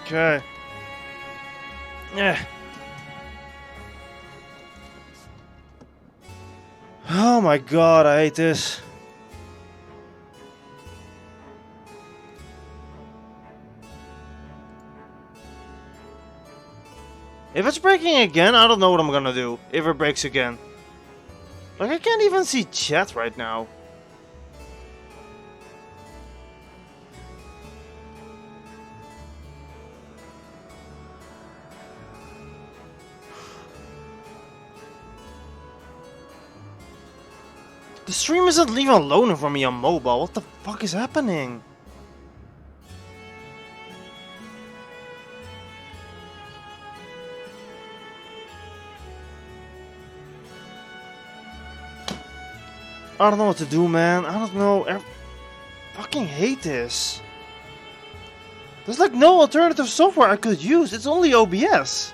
Okay. Yeah. Oh my god, I hate this. If it's breaking again, I don't know what I'm gonna do. If it breaks again. Like, I can't even see chat right now. The stream isn't even loading for me on mobile. What the fuck is happening? I don't know what to do, man. I don't know. I fucking hate this. There's like no alternative software I could use. It's only OBS.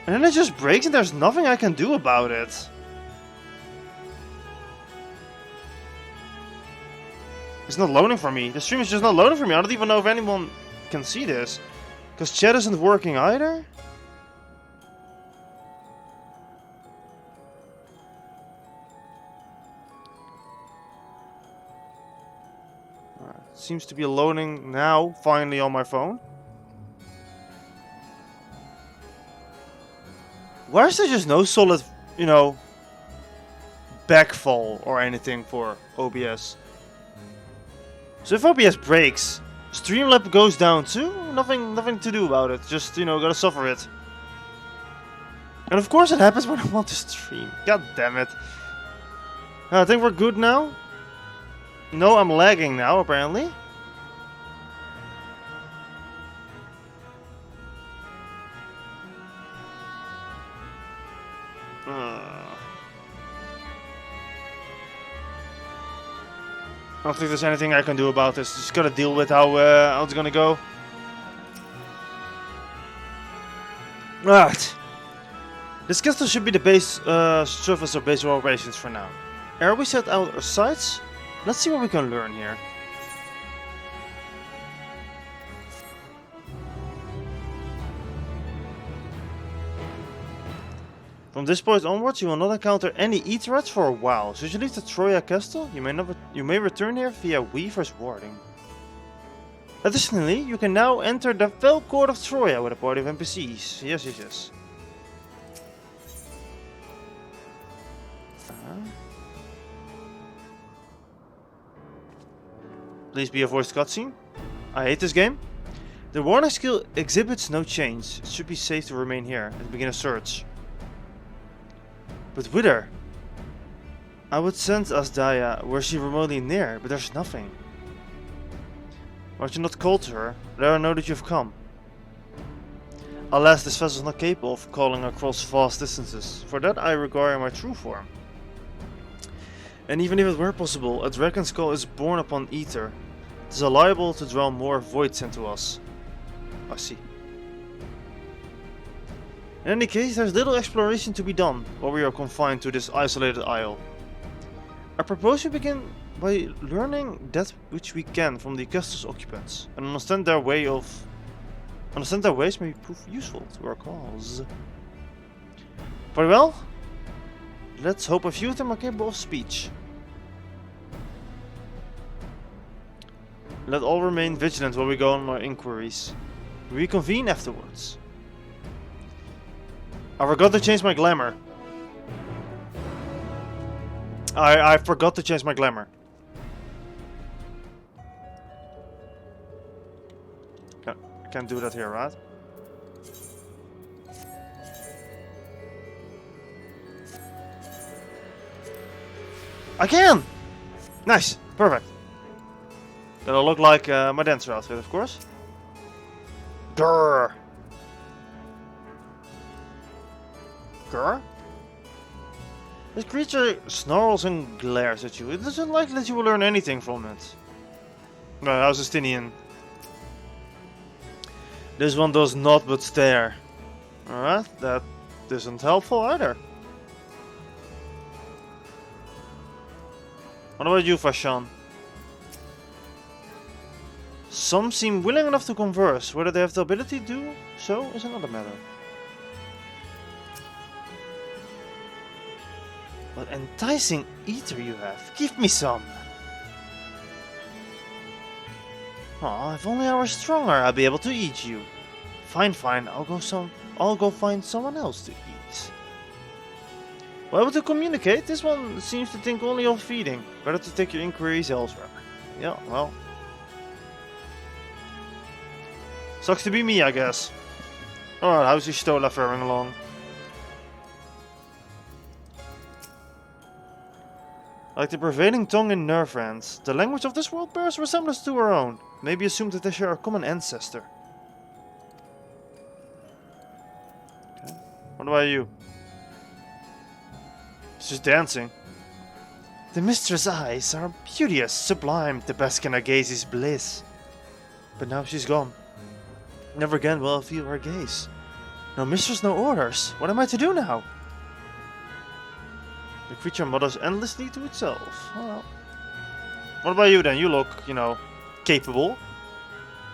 And then it just breaks and there's nothing I can do about it. It's not loading for me. The stream is just not loading for me. I don't even know if anyone can see this. Because chat isn't working either. Seems to be loading now, finally, on my phone. Why is there just no solid, you know, backfall or anything for OBS? So if OBS breaks, Streamlab goes down too? Nothing to do about it. Just, you know, gotta suffer it. And of course it happens when I want to stream. God damn it. I think we're good now. No, I'm lagging now, apparently. I don't think there's anything I can do about this. Just gotta deal with how it's gonna go. Right. This castle should be the base surface of base operations for now. Ere we set out our sights, let's see what we can learn here. From this point onwards, you will not encounter any E-threats for a while. Should you leave the Troya castle, you may return here via Weaver's Warding. Additionally, you can now enter the Fell Court of Troya with a party of NPCs. Yes. Please be a voiced cutscene. I hate this game. The warning skill exhibits no change. It should be safe to remain here and begin a search. But whither? I would send Asdaya were she remotely near, but there's nothing. Why don't you not call to her? Let her know that you've come. Alas, this vessel is not capable of calling across vast distances. For that I require my true form. And even if it were possible, a dragon's call is born upon ether. It is liable to draw more voids into us. I see. In any case, there's little exploration to be done while we are confined to this isolated isle. I propose we begin by learning that which we can from the castle's occupants and understand their ways may prove useful to our cause. Very well. Let's hope a few of them are capable of speech. Let all remain vigilant while we go on our inquiries. We reconvene afterwards. I forgot to change my glamour. I forgot to change my glamour. I can't do that here, right? I can! Nice, perfect. That'll look like my dancer outfit, of course. Grrr. Grr? This creature snarls and glares at you. It doesn't like that you will learn anything from it. Well, how's Justinian? This one does not but stare. Alright, that isn't helpful either. What about you, Fashan? Some seem willing enough to converse. Whether they have the ability to do so is another matter. What enticing eater you have. Give me some. Aw, if only I were stronger, I'd be able to eat you. Fine, fine. I'll go find someone else to eat. Well, able to communicate? This one seems to think only of feeding. Better to take your inquiries elsewhere. Yeah, well. Sucks to be me, I guess. Alright, how's your Stola faring along? Like the prevailing tongue in nerve rant, the language of this world bears resemblance to our own. Maybe assume that they share a common ancestor. Okay. What about you? She's dancing. The mistress' eyes are beauteous, sublime, to bask in her gaze's bliss. But now she's gone. Never again will I feel her gaze. No mistress, no orders. What am I to do now? The creature mutters endlessly to itself. Oh, well. What about you then? You look, you know, capable.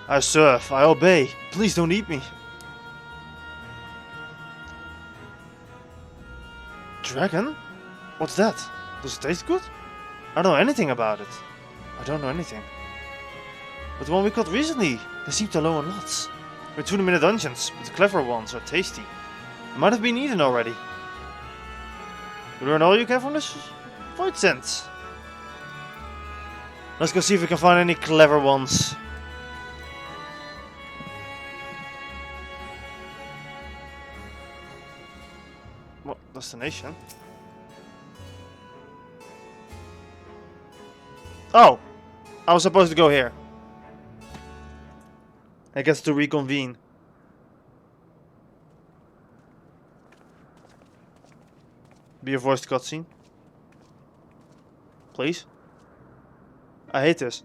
I serve, I obey. Please don't eat me. Dragon? What's that? Does it taste good? I don't know anything about it. I don't know anything. But the one we caught recently, they seem to learn lots. We threw them in the dungeons, but the clever ones are tasty. They might have been eaten already. You learn all you can from this void sense. Let's go see if we can find any clever ones. What destination? Oh! I was supposed to go here. I guess to reconvene. Be a voiced cutscene. Please. I hate this.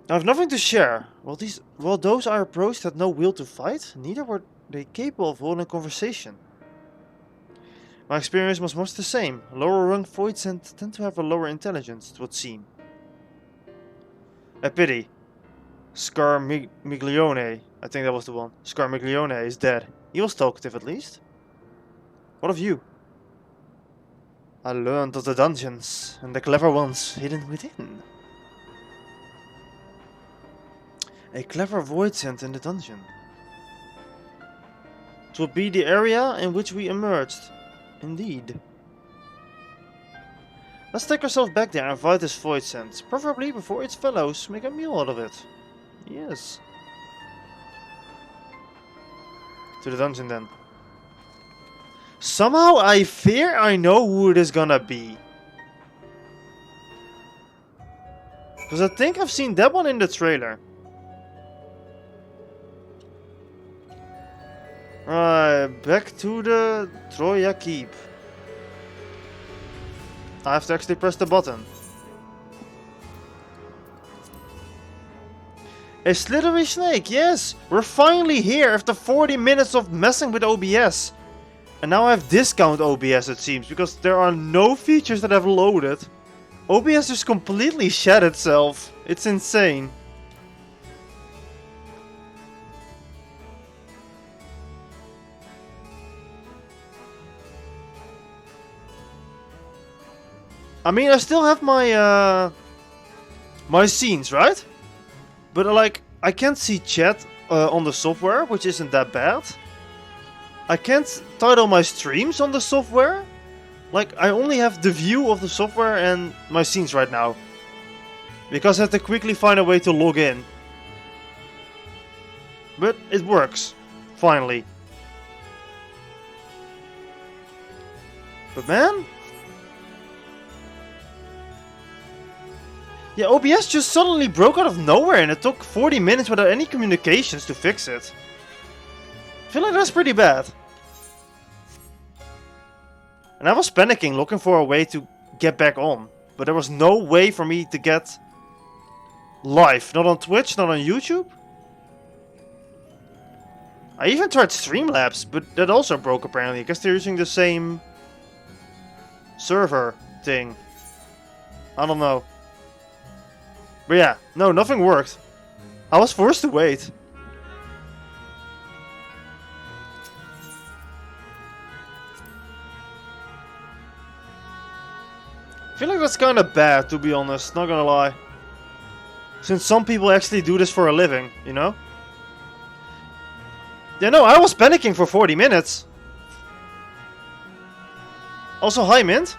I have nothing to share. While those I approached had no will to fight, neither were they capable of holding a conversation. My experience was much the same. Lower rung voids tend to have a lower intelligence, it would seem. A pity. Miglione, I think that was the one. Miglione is dead. He was talkative at least. What of you? I learned of the dungeons and the clever ones hidden within. A clever void scent in the dungeon. It would be the area in which we emerged. Indeed. Let's take ourselves back there and fight this void scent, preferably before its fellows make a meal out of it. Yes. To the dungeon then. Somehow I fear I know who it is gonna be. Because I think I've seen that one in the trailer. Right, back to the Troya Keep. I have to actually press the button. A slithery snake, yes! We're finally here after 40 minutes of messing with OBS. And now I have discount OBS it seems, because there are no features that have loaded. OBS just completely shed itself. It's insane. I mean, I still have my my scenes, right? But like, I can't see chat on the software, which isn't that bad. I can't title my streams on the software. Like, I only have the view of the software and my scenes right now. Because I have to quickly find a way to log in. But it works. Finally. But man... yeah, OBS just suddenly broke out of nowhere and it took 40 minutes without any communications to fix it. I feel like that's pretty bad. And I was panicking, looking for a way to get back on. But there was no way for me to get live. Not on Twitch, not on YouTube. I even tried Streamlabs, but that also broke apparently. I guess they're using the same server thing. I don't know. But yeah, no, nothing worked. I was forced to wait. I feel like that's kind of bad, to be honest, not gonna lie. Since some people actually do this for a living, you know? Yeah, no, I was panicking for 40 minutes. Also, hi, Mint.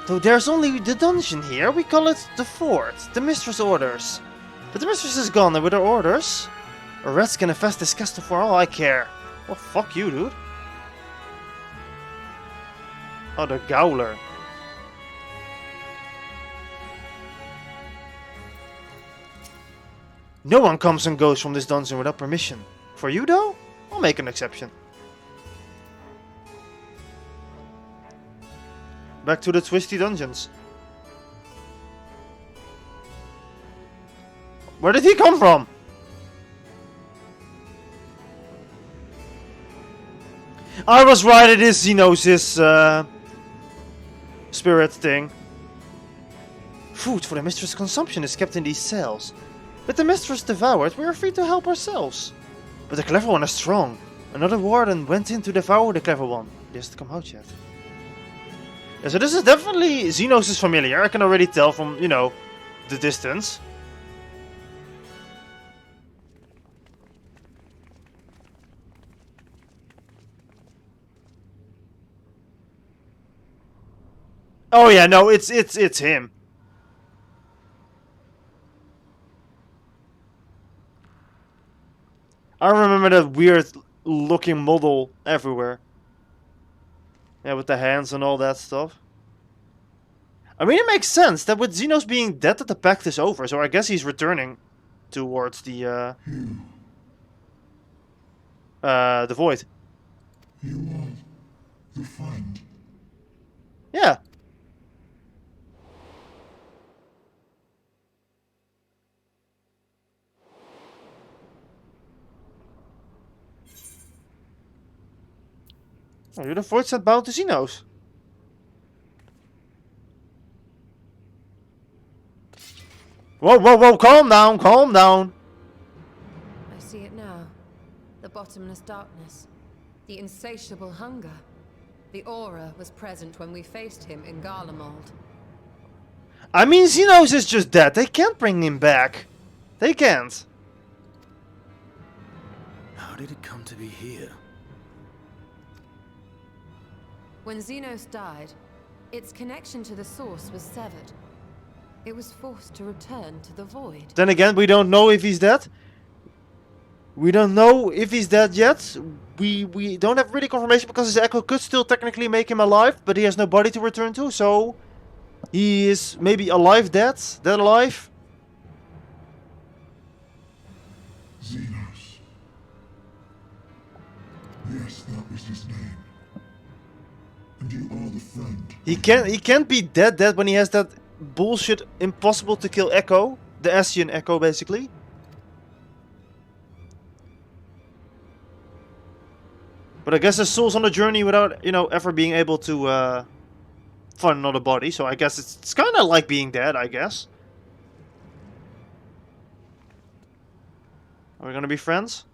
Though there's only the dungeon here, we call it the fort, the mistress orders. But the mistress is gone, and with her orders, a rats can infest this castle for all I care. Well, fuck you, dude. Oh, the Gowler. No one comes and goes from this dungeon without permission. For you, though, I'll make an exception. Back to the twisty dungeons. Where did he come from? I was right, it is Xenos' spirit thing. Food for the mistress' consumption is kept in these cells. With the mistress devoured, we are free to help ourselves. But the clever one is strong. Another warden went in to devour the clever one. He hasn't come out yet. Yeah, so this is definitely Xenos' familiar. I can already tell from, you know, the distance. Oh yeah, no, it's him. I remember that weird looking model everywhere. Yeah, with the hands and all that stuff. I mean, it makes sense that with Xenos being dead that the pact is over, so I guess he's returning towards the void. You are the friend. Yeah. Oh, you're the void sent bound to Xenos. Whoa, whoa, whoa, calm down, calm down. I see it now. The bottomless darkness. The insatiable hunger. The aura was present when we faced him in Garlemald. I mean, Xenos is just dead. They can't bring him back. They can't. How did it come to be here? When Xenos died, its connection to the source was severed. It was forced to return to the void. Then again, we don't know if he's dead. We don't know if he's dead yet. We don't have really confirmation because his echo could still technically make him alive, but he has no body to return to, so he is maybe alive, dead alive. Xenos. Yes, that was his name. And you are the friend. He can't be dead when he has that bullshit impossible to kill echo, the Ascian echo basically. But I guess his soul's on a journey without, you know, ever being able to find another body. So I guess it's kind of like being dead, I guess. Are we gonna be friends?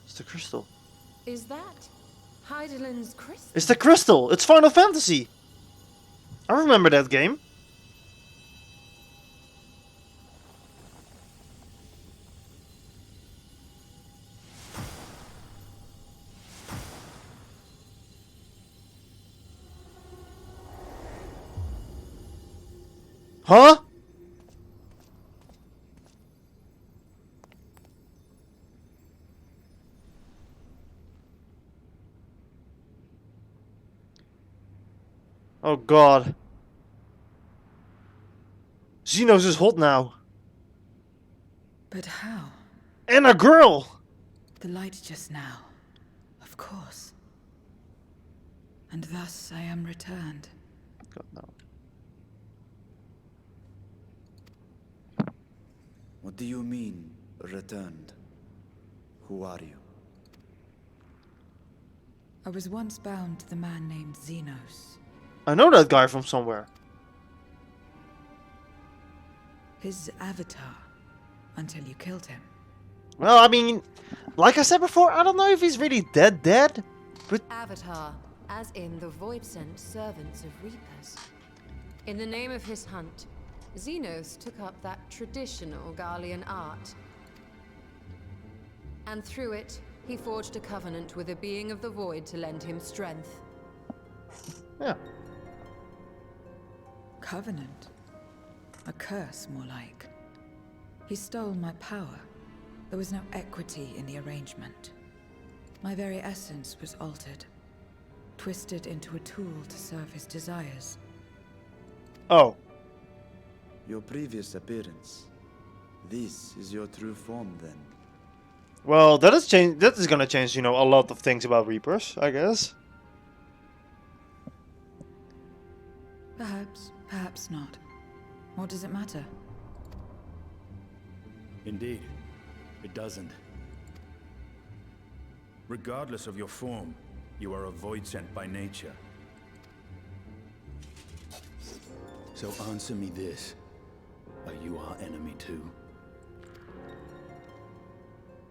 It's the crystal. Is that Heidelin's crystal? It's the crystal! It's Final Fantasy! I remember that game. Huh? Oh god. Xenos is hot now. But how? And a girl! The light just now. Of course. And thus I am returned. God, no. What do you mean, returned? Who are you? I was once bound to the man named Xenos. I know that guy from somewhere. His avatar. Until you killed him. Well, I mean, like I said before, I don't know if he's really dead, but... Avatar, as in the void-sent servants of Reapers. In the name of his hunt, Xenos took up that traditional Garlean art. And through it, he forged a covenant with a being of the void to lend him strength. Yeah. Covenant? A curse, more like. He stole my power. There was no equity in the arrangement. My very essence was altered. Twisted into a tool to serve his desires. Oh. Your previous appearance. This is your true form, then. Well, that is gonna change, you know, a lot of things about Reapers, I guess. Perhaps, perhaps not. What does it matter? Indeed, it doesn't. Regardless of your form, you are a void sent by nature. So answer me this. Are you our enemy too?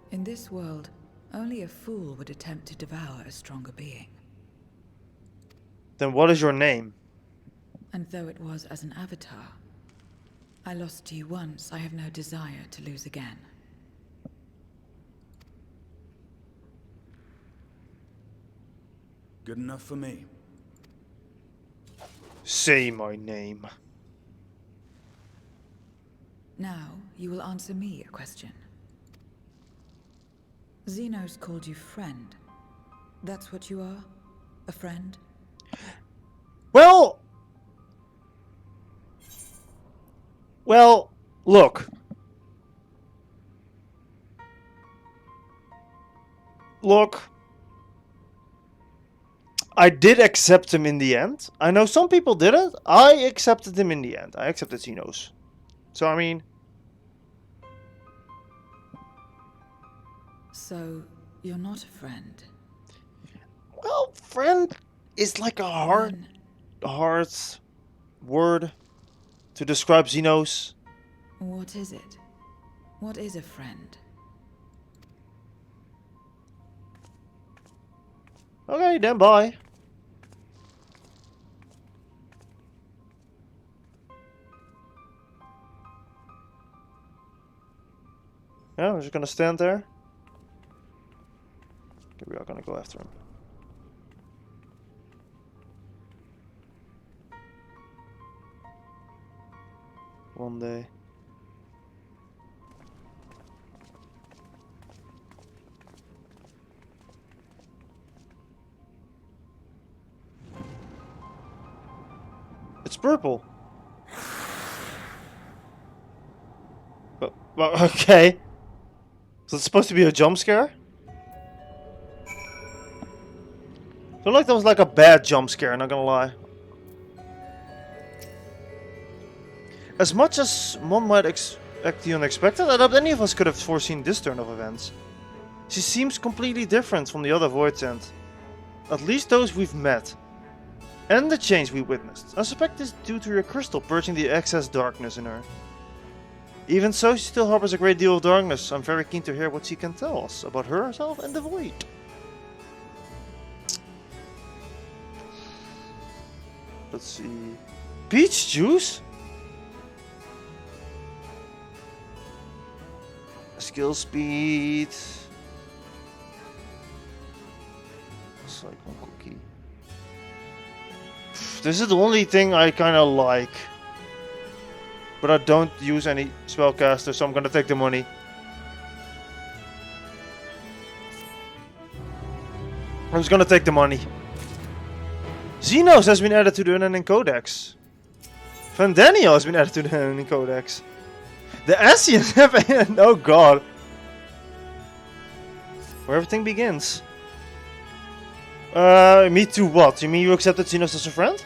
In this world, only a fool would attempt to devour a stronger being. Then what is your name? And though it was as an avatar, I lost to you once, I have no desire to lose again. Good enough for me. Say my name. Now, you will answer me a question. Xenos called you friend. That's what you are? A friend? Well, look. I did accept him in the end. I know some people didn't. I accepted him in the end. I accepted Xenos. So, I mean... So, you're not a friend? Well, friend is like a hard word to describe Xenos. What is it? What is a friend? Okay, then bye. Yeah, we're just gonna stand there. Okay, we are gonna go after him. One day. It's purple. Well, okay. So it's supposed to be a jump scare? I feel like that was like a bad jump scare, not gonna lie. As much as one might expect the unexpected, I doubt any of us could have foreseen this turn of events. She seems completely different from the other Voids, and at least those we've met. And the change we witnessed. I suspect this due to your crystal purging the excess darkness in her. Even so, she still harbors a great deal of darkness. I'm very keen to hear what she can tell us about herself and the Void. Let's see... Peach juice? Skill speed... It's like one cookie. This is the only thing I kinda like. But I don't use any spellcaster, so I'm gonna take the money. I'm just gonna take the money. Xenos has been added to the Unending Codex. Vandaniel has been added to the Unending Codex. The Ascians have... Oh god. Where everything begins. Me too what? You mean you accepted Xenos as a friend?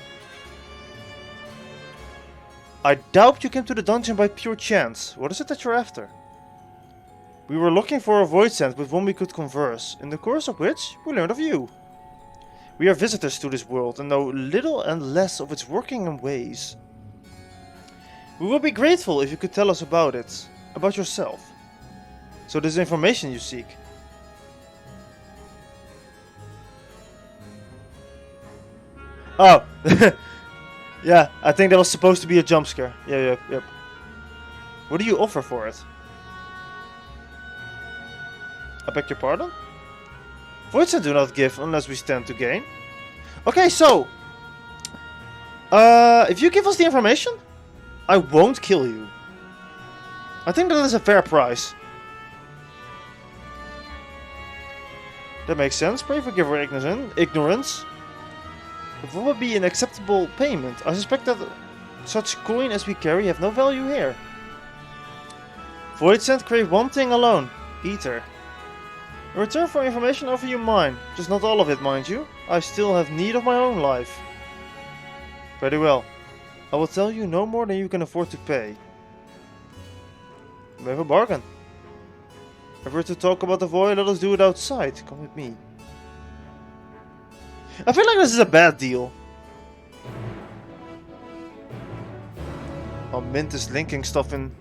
I doubt you came to the dungeon by pure chance. What is it that you're after? We were looking for a void scent with whom we could converse, in the course of which we learned of you. We are visitors to this world and know little and less of its working and ways. We will be grateful if you could tell us about it, about yourself. So this information you seek. Oh, yeah, I think that was supposed to be a jump scare. Yep. What do you offer for it? I beg your pardon? Voids do not give unless we stand to gain. Okay, so... if you give us the information, I won't kill you. I think that is a fair price. That makes sense. Pray forgive our ignorance. But what would be an acceptable payment? I suspect that such coin as we carry have no value here. Voidsent crave one thing alone. Ether. In return for information, offer you mine. Just not all of it, mind you. I still have need of my own life. Very well. I will tell you no more than you can afford to pay. We have a bargain. If we're to talk about the void, let us do it outside. Come with me. I feel like this is a bad deal. Oh, Mint is linking stuff in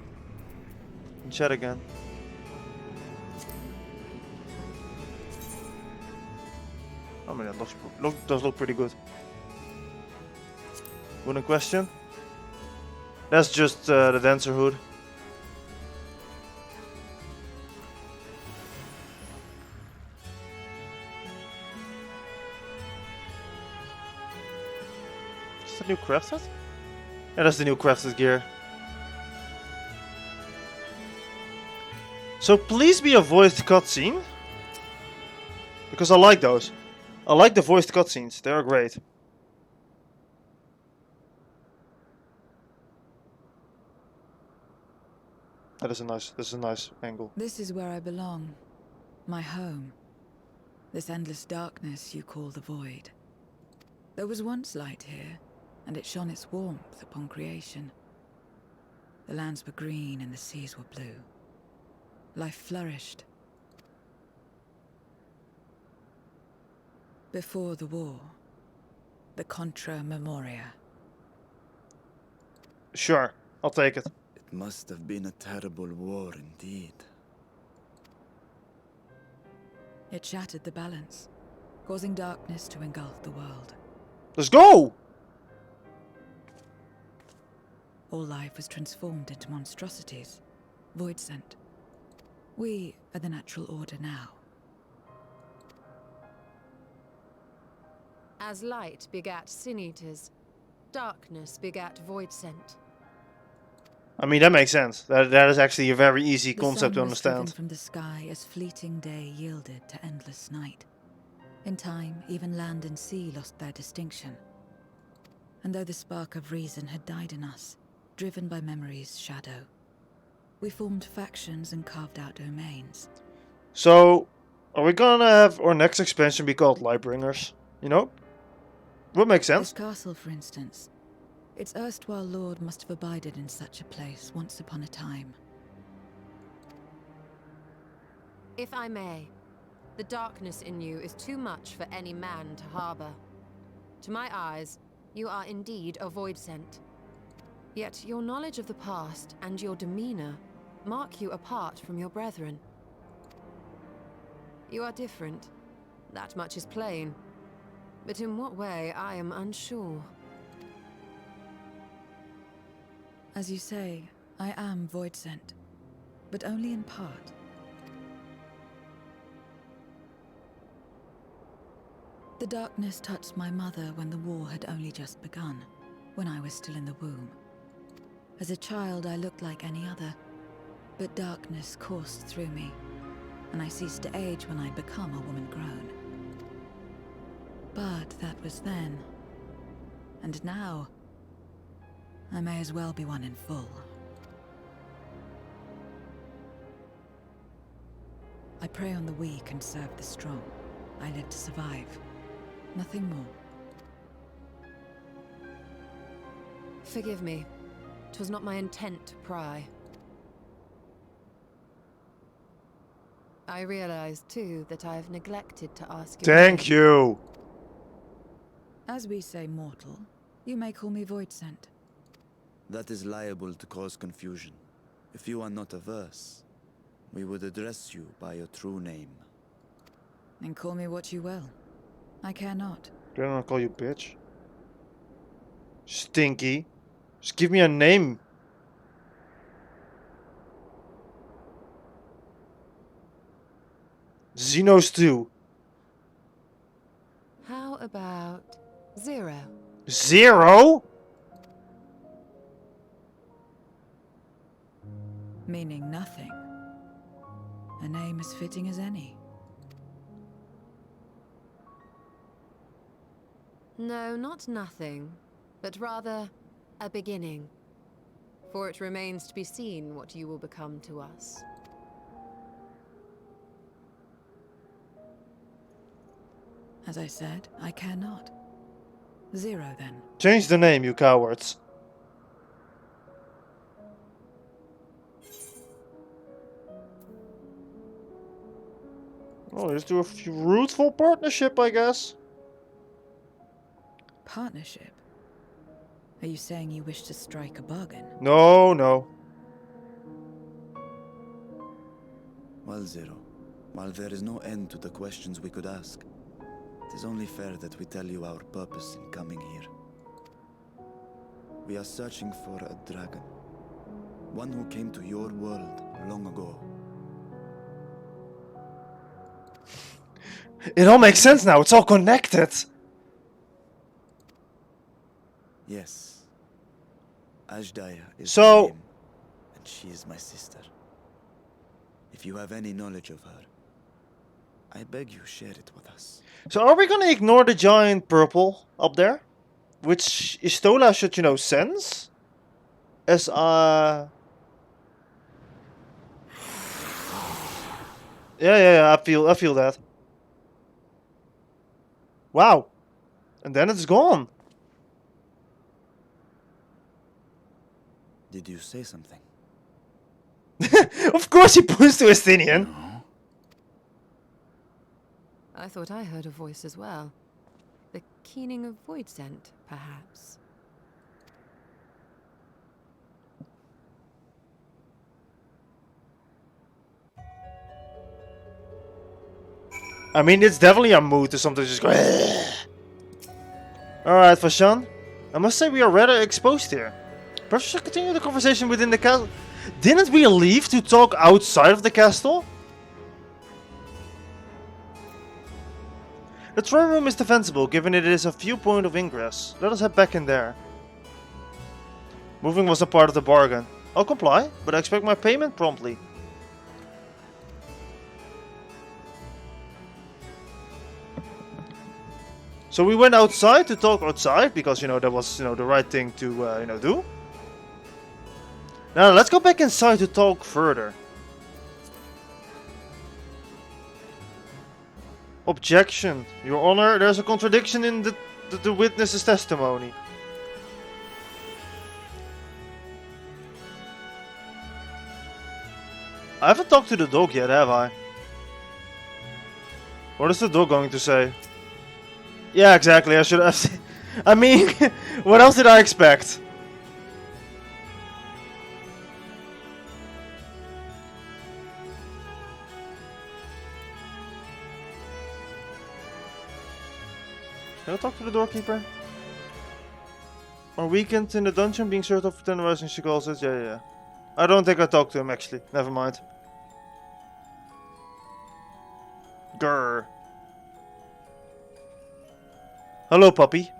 chat again. I mean, that does look pretty good. Wooden question. That's just the dancer hood. Is that new crafted? Yeah, that's the new crafted gear. So please be a voiced cutscene. Because I like those. I like the voiced cutscenes. They are great. This is a nice angle. This is where I belong. My home. This endless darkness you call the void. There was once light here, and it shone its warmth upon creation. The lands were green and the seas were blue. Life flourished. Before the war, the Contra Memoria. Sure, I'll take it. It must have been a terrible war indeed. It shattered the balance, causing darkness to engulf the world. Let's go! All life was transformed into monstrosities, void sent. We are the natural order now. As light begat sin eaters, darkness begat void scent. I mean, that makes sense. That is actually a very easy The concept to sun was driven understand. from the sky as fleeting day yielded to endless night. In time, even land and sea lost their distinction. And though the spark of reason had died in us, driven by memory's shadow, we formed factions and carved out domains. So, are we gonna have our next expansion be called Lightbringers? You know? Would make sense. This castle, for instance. Its erstwhile lord must have abided in such a place once upon a time. If I may, the darkness in you is too much for any man to harbor. To my eyes, you are indeed a void sent. Yet your knowledge of the past and your demeanor mark you apart from your brethren. You are different. That much is plain. But in what way, I am unsure. As you say, I am void sent, but only in part. The darkness touched my mother when the war had only just begun, when I was still in the womb. As a child, I looked like any other, but darkness coursed through me, and I ceased to age when I'd become a woman grown. But that was then, and now, I may as well be one in full. I prey on the weak and serve the strong. I live to survive. Nothing more. Forgive me. 'Twas not my intent to pry. I realize, too, that I've neglected to ask you. Thank you. As we say mortal, you may call me Void Sent. That is liable to cause confusion. If you are not averse, we would address you by your true name. And call me what you will. I care not. Don't want to call you bitch. Stinky. Just give me a name. Xenos 2. How about 0? 0? Meaning nothing. A name as fitting as any. No, not nothing, but rather a beginning. For it remains to be seen what you will become to us. As I said, I care not. 0 then. Change the name, you cowards. Oh, let's do a fruitful partnership, I guess. Partnership? Are you saying you wish to strike a bargain? No, no. Well, Zero, while there is no end to the questions we could ask, it is only fair that we tell you our purpose in coming here. We are searching for a dragon. One who came to your world long ago. It all makes sense now. It's all connected. Yes. Ashdaya is So- her name, and she is my sister. If you have any knowledge of her, I beg you share it with us. So are we gonna ignore the giant purple up there? Which Istola should, you know, sense? As, Yeah, I feel that. Wow. And then it's gone. Did you say something? Of course he points to Estinian. I thought I heard a voice as well. The keening of Void Scent, perhaps. I mean, it's definitely a mood to something just go. Alright, Fashan. I must say we are rather exposed here. Perhaps we should continue the conversation within the castle. Didn't we leave to talk outside of the castle? The throne room is defensible, given it is a viewpoint of ingress. Let us head back in there. Moving was a part of the bargain. I'll comply, but I expect my payment promptly. So we went outside to talk outside, because, you know, that was, you know, the right thing to, you know, do. Now, let's go back inside to talk further. Objection. Your Honor, there's a contradiction in the witness's testimony. I haven't talked to the dog yet, have I? What is the dog going to say? Yeah, exactly, I should have... I mean, what else did I expect? Can I talk to the doorkeeper? Our weekend in the dungeon being served up for terrorizing, she calls it. Yeah. I don't think I talked to him actually. Never mind. Grr. Hello, puppy.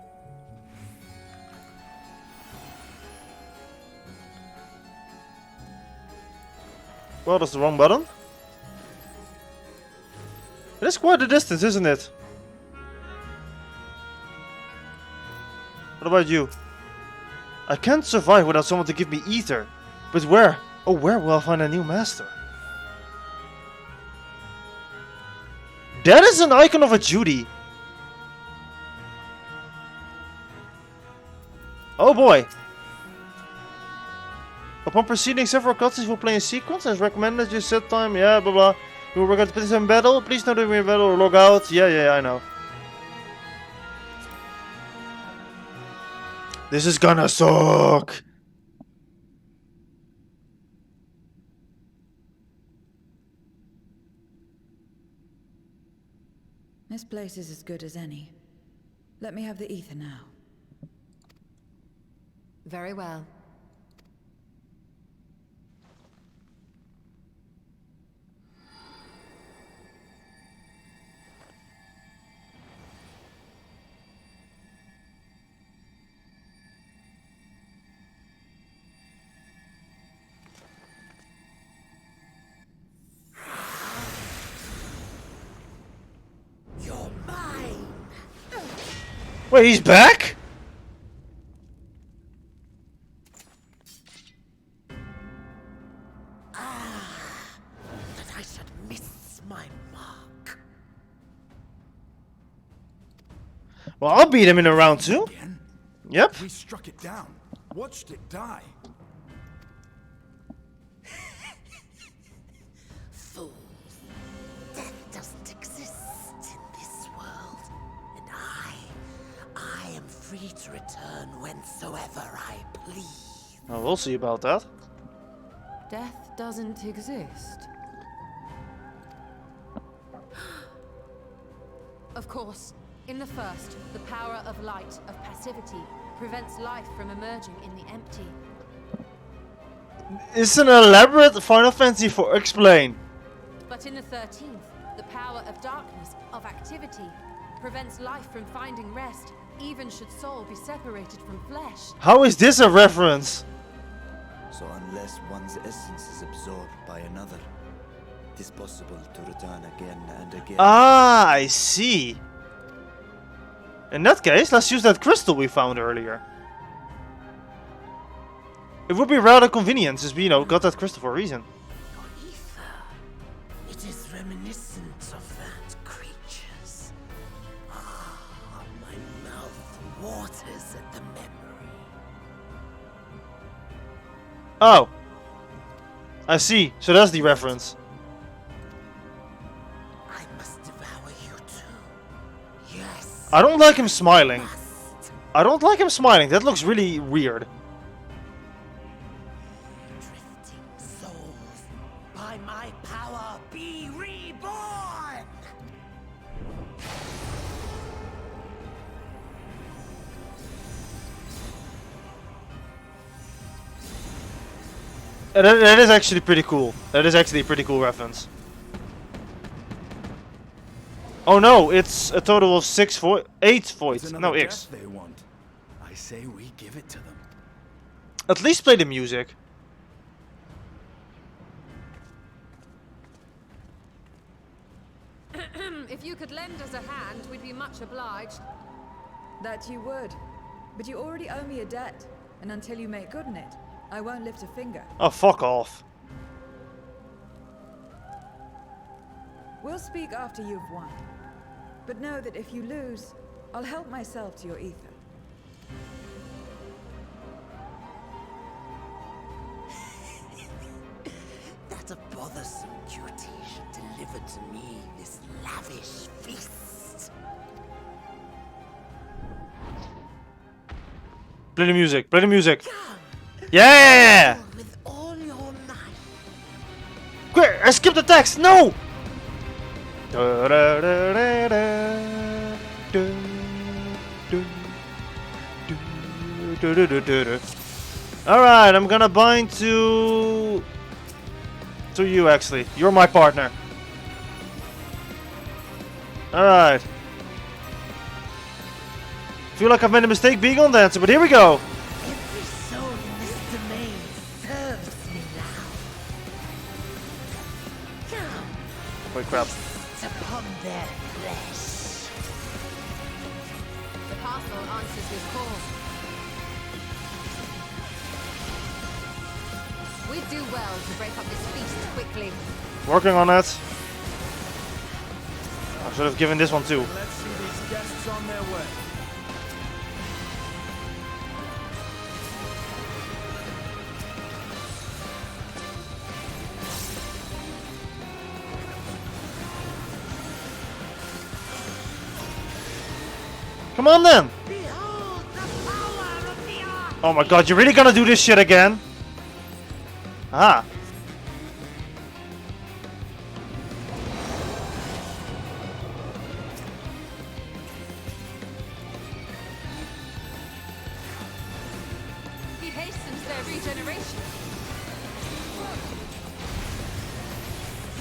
Well, that's the wrong button. It is quite a distance, isn't it? What about you? I can't survive without someone to give me ether. But where? Oh, where will I find a new master? That is an icon of a Judy. Oh boy. Upon proceeding, several cutscenes will play in sequence as recommended. You set time, yeah, blah blah. We're going to put this in battle. Please don't do me in battle or log out. Yeah, I know. This is gonna suck. This place is as good as any. Let me have the ether now. Very well. Wait, he's back? That I should miss my mark. Well, I'll beat him in a round 2. Again? Yep. We struck it down. Watched it die. Fools. Death doesn't exist in this world. And I am free to return whensoever I please. Well, we'll see about that. Death doesn't exist. Of course, in the first, the power of light, of passivity, prevents life from emerging in the empty. It's an elaborate Final Fantasy for explain. But in the 13th, the power of darkness, of activity, prevents life from finding rest, even should soul be separated from flesh. How is this a reference? So unless one's essence is absorbed by another, it is possible to return again and again. Ah, I see. In that case, let's use that crystal we found earlier. It would be rather convenient since we, got that crystal for a reason. Your ether. It is reminiscent of that creature's. Ah, my mouth waters at the memory. Oh. I see. So that's the reference. I must devour you too. Yes. I don't like him smiling. Must. I don't like him smiling. That looks really weird. Drifting souls, by my power be reborn! That is actually pretty cool. That is actually a pretty cool reference. Oh no, it's a total of 8 voids. It's No, another X. death they want. I say we give it to them. At least play the music. If you could lend us a hand, we'd be much obliged. That you would. But you already owe me a debt. And until you make good on it, I won't lift a finger. Oh, fuck off. We'll speak after you've won. But know that if you lose, I'll help myself to your ether. That a bothersome duty should deliver to me this lavish feast. Play the music. Play the music. Come, Yeah! with all your might. Quick! I skipped the text! No! Alright, I'm gonna bind to you actually. You're my partner. Alright. Feel like I've made a mistake being on Dancer, but here we go. Every soul in this domain serves me now. Come, Wait, crap. feast upon their flesh. The castle answers his call. We'd do well to break up this feast quickly. Working on it. I should have given this one too. Let's see these guests on their way. Come on then! Behold the power of the art! Oh my god, you're really gonna do this shit again? Ah. He hastens their regeneration.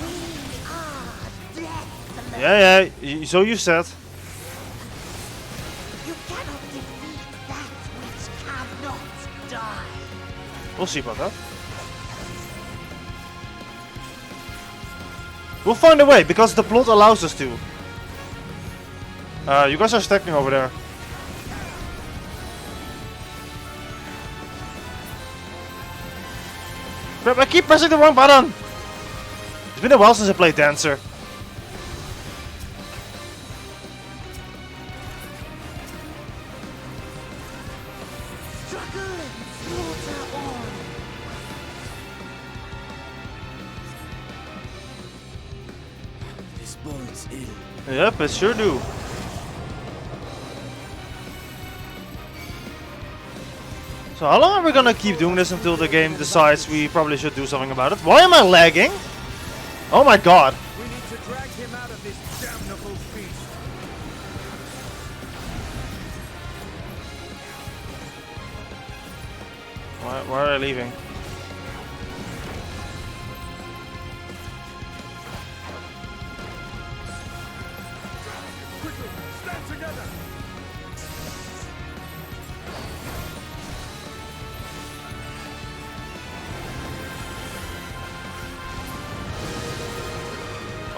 We are death. Yeah, so you said. You cannot defeat that which cannot die. We'll see about that. We'll find a way, because the plot allows us to. You guys are stacking over there. Crap, I keep pressing the wrong button! It's been a while since I played Dancer. Struggle and slaughter on. This bodes ill. Yep, it sure do. So how long are we gonna keep doing this until the game decides we probably should do something about it? Why am I lagging? Oh my god. We need to drag him out of this damnable beast. Why are they leaving? Quickly, stand together.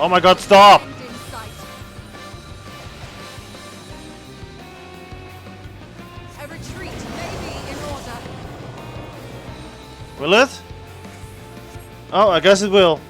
Oh my god, stop! End in sight. A retreat may be in order. Will it? Oh, I guess it will.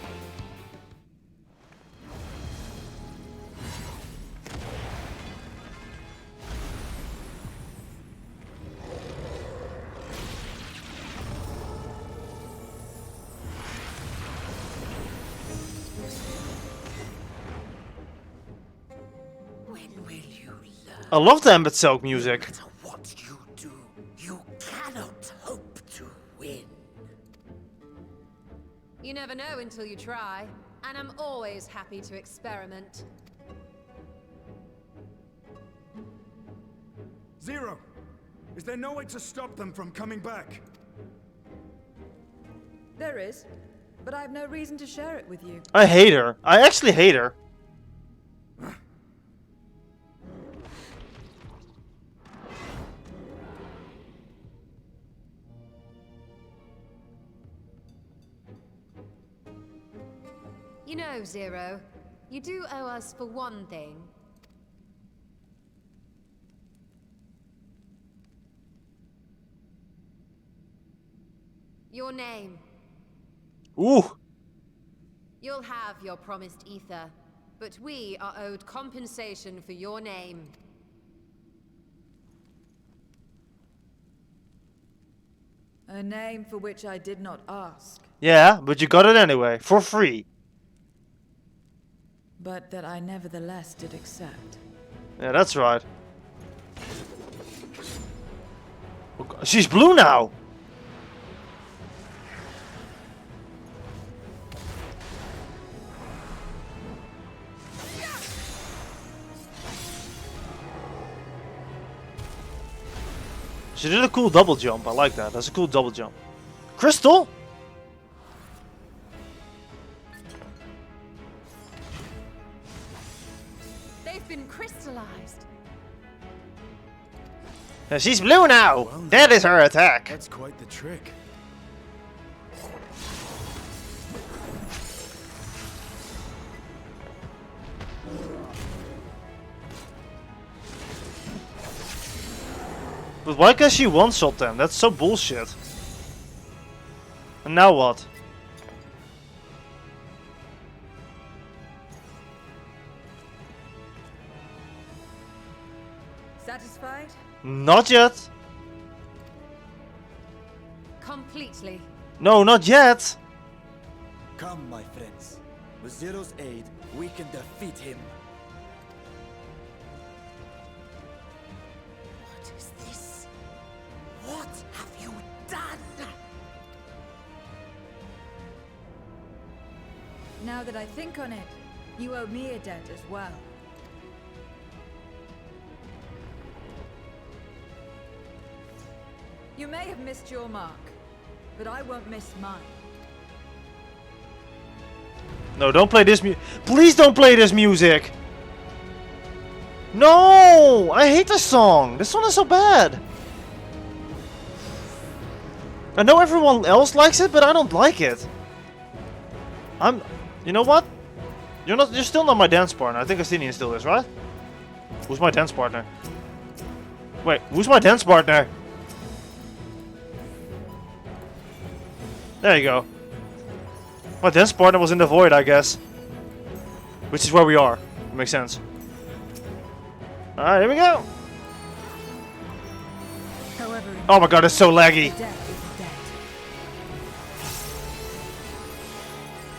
When will you learn? I love the Embed Silk music. No matter what you do, you cannot hope to win. You never know until you try, and I'm always happy to experiment. Zero, is there no way to stop them from coming back? There is, but I have no reason to share it with you. I hate her. I actually hate her. You know, Zero, you do owe us for one thing. Your name. Ooh. You'll have your promised ether, but we are owed compensation for your name. A name for which I did not ask, Yeah, but you got it anyway, for free. but that I nevertheless did accept. Yeah, that's right. Oh, God, she's blue now! She did a cool double jump, I like that. That's a cool double jump. Crystal? They've been crystallized. Yeah, she's blue now! That is her attack! That's quite the trick. But why can't she one-shot them? That's so bullshit. And now what? Satisfied? Not yet! Completely. No, not yet! Come, my friends. With Zero's aid, we can defeat him. Now that I think on it, you owe me a debt as well. You may have missed your mark, but I won't miss mine. No, don't play this Please don't play this music! No! I hate this song! This song is so bad! I know everyone else likes it, but I don't like it. You know what? You're still not my dance partner. I think Astinian still is, right? Who's my dance partner? Wait, who's my dance partner? There you go. My dance partner was in the void, I guess. Which is where we are. Makes sense. Alright, here we go. However, Oh my god, it's so laggy. debt is a debt.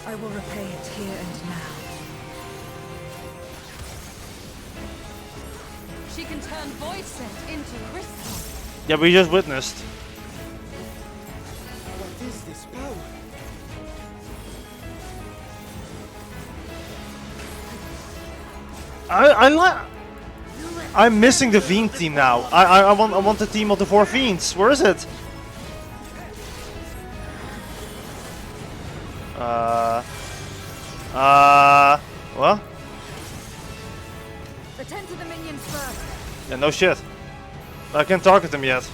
I will repay it here and now. She can turn void scent into crystal. Yeah, we just witnessed. What is this power? I'm missing the Fiend team now. I want the team of the 4 Fiends. Where is it? What? Attend to the minions first. Yeah, no shit. I can't target them yet.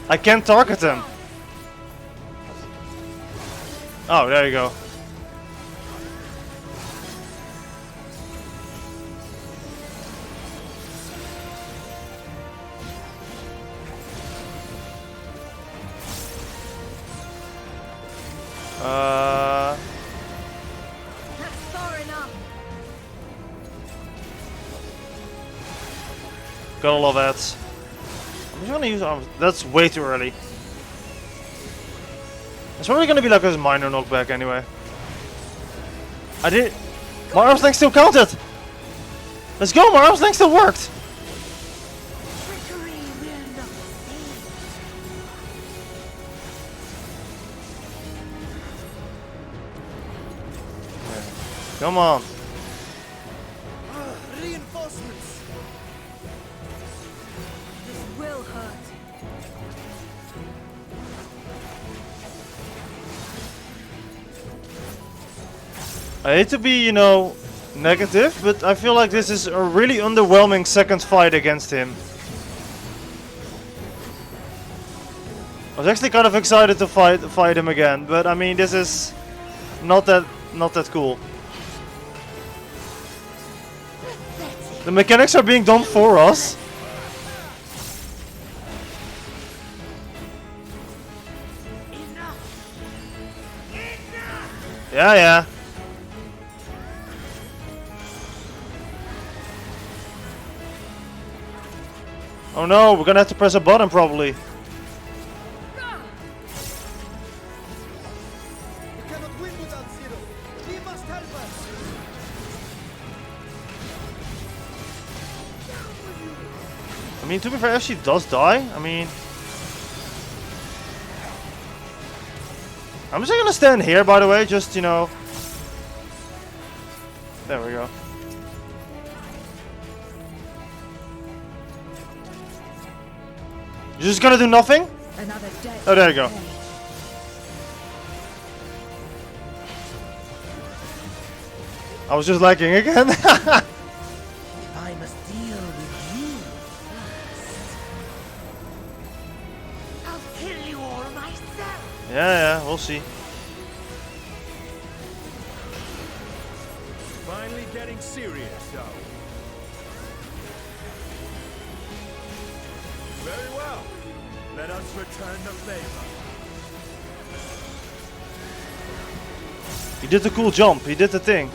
I can't target them. Oh, there you go. That's far enough. Gotta love ads. I'm just gonna use arms. That's way too early. It's probably gonna be like a minor knockback anyway. I did. My arms length still counted! Let's go, my arms length still worked! Trickery will not save. Come on. Reinforcements. This will hurt. I hate to be, you know, negative, but I feel like this is a really underwhelming second fight against him. I was actually kind of excited to fight him again, but I mean, this is not that cool. The mechanics are being done for us. Yeah, yeah. Oh no, we're gonna have to press a button probably. We cannot win without Zero. He must help us. I mean, to be fair, if she does die, I mean... I'm just gonna stand here, by the way, just, you know... There we go. You're just gonna do nothing? Another debt. Oh, there you go. I was just lagging again. I must deal with you first. I'll kill you all myself. Yeah, we'll see. Finally getting serious, though. Very well. Let us return the favor. He did the cool jump. He did the thing.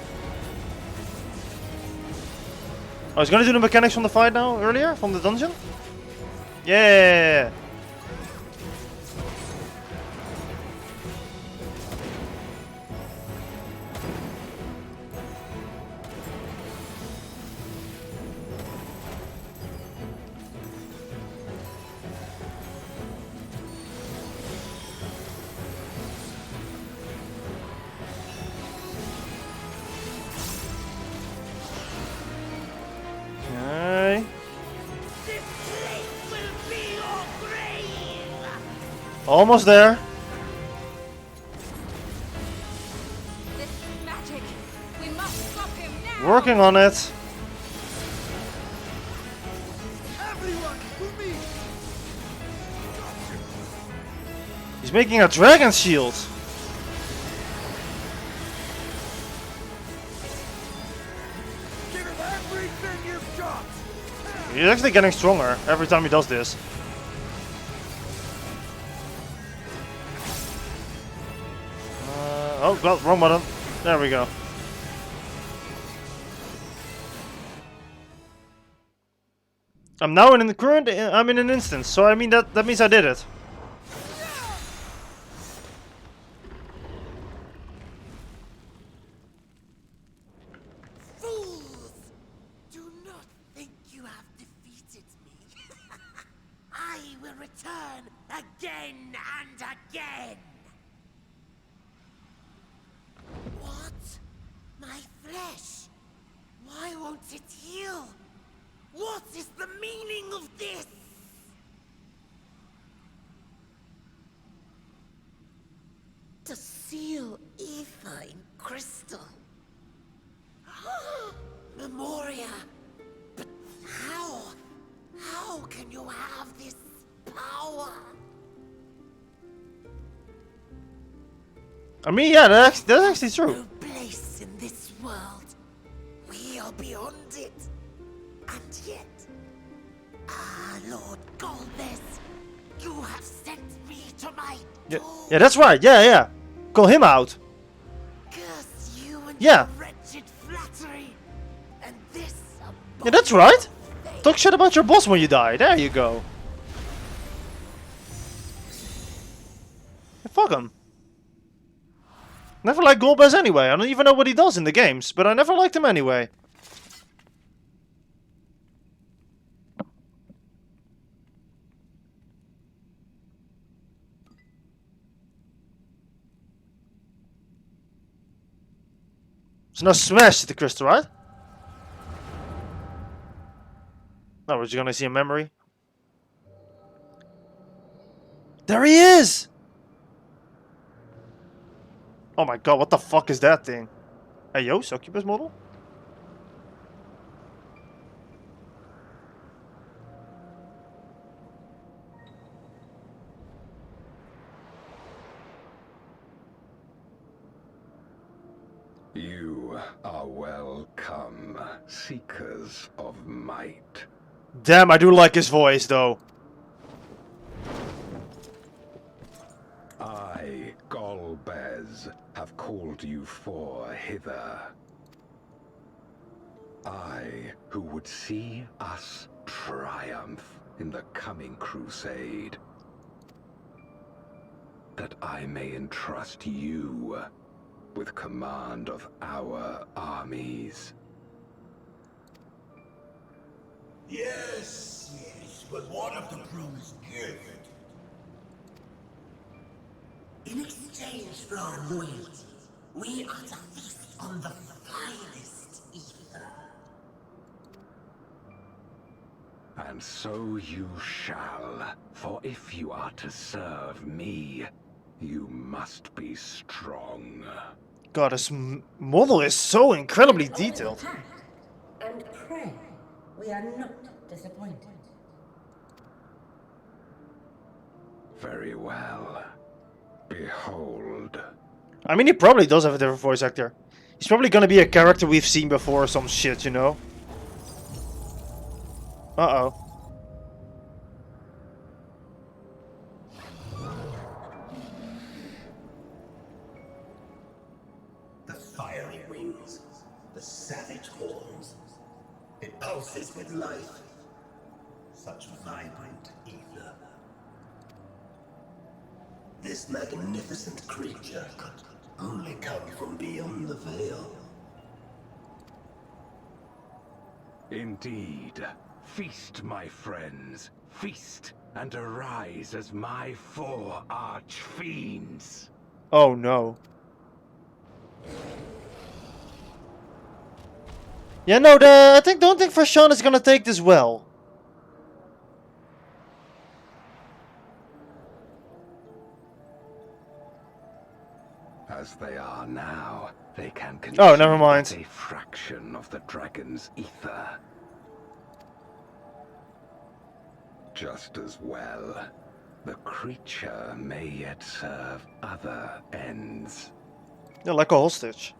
I was gonna do the mechanics from the fight now, earlier, from the dungeon? Yeah! Almost there. This is magic. We must stop him now. Working on it. Everyone, to me! He's making a dragon shield. Give him everything you've got! He's actually getting stronger every time he does this. Oh, well, wrong button. There we go. I'm now in the current. I'm in an instance, so I mean that means I did it. Fools! Do not think you have defeated me. I will return again and again. What? My flesh? Why won't it heal? What is the meaning of this? To seal ether in crystal. Memoria. But how? How can you have this power? I mean, yeah, that's actually true. No place in this world. We are beyond it. And yet, Lord Golbez, you have sent me to my Yeah, door. yeah, that's right. Yeah. Call him out. Curse you and Yeah. your wretched flattery. And this Yeah, that's right. Talk shit about your boss when you die. There you go. Yeah, fuck him. Never liked Golbez anyway. I don't even know what he does in the games, but I never liked him anyway. So now smash the crystal, right? Oh, we're just gonna see a memory. There he is! Oh my god, what the fuck is that thing? Hey yo, succubus model? You are welcome, seekers of might. Damn, I do like his voice though. I, Golbez, have called you for hither. I, who would see us triumph in the coming crusade. That I may entrust you with command of our armies. Yes, but what of the crew's gift? In exchange for our loyalty, we are to feast on the finest ether. And so you shall, for if you are to serve me, you must be strong. God, this model is so incredibly detailed. Attack and pray. We are not disappointed. Very well. Behold. I mean, he probably does have a different voice actor. He's probably gonna be a character we've seen before or some shit, you know? Uh-oh. The fiery wings, the savage horns. It pulses with life. Such vibrant ether. This magnificent creature could only come from beyond the veil. Indeed. Feast, my friends. Feast and arise as my 4 arch-fiends. Oh no. Yeah, no, don't think Fashan is gonna take this well. As they are now, they can Oh, never mind. consume a fraction of the dragon's ether. Just as well, the creature may yet serve other ends. Yeah, like a hostage.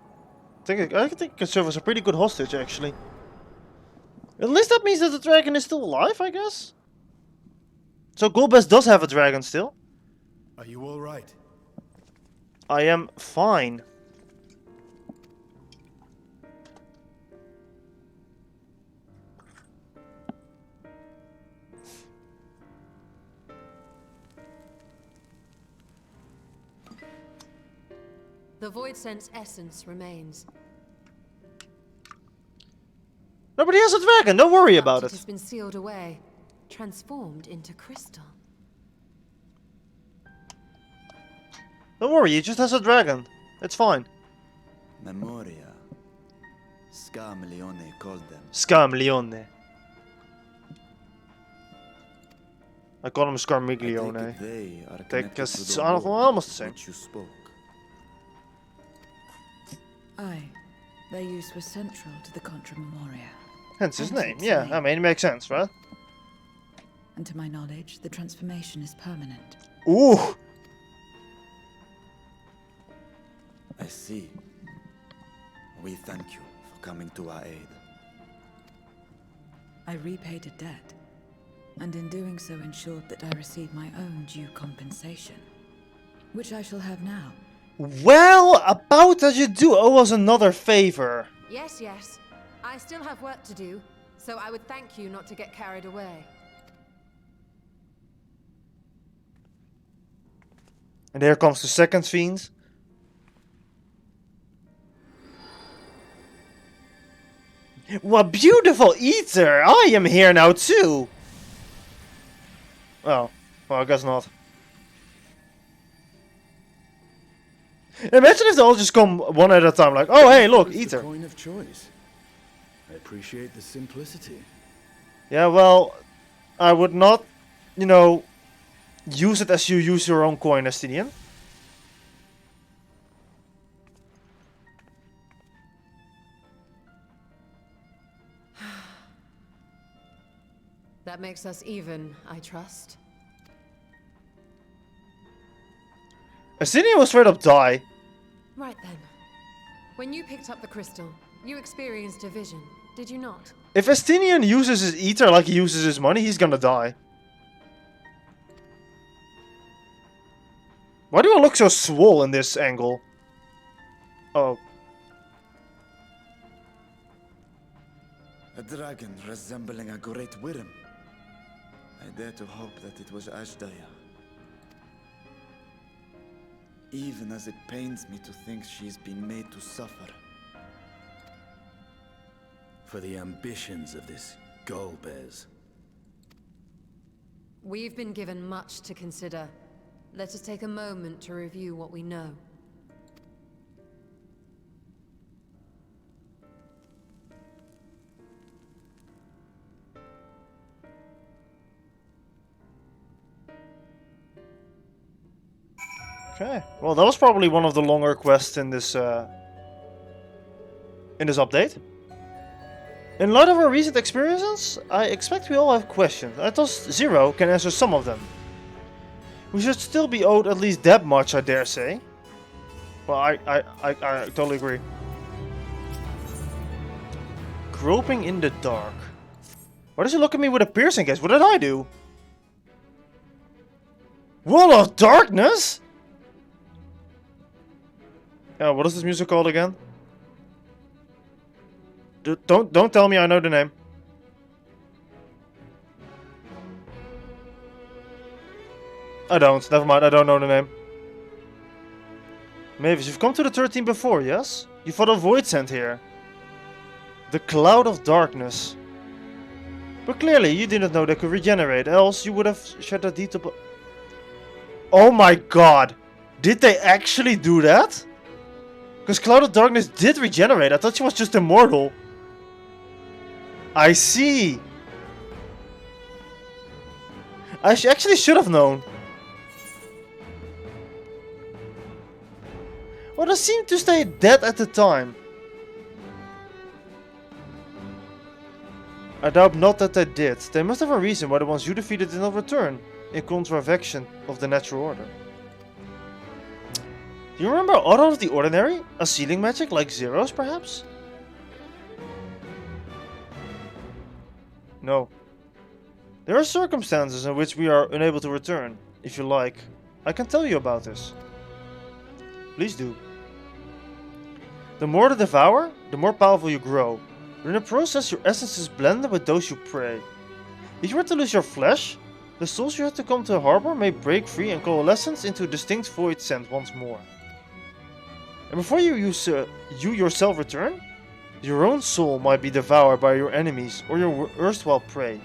I think it can serve as a pretty good hostage, actually. At least that means that the dragon is still alive, I guess. So Golbez does have a dragon still. Are you all right? I am fine. The Void Sense essence remains. Nobody has a dragon, don't worry about It it. has been sealed away, transformed into crystal. Don't worry, he just has a dragon. It's fine. Memoria. Scarmelione called them. Scarmelione. I call him I take Scarmiglione. it they are Take connected us to the almost the same. which you spoke. Aye. Their use was central to the Contra Memoria. Hence his Hence name, its yeah. name. I mean, it makes sense, right? And to my knowledge, the transformation is permanent. Ooh! I see. We thank you for coming to our aid. I repaid a debt, and in doing so ensured that I received my own due compensation, which I shall have now. Well, about that you do owe us another favor. Yes, yes. I still have work to do, so I would thank you not to get carried away. And here comes the second fiend. What beautiful ether! I am here now too! Oh, well, I guess not. Imagine if they all just come one at a time, like, oh hey, look, It's the ether. coin of choice. I appreciate the simplicity. Yeah, well, I would not, you know, use it as you use your own coin, Estinian. That makes us even, I trust. Estinian will straight up die. Right then. When you picked up the crystal, you experienced a vision, did you not? If Estinian uses his ether like he uses his money, he's gonna die. Why do I look so swole in this angle? Oh. A dragon resembling a great worm. I dare to hope that it was Ashdaya. Even as it pains me to think she's been made to suffer. For the ambitions of this Golbez. We've been given much to consider. Let us take a moment to review what we know. Okay. Well, that was probably one of the longer quests in this update. In light of our recent experiences, I expect we all have questions. I thought Zero can answer some of them. We should still be owed at least that much, I dare say. Well, I totally agree. Groping in the dark. Why does he look at me with a piercing gaze? What did I do? Wall of Darkness? What is this music called again? Don't tell me I know the name. I don't. Never mind. I don't know the name. Mavis, you've come to the 13 before, yes? You fought a void sent here. The Cloud of Darkness. But clearly, you didn't know they could regenerate, else you would have shared that detail. Oh my god! Did they actually do that? Because Cloud of Darkness did regenerate. I thought she was just immortal. I see. I actually should have known. Others seemed to stay dead at the time. I doubt not that they did. They must have a reason why the ones you defeated did not return, in contravention of the natural order. Do you remember out of the ordinary? A sealing magic like Zero's, perhaps? No. There are circumstances in which we are unable to return. If you like, I can tell you about this. Please do. The more you devour, the more powerful you grow. But in the process, your essence is blended with those you prey. If you were to lose your flesh, the souls you had to come to the harbor may break free and coalesce into a distinct void scent once more. And before you yourself return, your own soul might be devoured by your enemies or your erstwhile prey.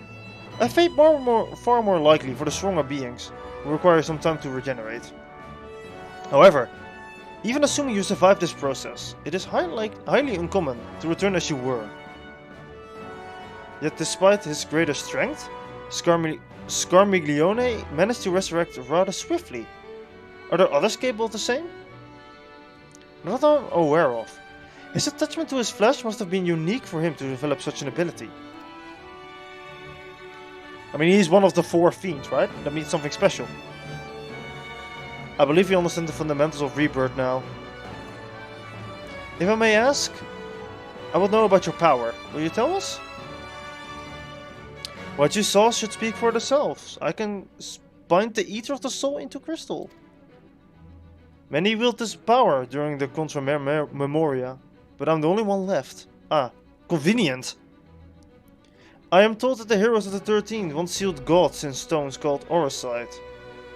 A fate far more likely for the stronger beings, who require some time to regenerate. However, even assuming you survive this process, it is highly uncommon to return as you were. Yet despite his greater strength, Scarmiglione managed to resurrect rather swiftly. Are there others capable of the same? Not that I'm aware of. His attachment to his flesh must have been unique for him to develop such an ability. I mean, he's one of the 4 fiends, right? That means something special. I believe you understand the fundamentals of rebirth now. If I may ask, I would know about your power. Will you tell us? What you saw should speak for themselves. I can bind the ether of the soul into crystal. Many wield this power during the Contra Memoria, but I'm the only one left. Ah, convenient. I am told that the heroes of the 13th once sealed gods in stones called Oricide.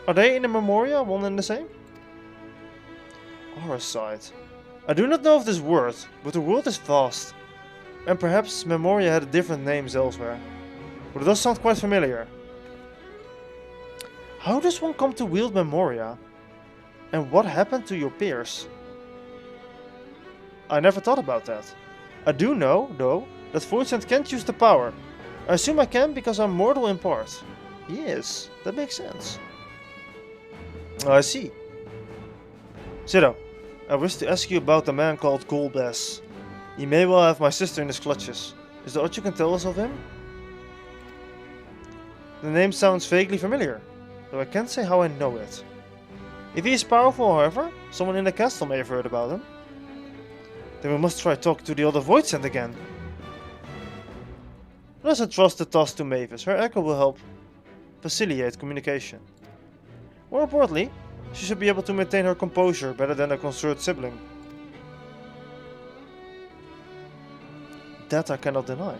Are they in the Memoria one and the same? Oricide. I do not know of this word, but the world is vast. And perhaps Memoria had different names elsewhere. But it does sound quite familiar. How does one come to wield Memoria? And what happened to your peers? I never thought about that. I do know, though, that Voidsent can't use the power. I assume I can because I'm mortal in part. Yes, that makes sense. I see. Zero, I wish to ask you about the man called Golbez. He may well have my sister in his clutches. Is there what you can tell us of him? The name sounds vaguely familiar, though I can't say how I know it. If he is powerful, however, someone in the castle may have heard about him. Then we must try talking to the other Voidsent again. Let us entrust the task to Mavis. Her echo will help facilitate communication. More importantly, she should be able to maintain her composure better than a concerned sibling. That I cannot deny.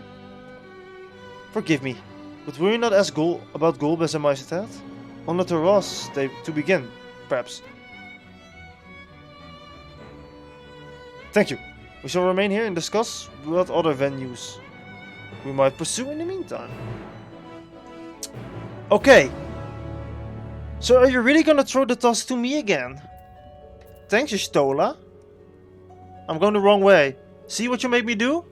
Forgive me, but will you not ask about Golbez and Majestad? On the terrace to begin, perhaps. Thank you. We shall remain here and discuss what other venues we might pursue in the meantime. Okay. So are you really gonna throw the task to me again? Thanks, Stola. I'm going the wrong way. See what you make me do?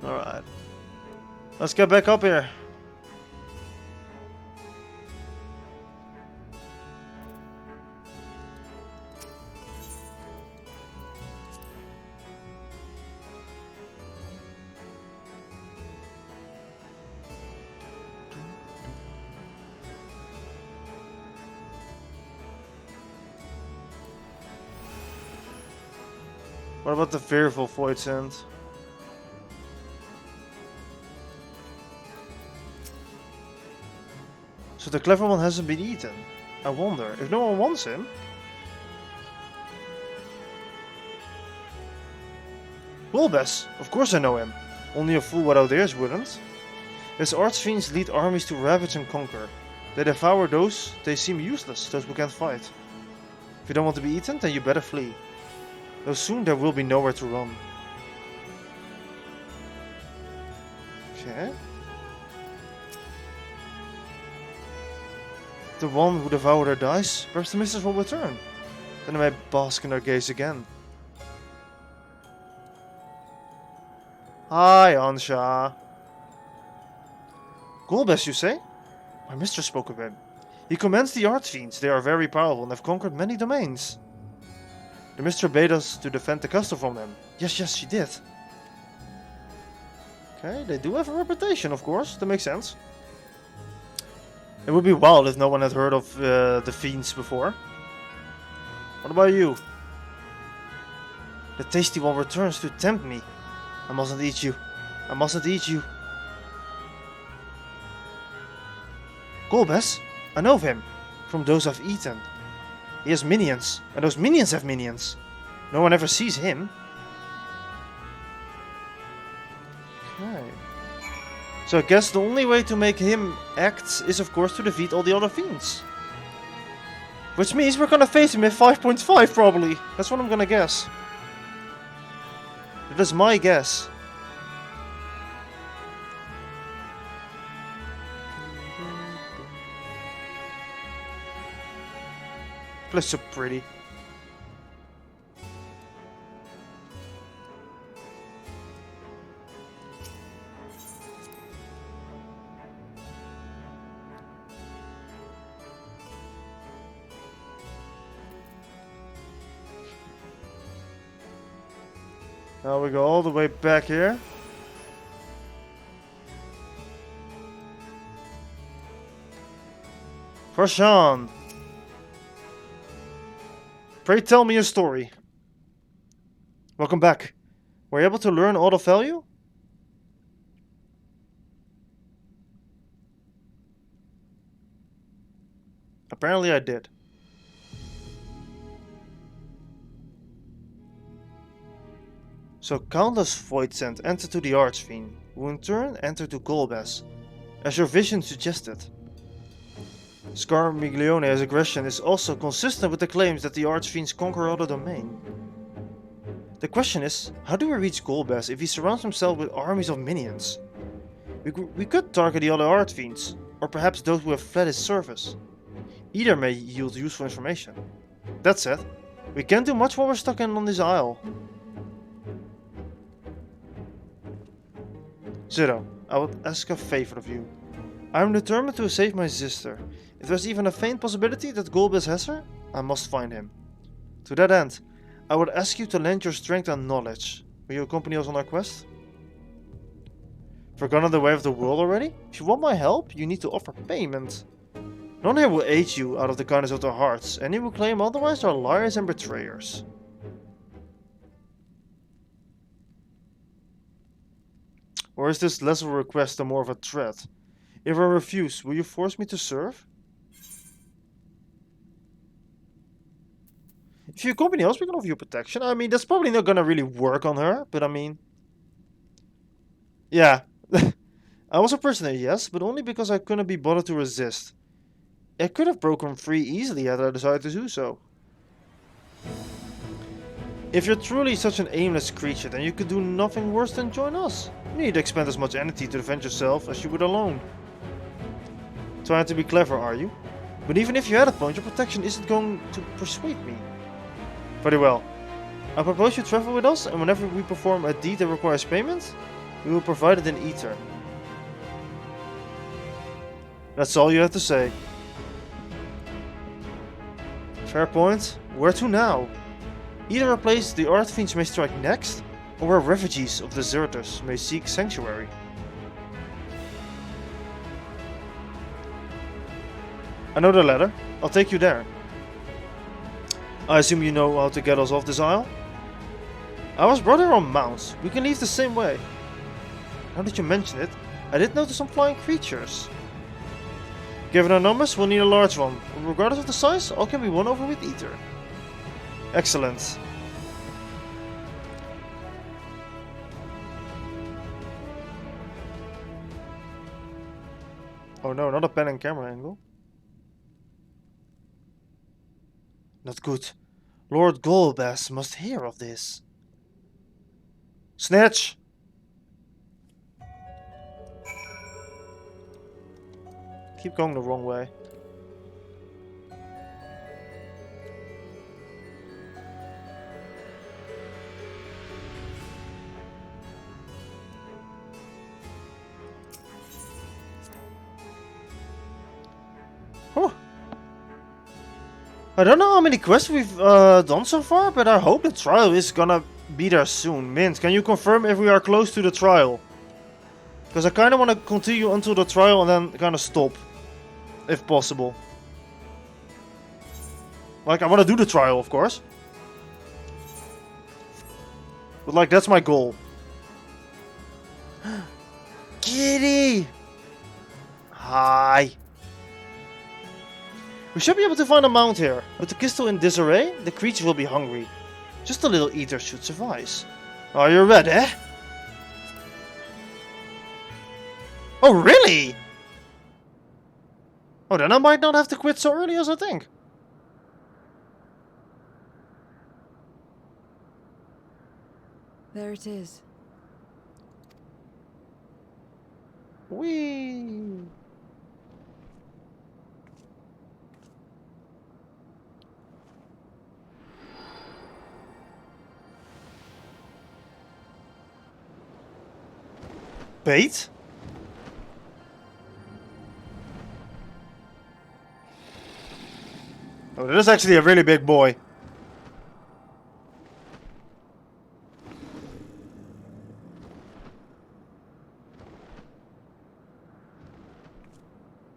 Alright. Let's get back up here. What about the fearful Voidsent? So the clever one hasn't been eaten. I wonder if no one wants him. Golbez, of course I know him. Only a fool without ears wouldn't. His archfiends lead armies to ravage and conquer. They devour those they seem useless, those who can't fight. If you don't want to be eaten, then you better flee. Though soon there will be nowhere to run. Okay. The one who devoured her dies? Perhaps the mistress will return. Then I may bask in her gaze again. Hi, Ansha. Golbez, you say? My mistress spoke of him. He commands the Archfiends. They are very powerful and have conquered many domains. The mistress bade us to defend the castle from them. Yes, yes, she did. Okay, they do have a reputation, of course. That makes sense. It would be wild if no one had heard of the Fiends before. What about you? The tasty one returns to tempt me. I mustn't eat you. I mustn't eat you. Golbez? I know of him. From those I've eaten. He has minions. And those minions have minions. No one ever sees him. Okay. So I guess the only way to make him act is of course to defeat all the other fiends. Which means we're gonna face him at 5.5 probably. That's what I'm gonna guess. That is my guess. Place so pretty. Now we go all the way back here. For Sean. Pray tell me a story. Welcome back. Were you able to learn all of value? Apparently I did. So countless void sent entered to the Archfiend, who in turn entered to Golbez, as your vision suggested. Scarmiglione's aggression is also consistent with the claims that the Archfiends conquer other domain. The question is, how do we reach Golbez if he surrounds himself with armies of minions? We could target the other Archfiends, or perhaps those who have fled his service. Either may yield useful information. That said, we can't do much while we're stuck on this isle. Zero, I would ask a favor of you. I am determined to save my sister. If there's even a faint possibility that Golbez has her, I must find him. To that end, I would ask you to lend your strength and knowledge. Will you accompany us on our quest? Forgotten the way of the world already? If you want my help, you need to offer payment. None here will aid you out of the kindness of their hearts. Any who claim otherwise are liars and betrayers. Or is this less of a request and more of a threat? If I refuse, will you force me to serve? If you accompany us, we can offer you protection. I mean, that's probably not gonna really work on her, but I mean... Yeah. I was a prisoner, yes, but only because I couldn't be bothered to resist. I could have broken free easily had I decided to do so. If you're truly such an aimless creature, then you could do nothing worse than join us. You need to expend as much energy to defend yourself as you would alone. Trying to be clever, are you? But even if you had a point, your protection isn't going to persuade me. Very well. I propose you travel with us, and whenever we perform a deed that requires payment, we will provide it in ether. That's all you have to say. Fair point. Where to now? Either a place the Archfiends may strike next, or where refugees of deserters may seek sanctuary. I know the latter. I'll take you there. I assume you know how to get us off this isle? I was brought here on mounts. We can leave the same way. Now that you mention it, I did notice some flying creatures. Given our numbers, we'll need a large one. Regardless of the size, all can be won over with ether. Excellent. Oh no, not a pen and camera angle. Not good. Lord Golbez must hear of this. Snatch! Keep going the wrong way. I don't know how many quests we've done so far, but I hope the trial is gonna be there soon. Mint, can you confirm if we are close to the trial? Because I kind of want to continue until the trial and then kind of stop, if possible. Like, I want to do the trial, of course. But like, that's my goal. Kitty! Hi. We should be able to find a mount here. With the crystal in disarray, the creature will be hungry. Just a little eater should suffice. Are you ready? Oh, really? Oh, then I might not have to quit so early as I think. There it is. Whee! Bait? Oh, that is actually a really big boy.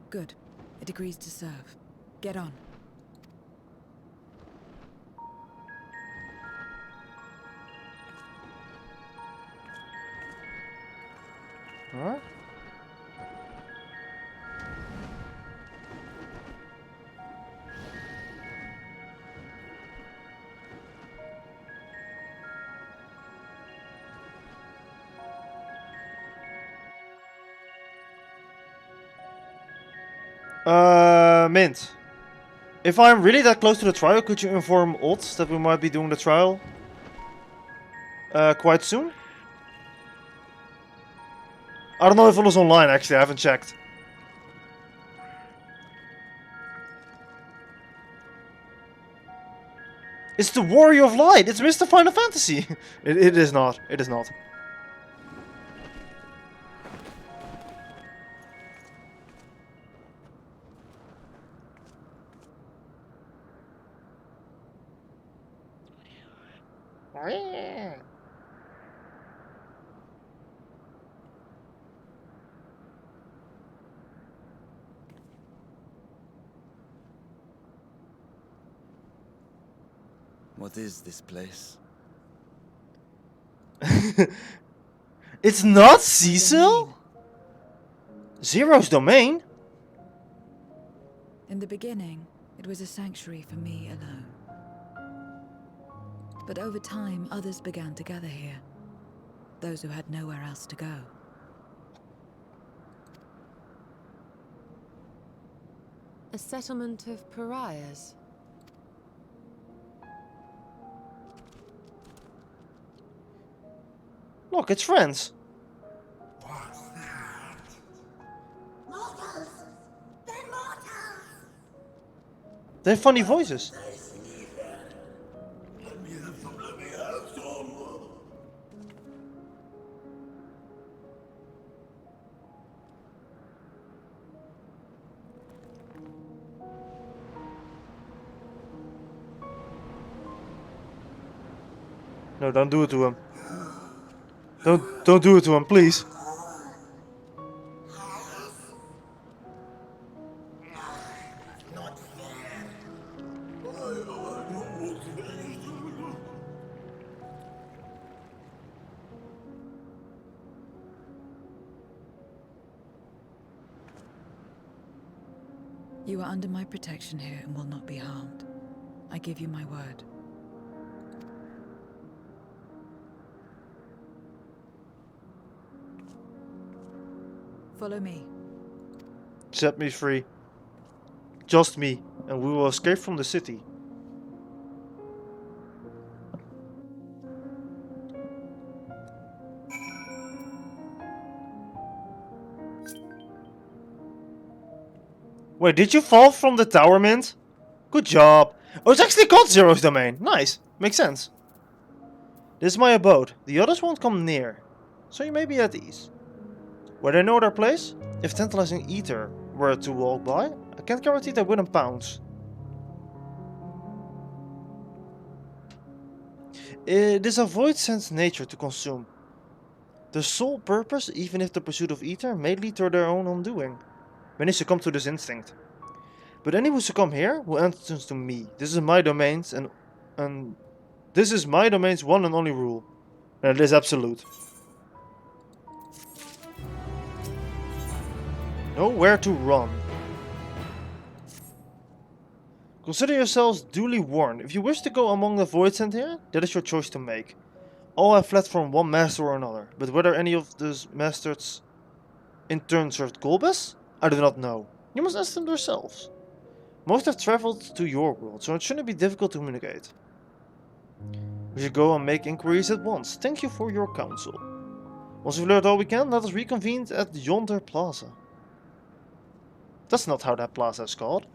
Good. It agrees to serve. Get on. Huh? Mint. If I'm really that close to the trial, could you inform Ott that we might be doing the trial quite soon? I don't know if it was online actually, I haven't checked. It's the Warrior of Light, it's Mr. Final Fantasy! It is not, it is not. What is this place? It's not Sizzle? Zero's domain? In the beginning, it was a sanctuary for me alone. But over time, others began to gather here. Those who had nowhere else to go. A settlement of pariahs. Look, it's friends. What's that? Mortals! They're mortals! They have funny voices. No, don't do it to him. Don't do it to him, please. Not fair. You are under my protection here and will not be harmed. I give you my word. Follow me. Set me free. Just me, and we will escape from the city. Wait, did you fall from the tower, Mint? Good job. Oh, it's actually called Zero's Domain. Nice. Makes sense. This is my abode. The others won't come near, so you may be at ease. Where they know their place? If tantalizing eater were to walk by, I can't guarantee they wouldn't pounce. It is a void sense nature to consume. The sole purpose, even if the pursuit of ether, may lead to their own undoing. Many succumb to this instinct. But any who succumb here will enter to me. This is my domains and this is my domain's one and only rule. And it is absolute. Know where to run. Consider yourselves duly warned. If you wish to go among the void sent here, that is your choice to make. All have fled from one master or another, but whether any of those masters in turn served Golbez, I do not know. You must ask them yourselves. Most have traveled to your world, so it shouldn't be difficult to communicate. We should go and make inquiries at once. Thank you for your counsel. Once we've learned all we can, let us reconvene at yonder plaza. That's not how that plaza is called.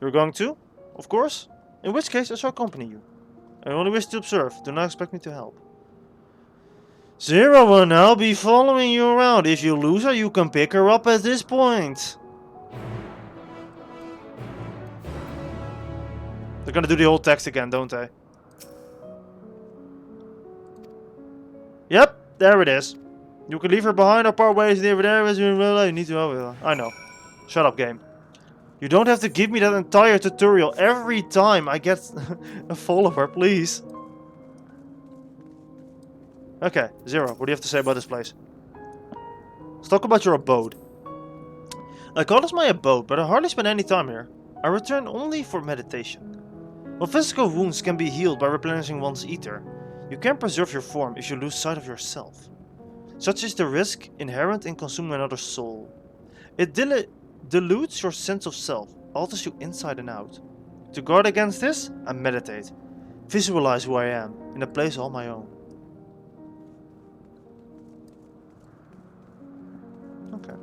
You're going to? Of course. In which case I shall accompany you. I only wish to observe. Do not expect me to help. Zero will now be following you around. If you lose her, you can pick her up at this point. They're gonna do the whole text again, don't they? Yep, there it is. You can leave her behind or part ways near there as you realize you need to help her. I know. Shut up, game. You don't have to give me that entire tutorial every time I get a follower, please. Okay, Zero, what do you have to say about this place? Let's talk about your abode. I call this my abode, but I hardly spend any time here. I return only for meditation. While physical wounds can be healed by replenishing one's ether, you can preserve your form if you lose sight of yourself. Such is the risk inherent in consuming another's soul. It dilutes your sense of self, alters you inside and out. To guard against this, I meditate. Visualize who I am, in a place all my own. Okay.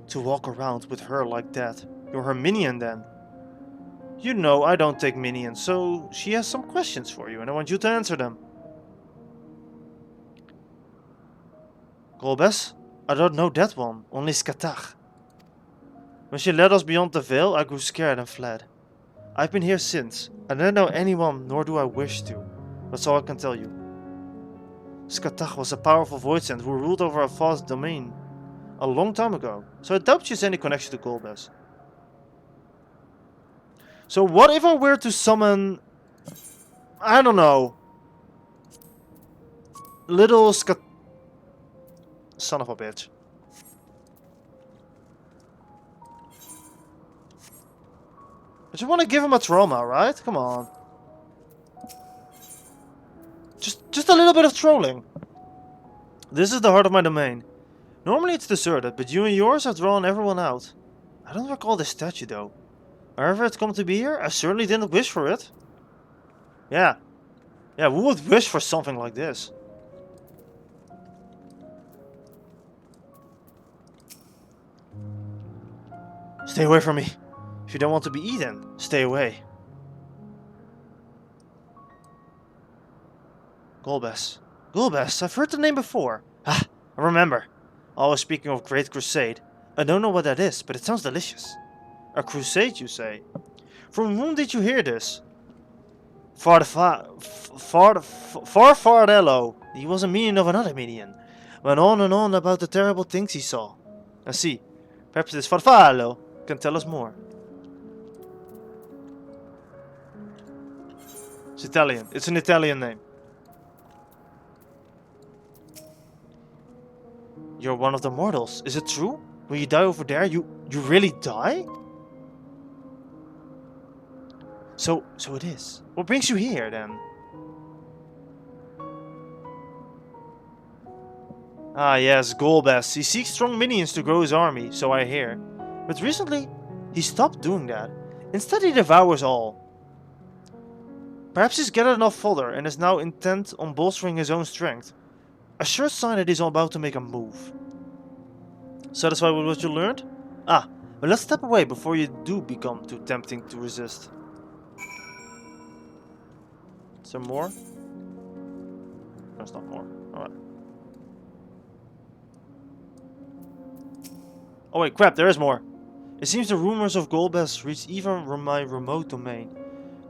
To walk around with her like that. You're her minion then. You know I don't take minions, so she has some questions for you and I want you to answer them. Golbez? I don't know that one, only Skatach. When she led us beyond the veil, I grew scared and fled. I've been here since. I don't know anyone, nor do I wish to. That's all I can tell you. Skatach was a powerful voidsent who ruled over a vast domain a long time ago, so I doubt she has any connection to Golbez. So what if I were to summon, I don't know, little son of a bitch. I just want to give him a trauma, right? Come on. Just a little bit of trolling. This is the heart of my domain. Normally it's deserted, but you and yours have drawn everyone out. I don't recall this statue though. However it's come to be here, I certainly didn't wish for it. Yeah. Yeah, who would wish for something like this? Stay away from me. If you don't want to be eaten, stay away. Golbez. Golbez, I've heard the name before. Ah, I remember. Always speaking of Great Crusade. I don't know what that is, but it sounds delicious. A crusade, you say? From whom did you hear this? Farfarello. He was a minion of another minion. Went on and on about the terrible things he saw. I see. Perhaps this Farfarello can tell us more. It's Italian. It's an Italian name. You're one of the mortals. Is it true? When you die over there, you really die? So it is. What brings you here, then? Ah, yes, Golbez. He seeks strong minions to grow his army, so I hear. But recently, he stopped doing that. Instead, he devours all. Perhaps he's gathered enough fodder and is now intent on bolstering his own strength. A sure sign that he's about to make a move. Satisfied with what you learned? Ah, but let's step away before you do become too tempting to resist. Is there more? There's not more. Alright. Oh wait, crap, there is more. It seems the rumors of Golbez reached even my remote domain.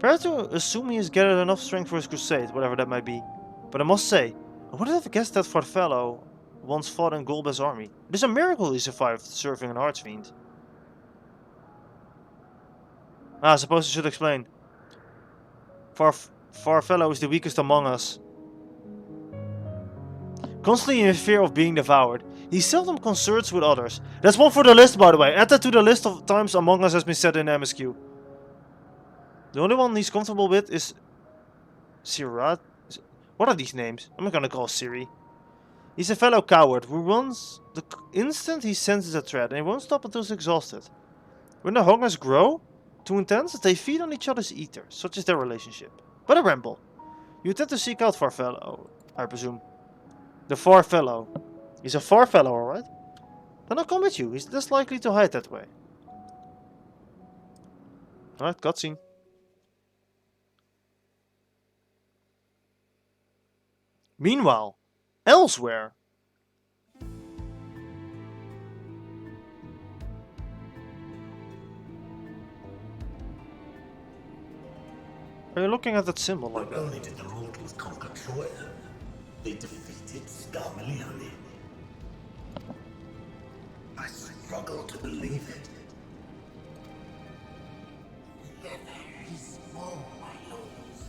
Fair to assume he has gathered enough strength for his crusade, whatever that might be. But I must say, I wouldn't have guessed that Farfello once fought in Golbez's army. It is a miracle he survived serving an archfiend. I suppose I should explain. Farfello is the weakest among us. Constantly in fear of being devoured, he seldom concerts with others. That's one for the list, by the way. Add that to the list of times Among Us has been set in MSQ. The only one he's comfortable with is Sirat. What are these names? I'm not gonna call Siri. He's a fellow coward who runs the instant he senses a threat, and he won't stop until he's exhausted. When the hungers grow too intense, they feed on each other's ether. Such is their relationship. But a ramble. You tend to seek out Farfello, I presume. The Farfello. He's a Farfello, alright? Then I'll come with you. He's less likely to hide that way. Alright, cutscene. Meanwhile, elsewhere. Are you looking at that symbol like Not only did the mortals conquer Troy, they defeated Scarmalione. I struggle to believe it. Yet there is more, my lords.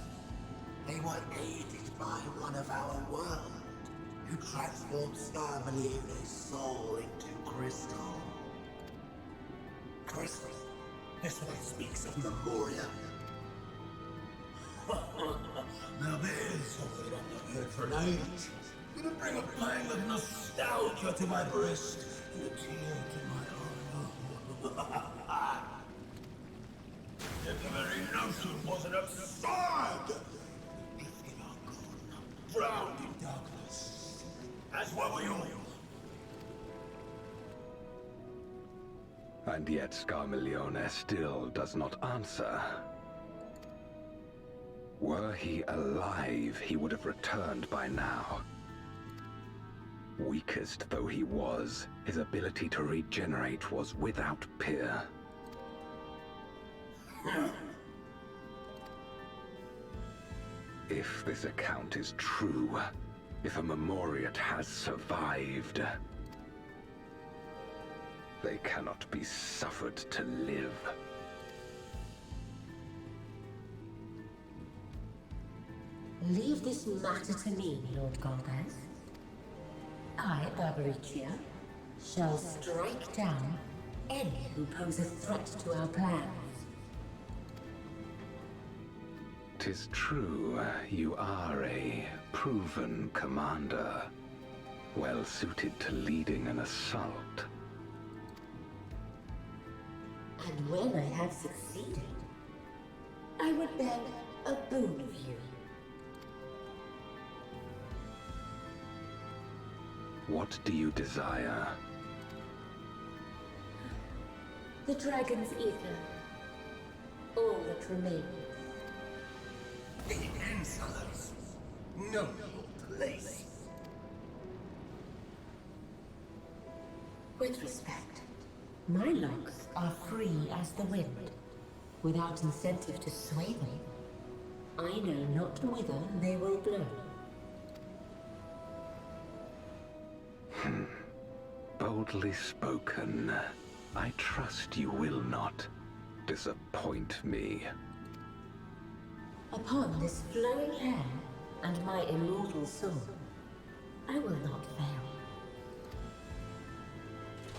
They were aided by one of our world, who transformed Scarmalione's soul into crystal. Crystal? This one speaks of Memoria. Now there's something I've not heard for an age. It'll bring a pang of nostalgia to my breast and a tear to my heart. If the very notion wasn't absurd! Gifted our god, drowned in darkness, as were we all. And yet Scarmalione still does not answer. Were he alive, he would have returned by now. Weakest though he was, his ability to regenerate was without peer. If this account is true, if a Memoriat has survived, they cannot be suffered to live. Leave this matter to me, Lord Golbez. I, Barbaricia, shall strike down any who pose a threat to our plans. 'Tis true, you are a proven commander, well suited to leading an assault. And when I have succeeded, I would beg a boon of you. What do you desire? The dragon's ether. All that remains. The insolence! Know your place! With respect, my locks are free as the wind, without incentive to sway them. I know not whither they will blow. Boldly spoken. I trust you will not disappoint me. Upon this flowing hair and my immortal soul, I will not fail.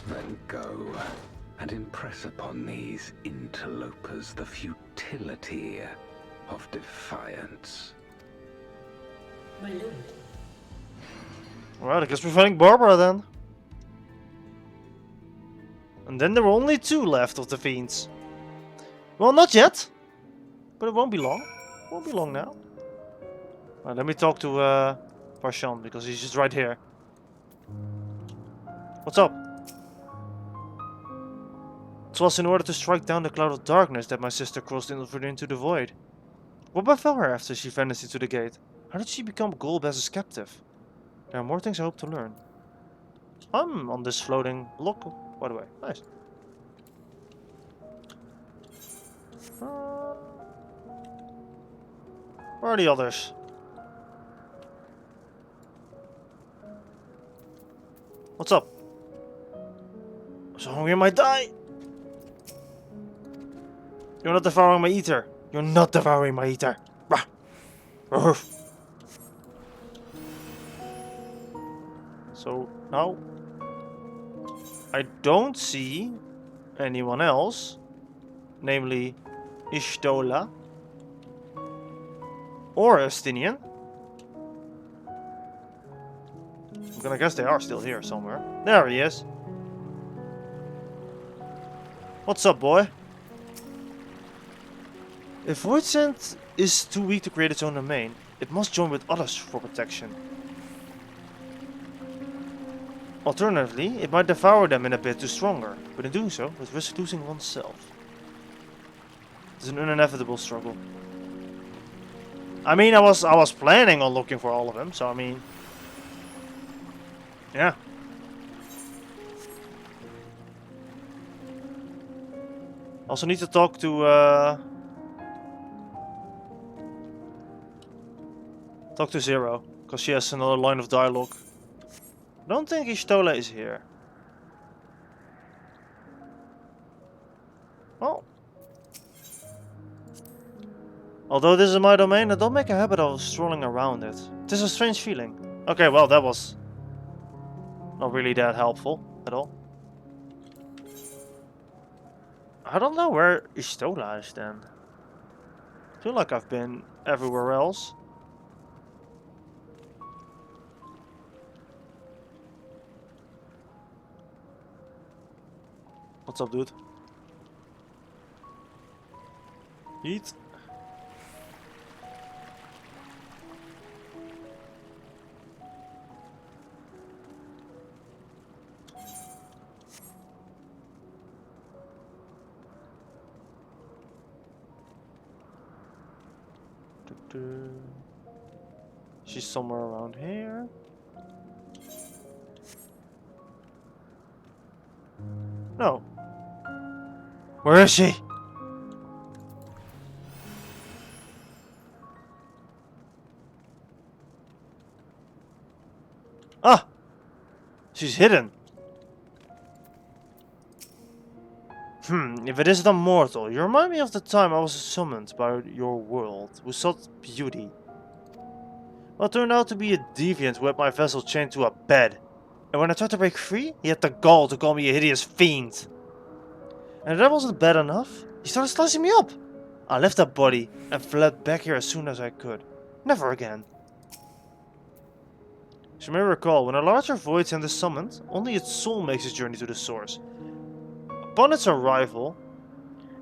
Then go and impress upon these interlopers the futility of defiance. My lord. Alright, I guess we're fighting Barbara then. And then there were only 2 left of the fiends. Well, not yet. But it won't be long. Won't be long now. Alright, let me talk to Parshan, because he's just right here. What's up? It was in order to strike down the cloud of darkness that my sister crossed into the void. What befell her after she vanished into the gate? How did she become Golbez's captive? There are more things I hope to learn. I'm on this floating block by the way. Nice. Where are the others? What's up? I'm so hungry I might die. You're not devouring my eater. You're not devouring my eater. Rah. Ruff. So now I don't see anyone else, namely Ishtola or Estinian. I'm gonna guess they are still here somewhere. There he is. What's up, boy? If Voidsent is too weak to create its own domain, it must join with others for protection. Alternatively, it might devour them in a bit too stronger, but in doing so, it risks losing oneself. It's an inevitable struggle. I mean, I was planning on looking for all of them, so I mean, yeah. Also need to talk to Zero, because she has another line of dialogue. I don't think Ishtola is here. Well, although this is my domain, I don't make a habit of strolling around it. It is a strange feeling. Okay, well, that was not really that helpful at all. I don't know where Ishtola is then. I feel like I've been everywhere else. What's up, dude? Eat. She's somewhere around here. No. Where is she? Ah! She's hidden. If it isn't a mortal, you remind me of the time I was summoned by your world, who sought beauty. Well, it turned out to be a deviant who had my vessel chained to a bed. And when I tried to break free, he had the gall to call me a hideous fiend. And if that wasn't bad enough, he started slicing me up. I left that body and fled back here as soon as I could. Never again. As you may recall, when a larger void sent is summoned, only its soul makes its journey to the source. Upon its arrival,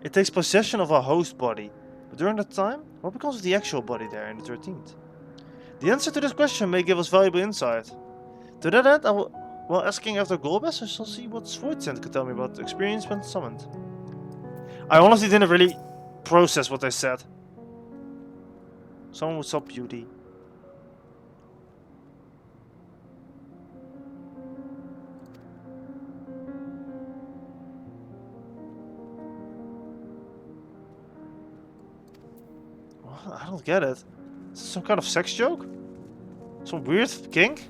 it takes possession of a host body. But during that time, what becomes of the actual body there in the 13th? The answer to this question may give us valuable insight. To that end, while asking after Golbez, I shall see what Voidsent could tell me about the experience when summoned. I honestly didn't really process what they said. Someone would stop beauty. What? I don't get it. Is this some kind of sex joke? Some weird kink?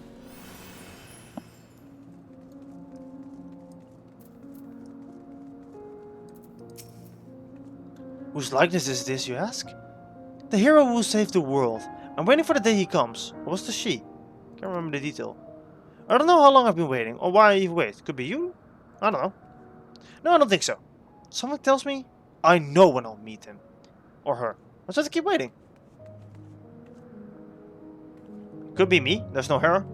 Whose likeness is this, you ask? The hero who saved the world. I'm waiting for the day he comes. Or was the she? Can't remember the detail. I don't know how long I've been waiting, or why I even wait. Could be you? I don't know. No, I don't think so. Something tells me I know when I'll meet him. Or her. I'll just keep waiting. Could be me. There's no hero.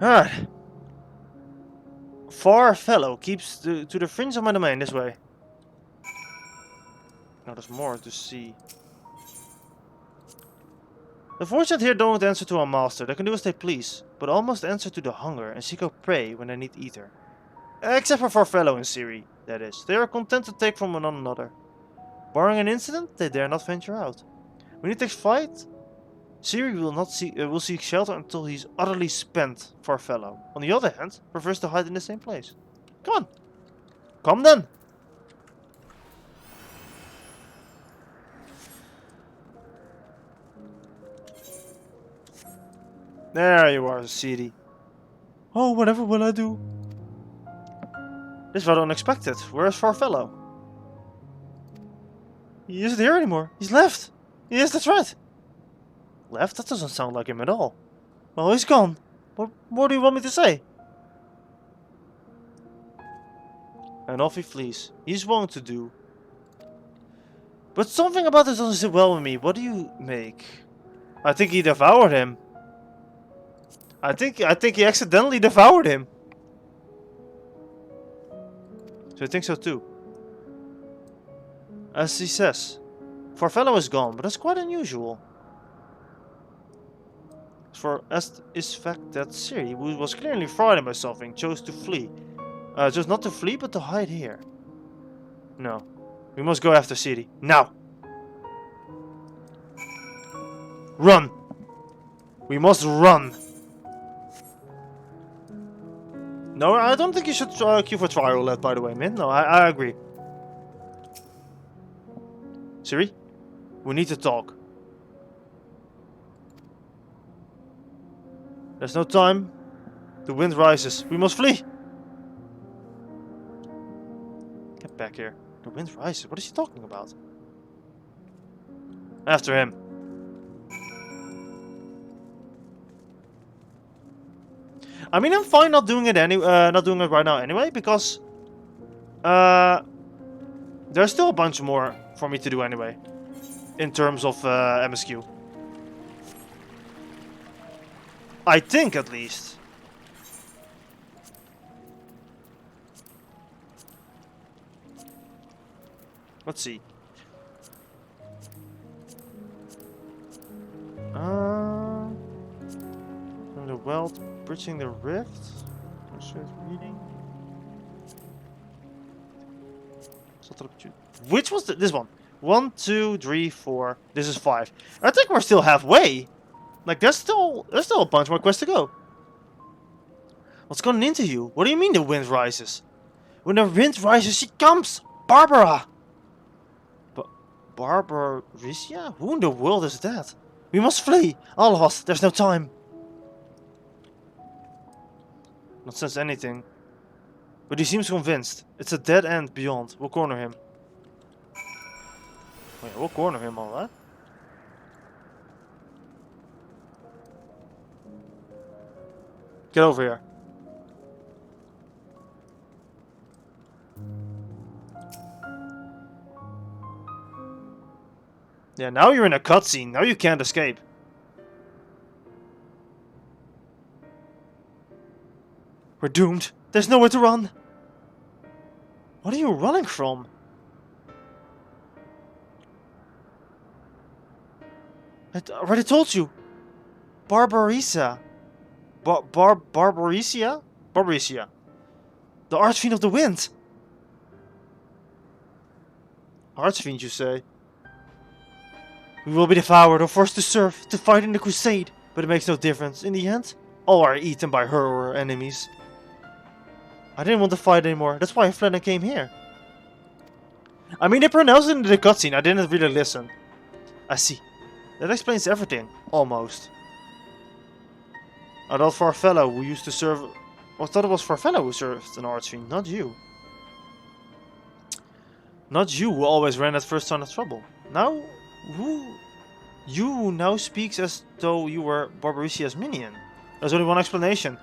Alright. Far fellow keeps to the fringe of my domain this way. Now there's more to see. The fortunate here don't answer to a master. They can do as they please, but almost answer to the hunger and seek out prey when they need ether. Except for Farfellow and Siri, that is. They are content to take from one another. Barring an incident, they dare not venture out. When it takes flight, Ciri will seek shelter until he's utterly spent, Farfellow. On the other hand, prefers to hide in the same place. Come on. Come then. There you are, Ciri. Oh, whatever will I do? This is rather unexpected. Where is Farfellow? He isn't here anymore. He's left. Yes, that's right. Left? That doesn't sound like him at all. Well, he's gone. What more do you want me to say? And off he flees. He's willing to do. But something about this doesn't sit well with me. What do you make? I think he devoured him. I think he accidentally devoured him. So I think so too. As he says, Farfellow is gone, but that's quite unusual. As is fact that Ciri, who was clearly frightened by something, chose to flee. Chose not to flee, but to hide here. No. We must go after Ciri. Now! Run! We must run! No, I don't think you should queue for trial roulette, by the way, Min. No, I agree. Ciri? We need to talk. There's no time. The wind rises. We must flee! Get back here. The wind rises. What is he talking about? After him. I mean, I'm fine not doing it not doing it right now anyway, because there's still a bunch more for me to do anyway, in terms of MSQ. I think, at least. Let's see. From the well, bridging the rift. Reading. Which was this one? 1, 2, 3, 4. This is 5. I think we're still halfway. Like there's still a bunch more quests to go. What's gotten into you? What do you mean the wind rises? When the wind rises, she comes, Barbara. Barbaricia? Who in the world is that? We must flee! All of us, there's no time. Not sense anything. But he seems convinced. It's a dead end beyond. We'll corner him. Oh yeah, we'll corner him, alright. Get over here. Yeah, now you're in a cutscene. Now you can't escape. We're doomed. There's nowhere to run. What are you running from? I already told you. Barbaricia. Barbaricia? Barbaricia. The Archfiend of the Wind. Archfiend, you say? We will be devoured or forced to serve, to fight in the crusade. But it makes no difference. In the end, all are eaten by her or her enemies. I didn't want to fight anymore. That's why I fled and came here. I mean, they pronounced it in the cutscene. I didn't really listen. I see. That explains everything. Almost. I thought Farfellow who used to serve... I thought it was Farfellow who served an Archfiend, not you. Not you who always ran at first sign of trouble. Now... You now speaks as though you were Barbaricia's minion. There's only one explanation.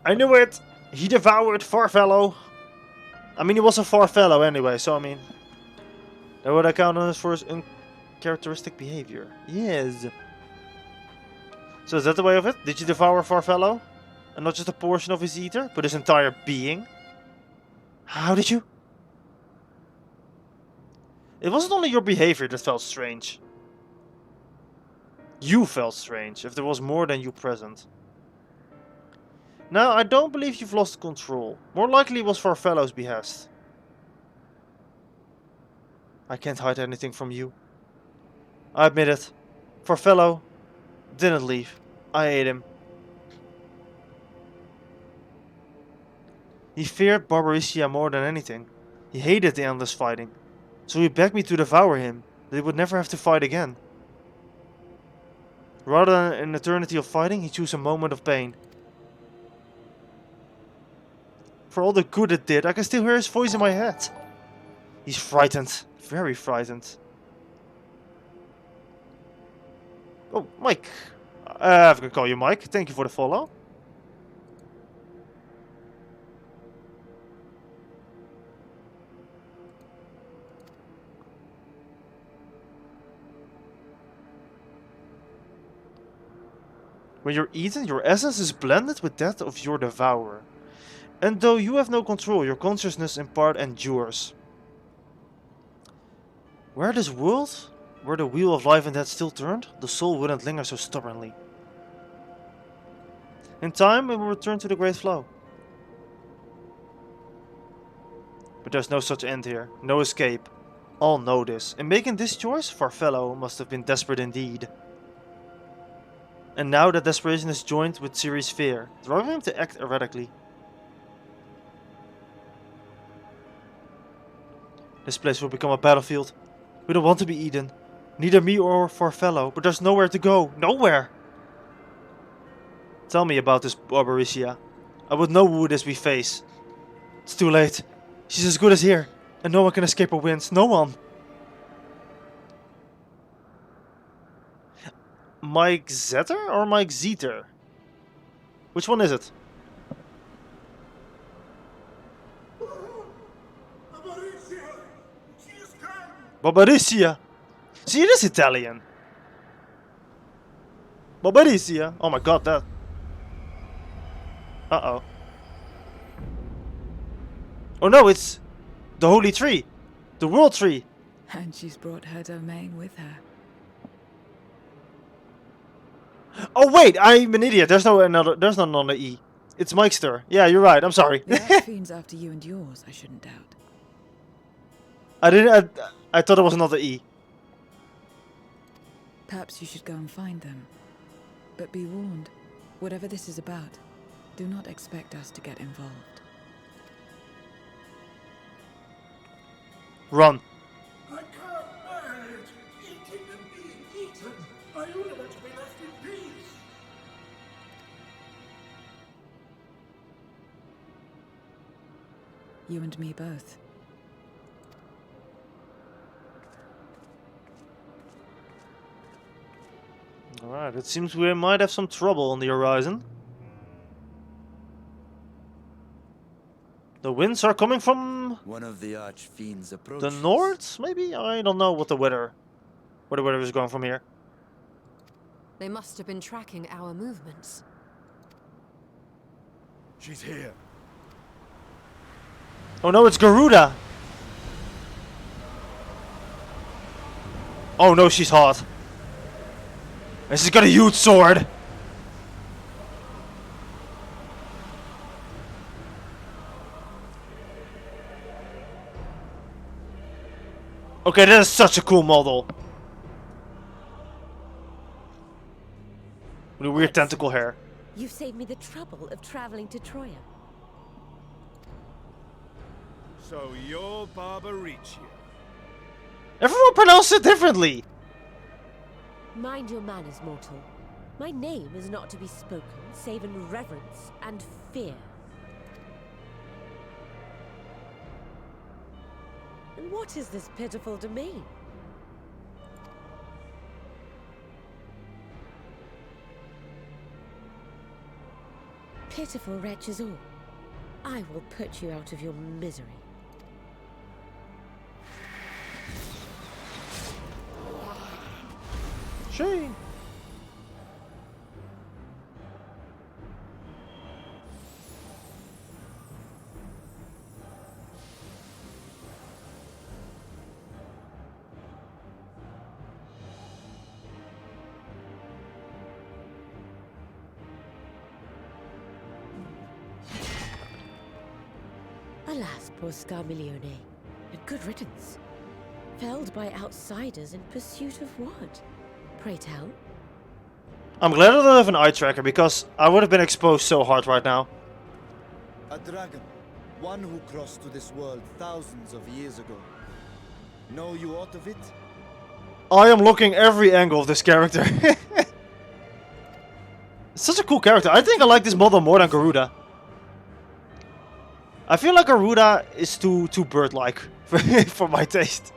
I knew it! He devoured Farfellow! I mean, he was a Farfellow anyway, so I mean... That would account on for his uncharacteristic behavior. Yes. So is that the way of it? Did you devour Farfellow? And not just a portion of his eater, but his entire being? How did you? It wasn't only your behavior that felt strange. You felt strange, if there was more than you present. Now, I don't believe you've lost control. More likely it was Farfellow's behest. I can't hide anything from you. I admit it. Farfello didn't leave. I ate him. He feared Barbaricia more than anything. He hated the endless fighting. So he begged me to devour him, that he would never have to fight again. Rather than an eternity of fighting, he chose a moment of pain. For all the good it did, I can still hear his voice in my head. He's frightened. Very frightened. Oh, Mike. I can call you Mike. Thank you for the follow. When you're eaten, your essence is blended with that of your devourer. And though you have no control, your consciousness in part endures. Were this world, where the wheel of life and death still turned, the soul wouldn't linger so stubbornly. In time, it will return to the great flow. But there's no such end here, no escape. All know this. In making this choice, Farfello must have been desperate indeed. And now that desperation is joined with Ciri's fear, driving him to act erratically. This place will become a battlefield. We don't want to be eaten. Neither me or Farfello, but there's nowhere to go. Nowhere! Tell me about this Barbaricia. I would know who it is we face. It's too late. She's as good as here, and no one can escape her winds. No one! Mike Zetter or Mike Zeter? Which one is it? Barbaricia! See, it is Italian. Barbaricia! Oh my god, that. Uh-oh. Oh no, it's the Holy Tree. The World Tree. And she's brought her domain with her. Oh wait, I'm an idiot. There's not another E. It's Mikester. Yeah, you're right. I'm sorry. The Archfiend's after you and yours, I shouldn't doubt. I thought it was another E. Perhaps you should go and find them. But be warned, whatever this is about, do not expect us to get involved. Run. I can't bear it. Eating and being eaten. I only want to be left in peace. You and me both. Alright, it seems we might have some trouble on the horizon. The winds are coming from One of the archfiends the approaches. north, maybe? I don't know what the weather, where the weather is going from here. They must have been tracking our movements. She's here. Oh no, it's Garuda! Oh no, she's hot. And she's got a huge sword! Okay, that is such a cool model. With a weird tentacle hair. You saved me the trouble of traveling to Troya. So you're Barbaricia. Everyone pronounced it differently! Mind your manners, mortal. My name is not to be spoken, save in reverence and fear. And what is this pitiful domain? Pitiful wretches all. I will put you out of your misery. Shame. Alas, poor Scarmiglione. A good riddance. Felled by outsiders in pursuit of what? Pray tell. I'm glad I don't have an eye tracker because I would have been exposed so hard right now. A dragon. One who crossed to this world thousands of years ago. Know you aught of it? I am looking every angle of this character. It's such a cool character. I think I like this model more than Garuda. I feel like Garuda is too bird-like for my taste.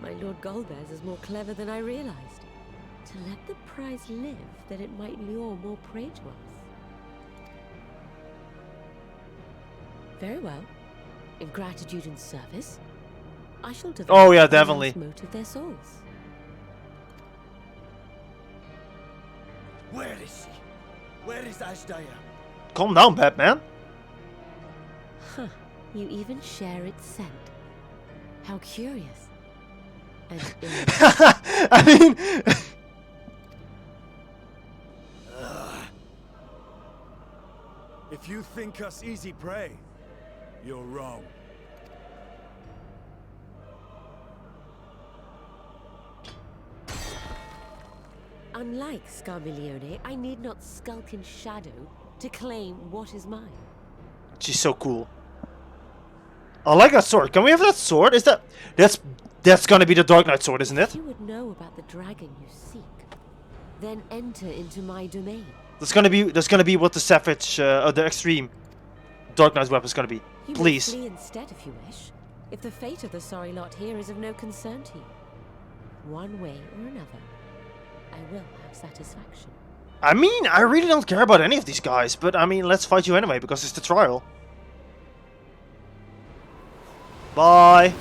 My Lord Golbez is more clever than I realized. To let the prize live, that it might lure more prey to us. Very well. In gratitude and service, I shall devote Oh yeah, definitely. mote of their souls. Where is she? Where is Ashdaya? Calm down, Batman. Huh. You even share its scent. How curious. And I mean... If you think us easy prey, you're wrong. unlike Scarmiglione, I need not skulk in shadow to claim what is mine. She's so cool. I like that sword. Can we have that sword? Is that... That's gonna be the Dark Knight sword, isn't it? If you would know about the dragon you seek, then enter into my domain. That's gonna be what the Savage, the extreme Dark Knight weapon is gonna be. You Please. may flee instead if you wish, if the fate of the sorry lot here is of no concern to you. One way or another, I will have satisfaction. I mean, I really don't care about any of these guys, but I mean, let's fight you anyway, because it's the trial. Bye.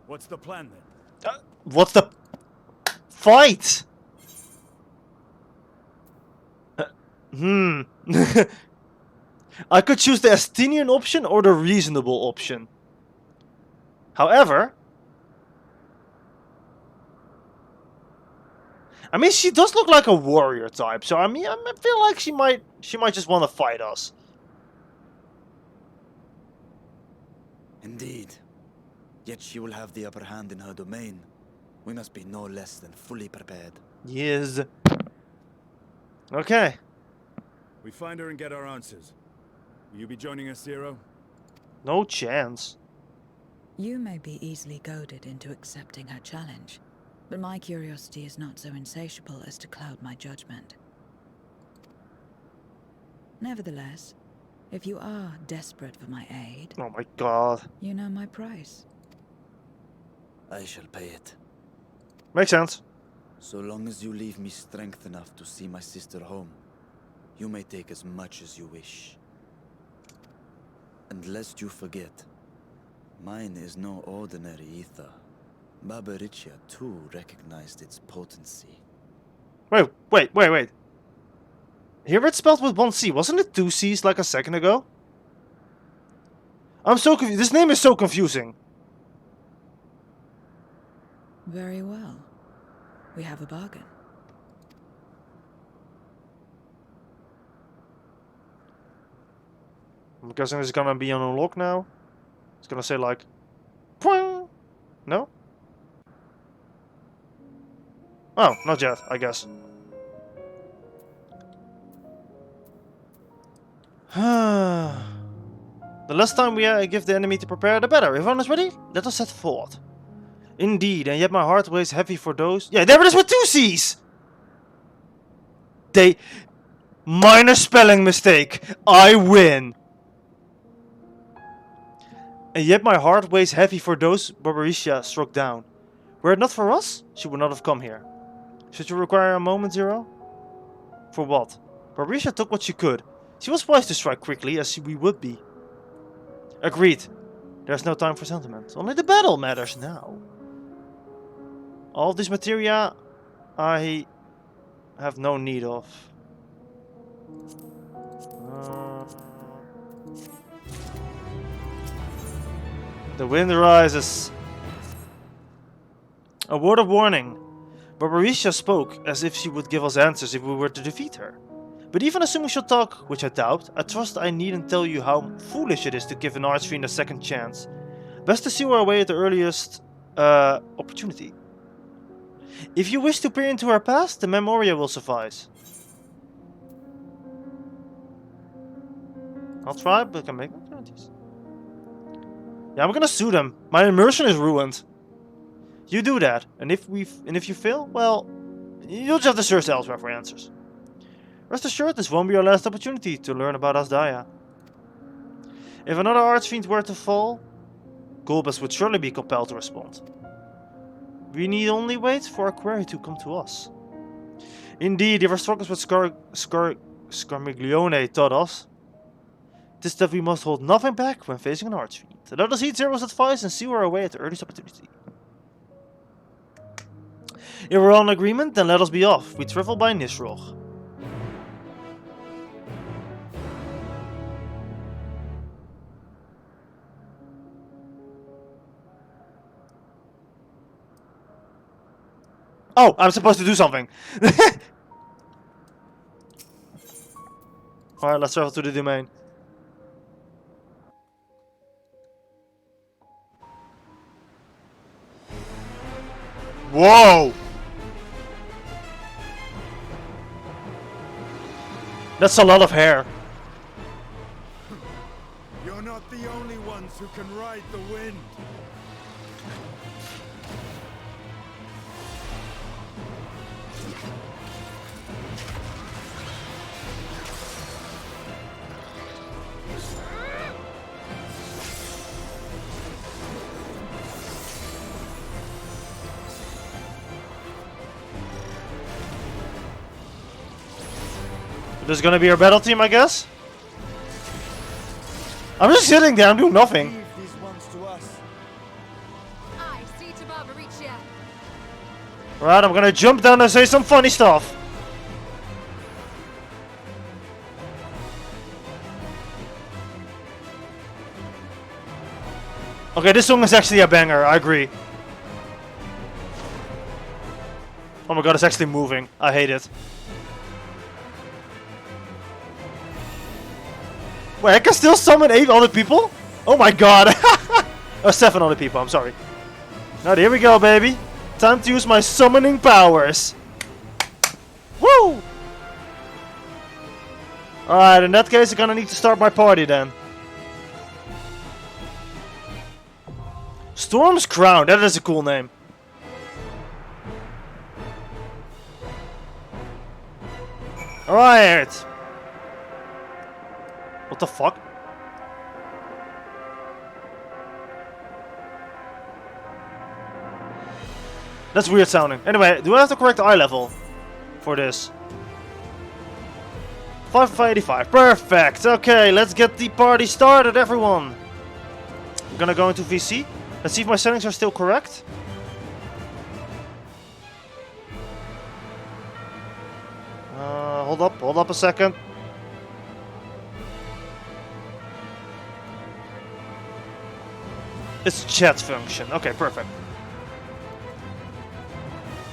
What's the plan then? What's the... Fight! I could choose the Astinian option or the reasonable option. However... I mean, she does look like a warrior type, so I mean, I feel like she might just want to fight us. Indeed. Yet she will have the upper hand in her domain. We must be no less than fully prepared. Yes. Okay. We find her and get our answers. Will you be joining us, Zero? No chance. You may be easily goaded into accepting her challenge, but my curiosity is not so insatiable as to cloud my judgment. Nevertheless, if you are desperate for my aid... Oh my god. You know my price. I shall pay it. Makes sense. So long as you leave me strength enough to see my sister home, you may take as much as you wish. And lest you forget, mine is no ordinary ether. Barbaricia too recognized its potency. Wait. Here it's spelled with one C. Wasn't it two C's like a second ago? I'm so confused. This name is so confusing. Very well. We have a bargain. I'm guessing it's gonna be on unlock now. It's gonna say like... Poing! No? Oh, not yet, I guess. The less time we give the enemy to prepare, the better. If everyone is ready, let us set forth. Indeed, and yet my heart weighs heavy for those... Yeah, there it is with two C's! Minor spelling mistake. I win. And yet my heart weighs heavy for those Barbaricia struck down. Were it not for us, she would not have come here. Should you require a moment, Zero? For what? Barbaricia took what she could. She was wise to strike quickly, as we would be. Agreed. There's no time for sentiment. Only the battle matters now. All of this materia I have no need of. The wind rises. A word of warning. Barbaricia spoke as if she would give us answers if we were to defeat her. But even assuming she'll talk, which I doubt, I trust I needn't tell you how foolish it is to give an archfiend a second chance. Best to seal her away at the earliest opportunity. If you wish to peer into her past, the Memoria will suffice. I'll try, but I can make no guarantees. Yeah, I'm gonna sue them. My immersion is ruined. You do that, and if you fail, well, you'll just have to search elsewhere for answers. Rest assured, this won't be our last opportunity to learn about Asdaya. If another archfiend were to fall, Golbez would surely be compelled to respond. We need only wait for a query to come to us. Indeed, if our struggles with Scarmiglione taught us, it is that we must hold nothing back when facing an archfiend. Let us heed Zero's advice and seal our way at the earliest opportunity. If we're all in agreement, then let us be off. We travel by Nisroch. Oh, I'm supposed to do something. Alright, let's travel to the domain. Whoa! That's a lot of hair. You're not the only ones who can ride the wind. There's gonna be our battle team, I guess? I'm just sitting there, I'm doing nothing. Leave these ones to us. I see to Barbaricia. Alright, I'm gonna jump down and say some funny stuff. Okay, this song is actually a banger, I agree. Oh my god, it's actually moving. I hate it. Wait, I can still summon 8 other people? Oh my god. Oh, 7 other people, I'm sorry. Now here we go, baby. Time to use my summoning powers. Woo! Alright, in that case, I'm gonna need to start my party then. Storm's Crown, that is a cool name. Alright. What the fuck? That's weird sounding. Anyway, do I have the correct eye level for this? 585. Perfect. Okay, let's get the party started, everyone. I'm gonna go into VC. Let's see if my settings are still correct. Hold up a second. It's chat function. Okay, perfect.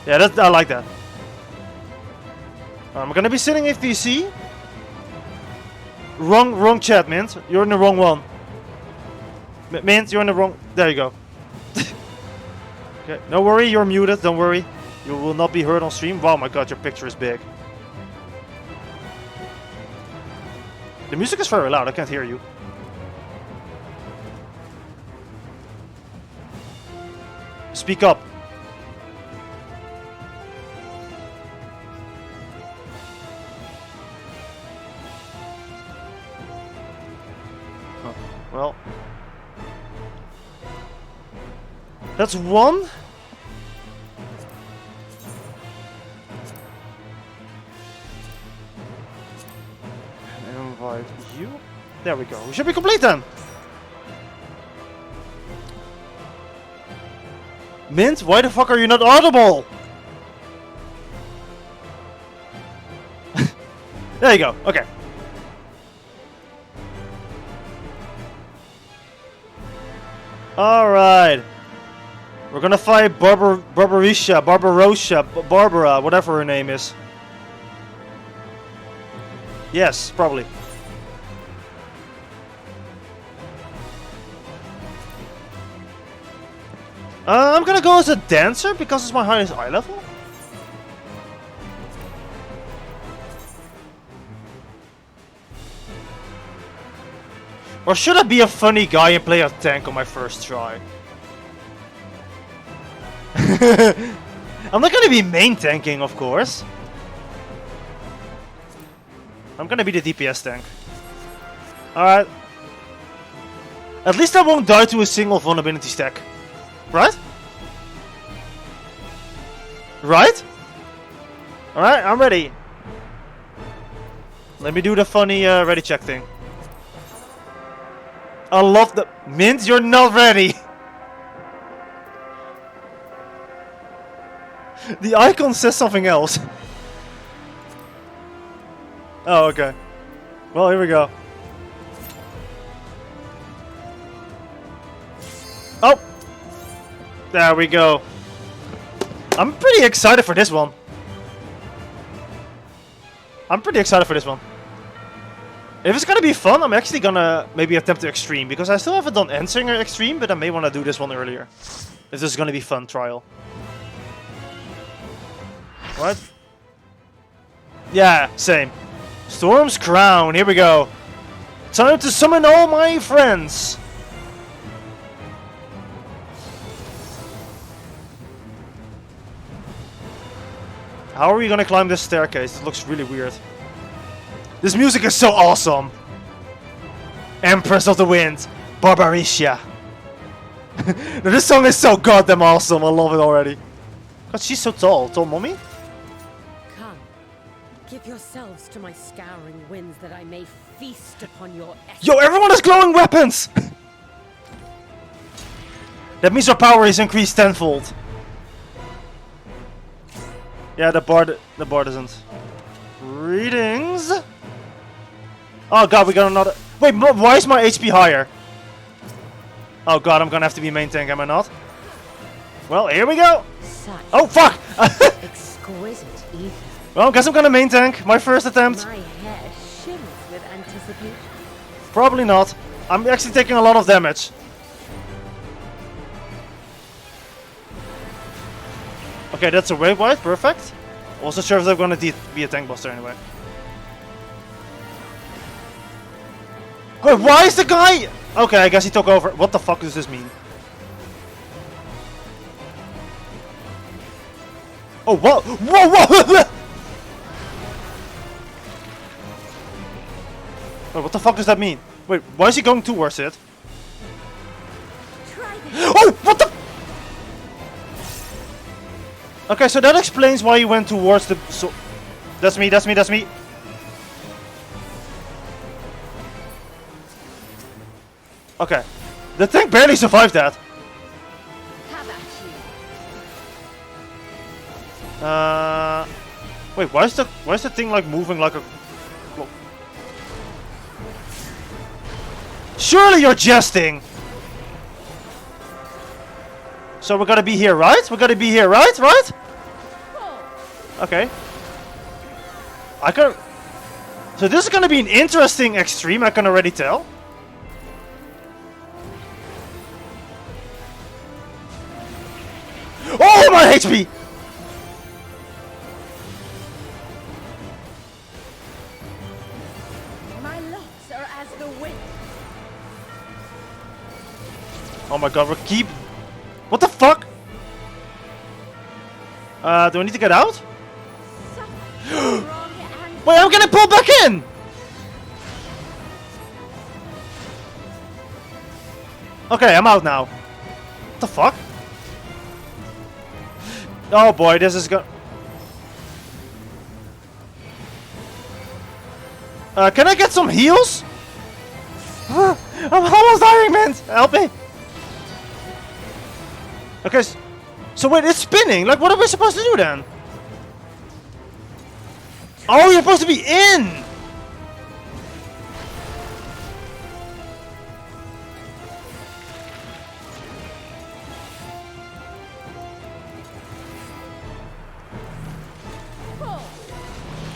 Yeah, I like that. I'm gonna be sitting in VC. Wrong chat, Mint. You're in the wrong one. Mint, you're in the wrong. There you go. Okay, no worry, you're muted. Don't worry, you will not be heard on stream. Wow, my god, your picture is big. The music is very loud. I can't hear you. Speak up. Oh, well. That's one. And invite you. There we go. We should be complete then. Mint, why the fuck are you not audible? There you go. Okay. Alright. We're gonna fight Barbarossa, Barbara, whatever her name is. Yes, probably. I'm gonna go as a dancer because it's my highest eye level. Or should I be a funny guy and play a tank on my first try? I'm not gonna be main tanking, of course. I'm gonna be the DPS tank. Alright. At least I won't die to a single vulnerability stack. Right? Right? Alright, I'm ready. Let me do the funny ready check thing. I love the... Mint, you're not ready! The icon says something else. Oh, okay. Well, here we go. Oh! There we go. I'm pretty excited for this one. If it's gonna be fun, I'm actually gonna maybe attempt the extreme, because I still haven't done Endsinger extreme, but I may want to do this one earlier. If this is gonna be fun trial. What? Yeah, same. Storm's Crown, here we go. Time to summon all my friends. How are we gonna climb this staircase? It looks really weird. This music is so awesome! Empress of the Wind, Barbarossa. This song is so goddamn awesome, I love it already. God, she's so tall. Tall mommy? Come, give yourselves to my scouring winds that I may feast upon your essence. Yo, everyone has glowing weapons! That means our power is increased tenfold. Yeah, the bard isn't. Greetings! Oh god, we got another... Wait, why is my HP higher? Oh god, I'm gonna have to be main tank, am I not? Well, here we go! Such oh fuck! exquisite ether. Well, I guess I'm gonna main tank. My first attempt. My hair shimmers with anticipation. Probably not. I'm actually taking a lot of damage. Okay, that's a wave wide, perfect. Also sure if they're gonna be a tank buster anyway. Wait, why is the guy... Okay, I guess he took over. What the fuck does this mean? Oh, whoa! Whoa, whoa! Wait, what the fuck does that mean? Wait, why is he going towards it? Oh, what the... Okay, so that explains why he went towards the... So, that's me. Okay. The tank barely survived that. How about you? Wait, why is the thing like moving like a... Surely you're jesting! So we're gonna be here, right? Right? Okay. I can... So this is gonna be an interesting extreme, I can already tell. Oh, my HP! My locks are as the wind. Oh my god, we're keep... What the fuck? Do I need to get out? Wait, I'm getting pulled back in! Okay, I'm out now. What the fuck? Oh boy, this is go... Can I get some heals? I'm almost dying, man! Help me! Okay, so wait, it's spinning. Like, what are we supposed to do then? Oh, you're supposed to be in!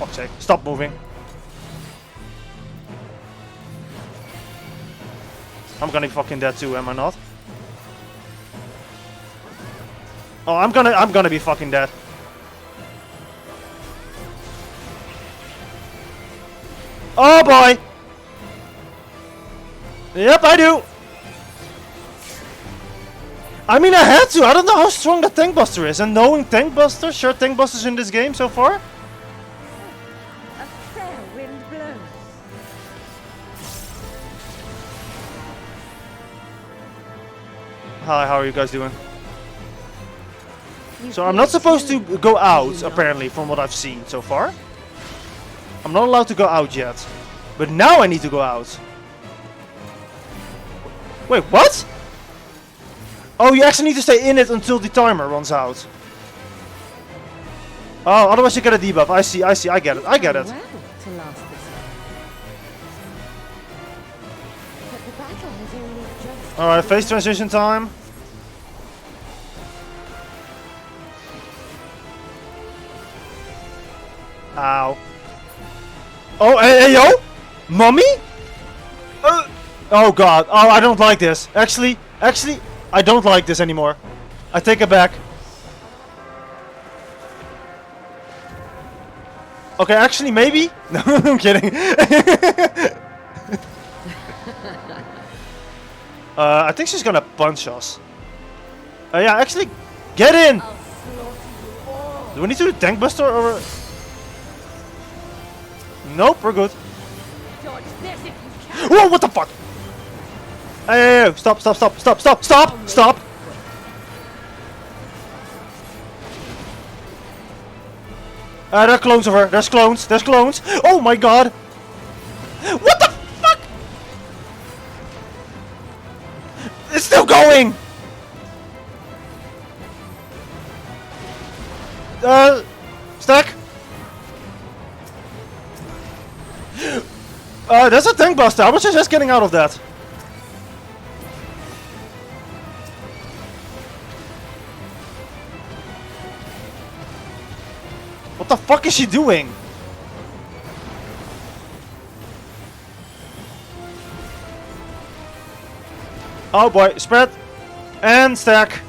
fuck's sake. Stop moving. I'm gonna be fucking dead too, am I not? Oh, I'm gonna be fucking dead. Oh boy! Yep, I do! I mean, I had to! I don't know how strong the Tank Buster is, and knowing Tank Buster, sure Tank Buster's in this game so far? A fair wind blows. Hi, how are you guys doing? So I'm not supposed to go out, apparently, from what I've seen so far. I'm not allowed to go out yet. But now I need to go out. Wait, what? Oh, you actually need to stay in it until the timer runs out. Oh, otherwise you get a debuff. I see, I get it, I get it. Well, to last this long. But the battle has only just... Alright, phase transition time. Ow. Oh, hey, yo! Mommy? Oh god. Oh, I don't like this. Actually, I don't like this anymore. I take it back. Okay, actually, maybe? No, I'm kidding. I think she's gonna punch us. Yeah, actually, get in! Do we need to do Tank Buster or... Nope, we're good. Dodge this if you can. Whoa, what the fuck? Hey, stop, stop, stop, stop, stop, stop, stop! There are clones of her. There's clones. There's clones. Oh my god! What the fuck? It's still going! Stack? There's a Tank Buster. I was just getting out of that. What the fuck is she doing? Oh boy, spread and stack.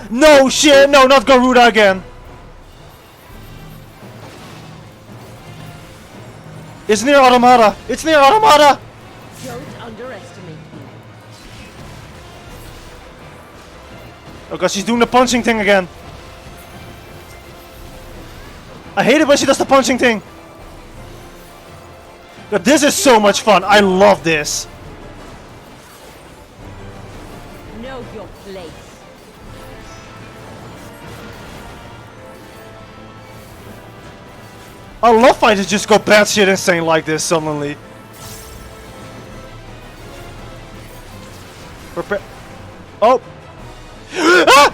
No shit, no, not Garuda again. It's near Automata. It's near Automata. Don't underestimate me. Oh god, she's doing the punching thing again. I hate it when she does the punching thing. God, this is so much fun. I love this. Know your place. I love fighters just go batshit insane like this suddenly. Prepare. Oh. Ah!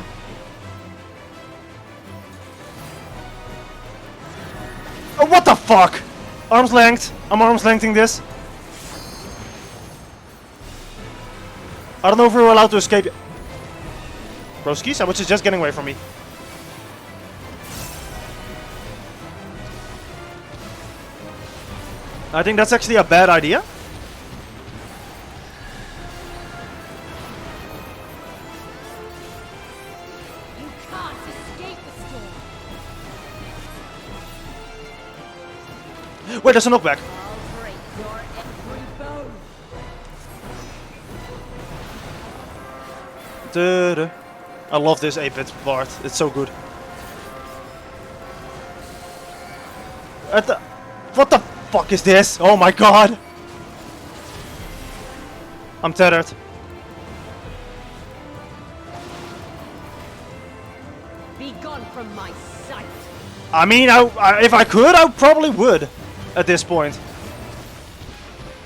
Oh, what the fuck? Arm's length. I'm arm's lengthing this. I don't know if we're allowed to escape. Broskis, I was just getting away from me. I think that's actually a bad idea. You can't escape the storm. Wait, there's a knockback. I'll break your every bone. Duh-duh. I love this 8-bit part. It's so good. What the fuck is this? Oh my god! I'm tethered. Be gone from my sight. I mean, if I could, I probably would. At this point.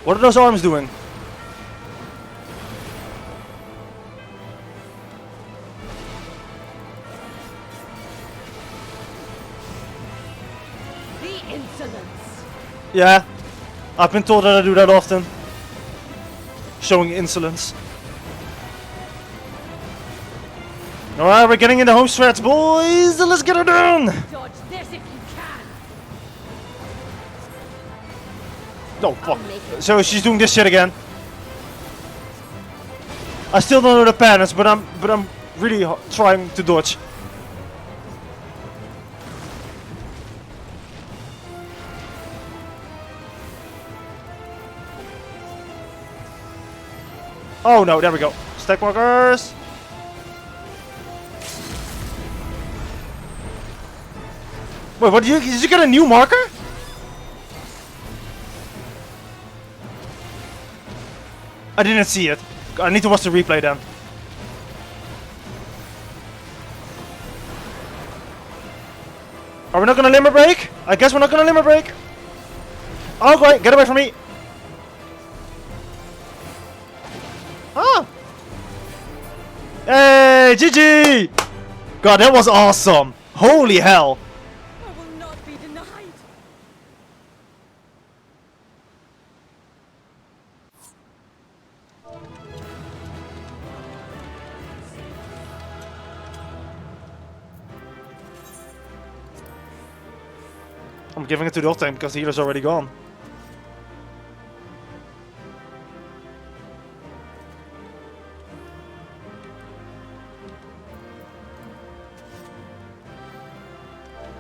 What are those arms doing? The insolence. Yeah, I've been told that I do that often. Showing insolence. Alright, we're getting in the home stretch, boys! Let's get her done! Dodge this if you can. Oh, fuck. So she's doing this shit again. I still don't know the patterns, but I'm really trying to dodge. Oh no, there we go. Stack markers. Wait, what did you get a new marker? I didn't see it. I need to watch the replay then. Are we not gonna limit break? I guess we're not gonna limit break. Oh great, get away from me. Ah! Hey, GG! God, that was awesome. Holy hell. I will not be denied. I'm giving it to the old tank because the healer's already gone.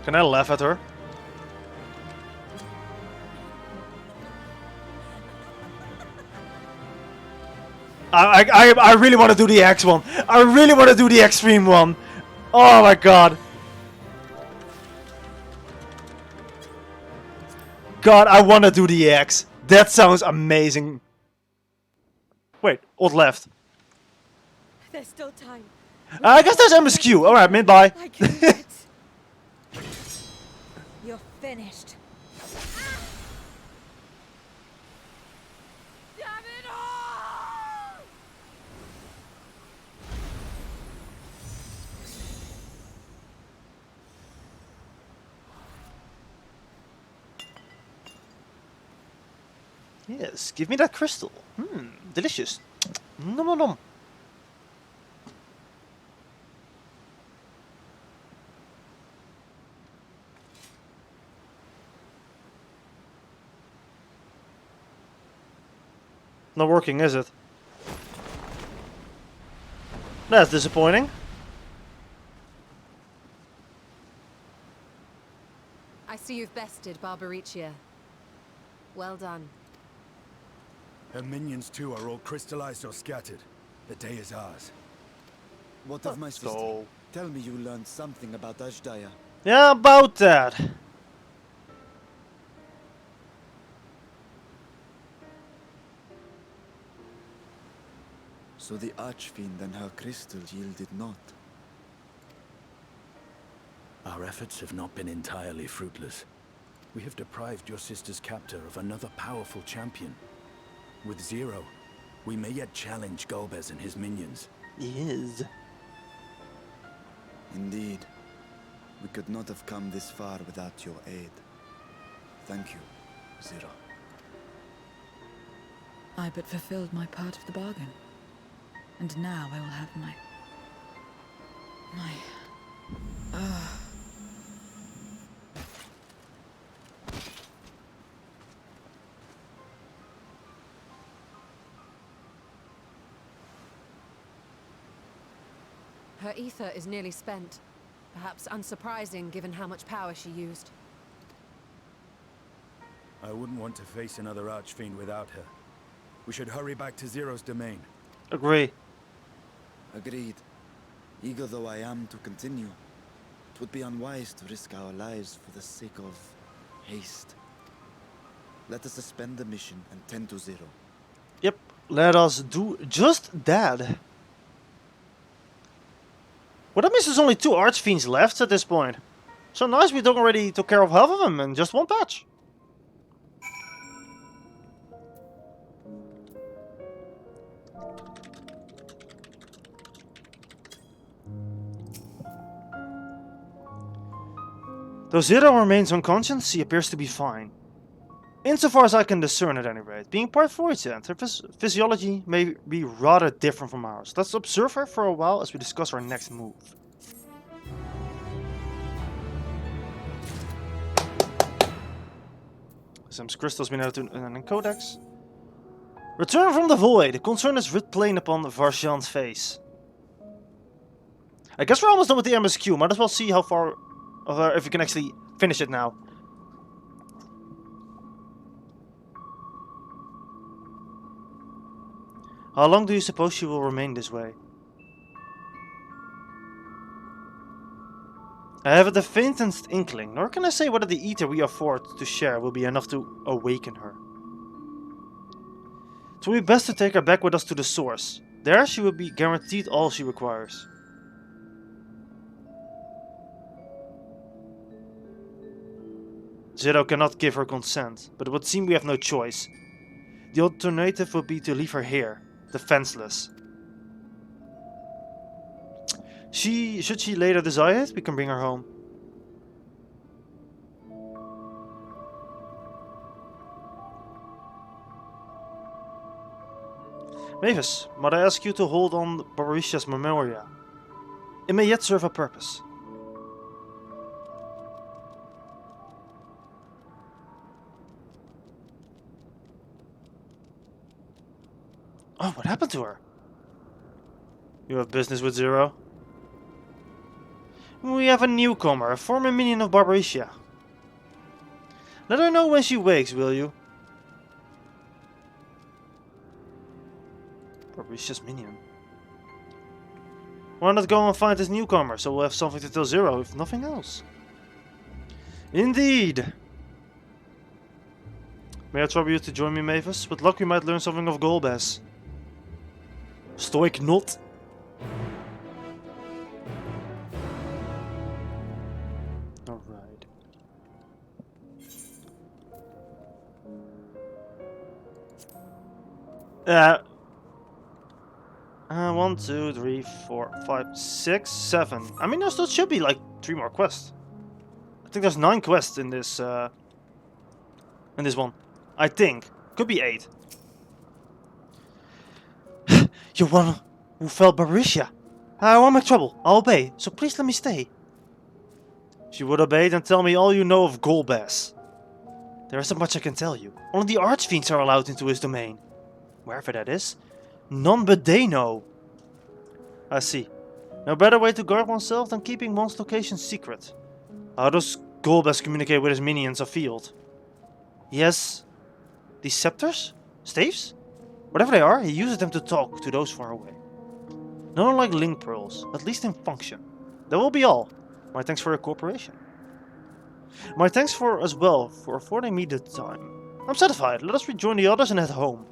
Can I laugh at her? I really want to do the X one. I really want to do the extreme one. Oh my god. God, I want to do the X. That sounds amazing. Wait, alt left. There's still time. I guess there's MSQ. Alright, mid bye. I can do it. You're finished. Damn it all! Yes, give me that crystal. Delicious. Nom nom nom. Not working, is it? That's disappointing. I see you've bested Barbaricia. Well done. Her minions too are all crystallized or scattered. The day is ours. What of my sister? So... Tell me you learned something about Ashdaya. Yeah, about that. So the Archfiend and her crystal yielded not. Our efforts have not been entirely fruitless. We have deprived your sister's captor of another powerful champion. With Zero, we may yet challenge Golbez and his minions. Yes. Indeed. We could not have come this far without your aid. Thank you, Zero. I but fulfilled my part of the bargain. And now I will have my... Her ether is nearly spent. Perhaps unsurprising given how much power she used. I wouldn't want to face another Archfiend without her. We should hurry back to Zero's domain. Agree. Agreed. Eager though I am to continue, it would be unwise to risk our lives for the sake of haste. Let us suspend the mission and tend to Zero. Yep, let us do just that. Well, that means there's only 2 Archfiends left at this point. So nice, we already took care of half of them in just 1 patch. Though Zero remains unconscious, he appears to be fine. Insofar as I can discern at any rate, being part Voidsent, her physiology may be rather different from ours. Let's observe her for a while as we discuss our next move. Some crystals been added to an codex. Return from the void. Concern is writ plain upon Varsjan's face. I guess we're almost done with the MSQ. Might as well see how far, if we can actually finish it now. How long do you suppose she will remain this way? I have the faintest inkling, nor can I say whether the ether we afford to share will be enough to awaken her. It will be best to take her back with us to the source. There she will be guaranteed all she requires. Zero cannot give her consent, but it would seem we have no choice. The alternative would be to leave her here, defenseless. Should she later desire it, we can bring her home. Mavis, might I ask you to hold on Barisha's memoria? It may yet serve a purpose. Oh, what happened to her? You have business with Zero? We have a newcomer, a former minion of Barbarisha. Let her know when she wakes, will you? Barbarisha's minion. Why not go and find this newcomer, so we'll have something to tell Zero, if nothing else? Indeed! May I trouble you to join me, Mavis? With luck we might learn something of Golbez. Stoic not. Alright. One, two, three, 4, 5, 6, 7. I mean, there still should be like 3 more quests. I think there's 9 quests in this one. I think. Could be 8. You're one who fell Barisha. I won't make trouble. I'll obey, so please let me stay. If you would obey, then tell me all you know of Golbez. There isn't much I can tell you. Only the Archfiends are allowed into his domain. Wherever that is. None but they know. I see. No better way to guard oneself than keeping one's location secret. How does Golbez communicate with his minions afield? He has... these scepters? Staves? Whatever they are, he uses them to talk to those far away. Not unlike link pearls, at least in function. That will be all. My thanks for your cooperation. My thanks for as well for affording me the time. I'm satisfied. Let us rejoin the others and head home.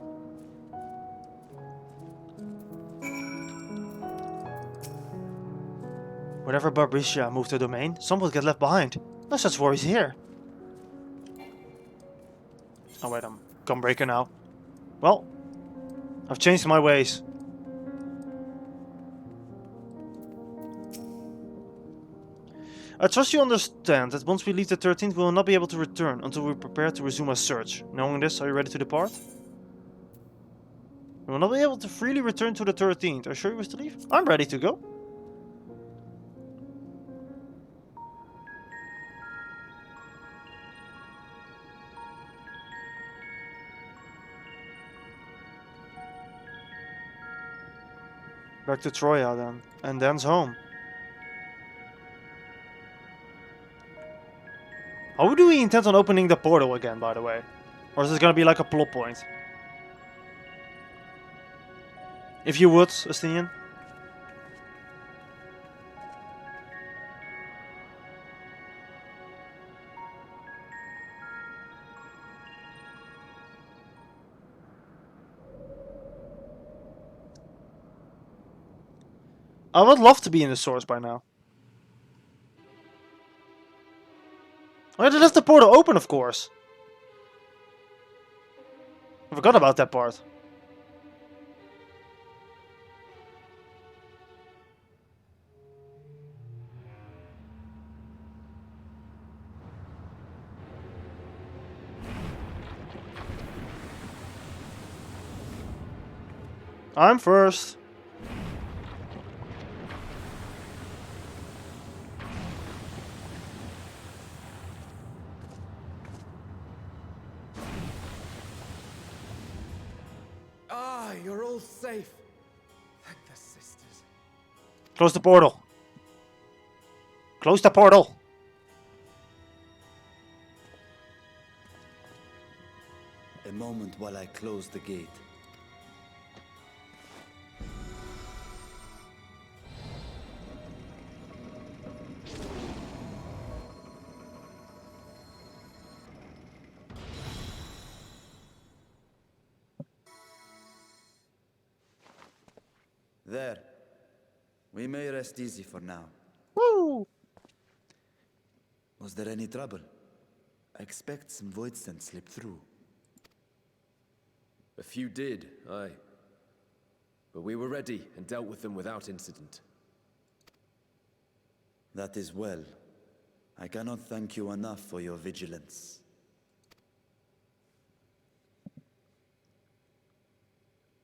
Whenever Barisha moved her domain, some would get left behind. No such worries here. Oh wait, I'm Gunbreaker now. Well, I've changed my ways. I trust you understand that once we leave the 13th, we will not be able to return until we prepare to resume our search. Knowing this, are you ready to depart? We will not be able to freely return to the 13th. Are you sure you wish to leave? I'm ready to go. Back to Troya then, and thence home. How do we intend on opening the portal again, by the way? Or is this gonna be like a plot point? If you would, Estinian. I would love to be in the source by now. I had to left the portal open, of course. I forgot about that part. I'm first. Ah, you're all safe. Thank the sisters. Close the portal. Close the portal. A moment while I close the gate. There. We may rest easy for now. Woo! Was there any trouble? I expect some void scent slipped through. A few did, aye. But we were ready and dealt with them without incident. That is well. I cannot thank you enough for your vigilance.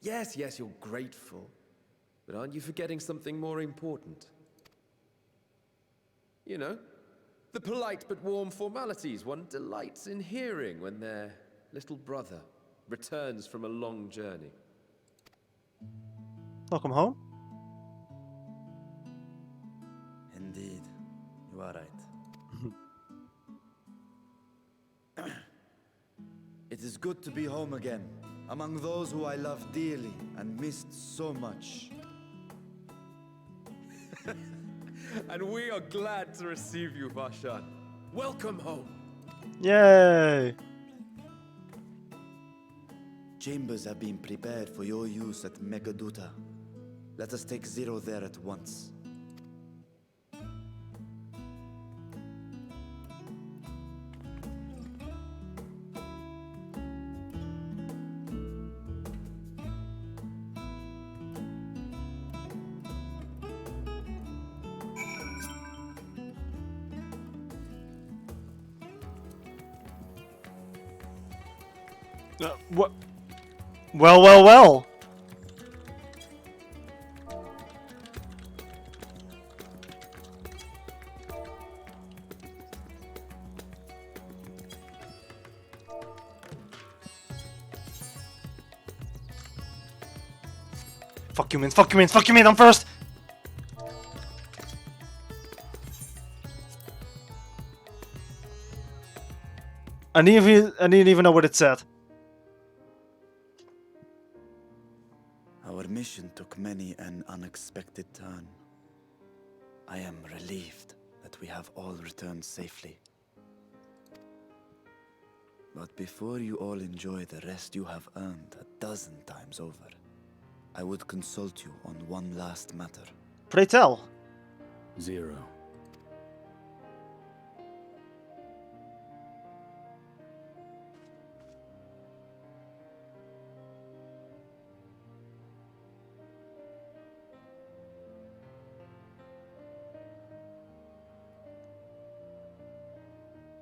Yes, you're grateful. But aren't you forgetting something more important? You know, the polite but warm formalities one delights in hearing when their little brother returns from a long journey. Welcome home. Indeed, you are right. It is good to be home again, among those who I love dearly and missed so much. And we are glad to receive you, Varshan. Welcome home. Yay! Chambers have been prepared for your use at Megaduta. Let us take Zero there at once. What? Well. Fuck you, man, I'm first! I didn't even know what it said. Our mission took many an unexpected turn. I am relieved that we have all returned safely. But before you all enjoy the rest you have earned 12 times over, I would consult you on one last matter. Pray tell. Zero.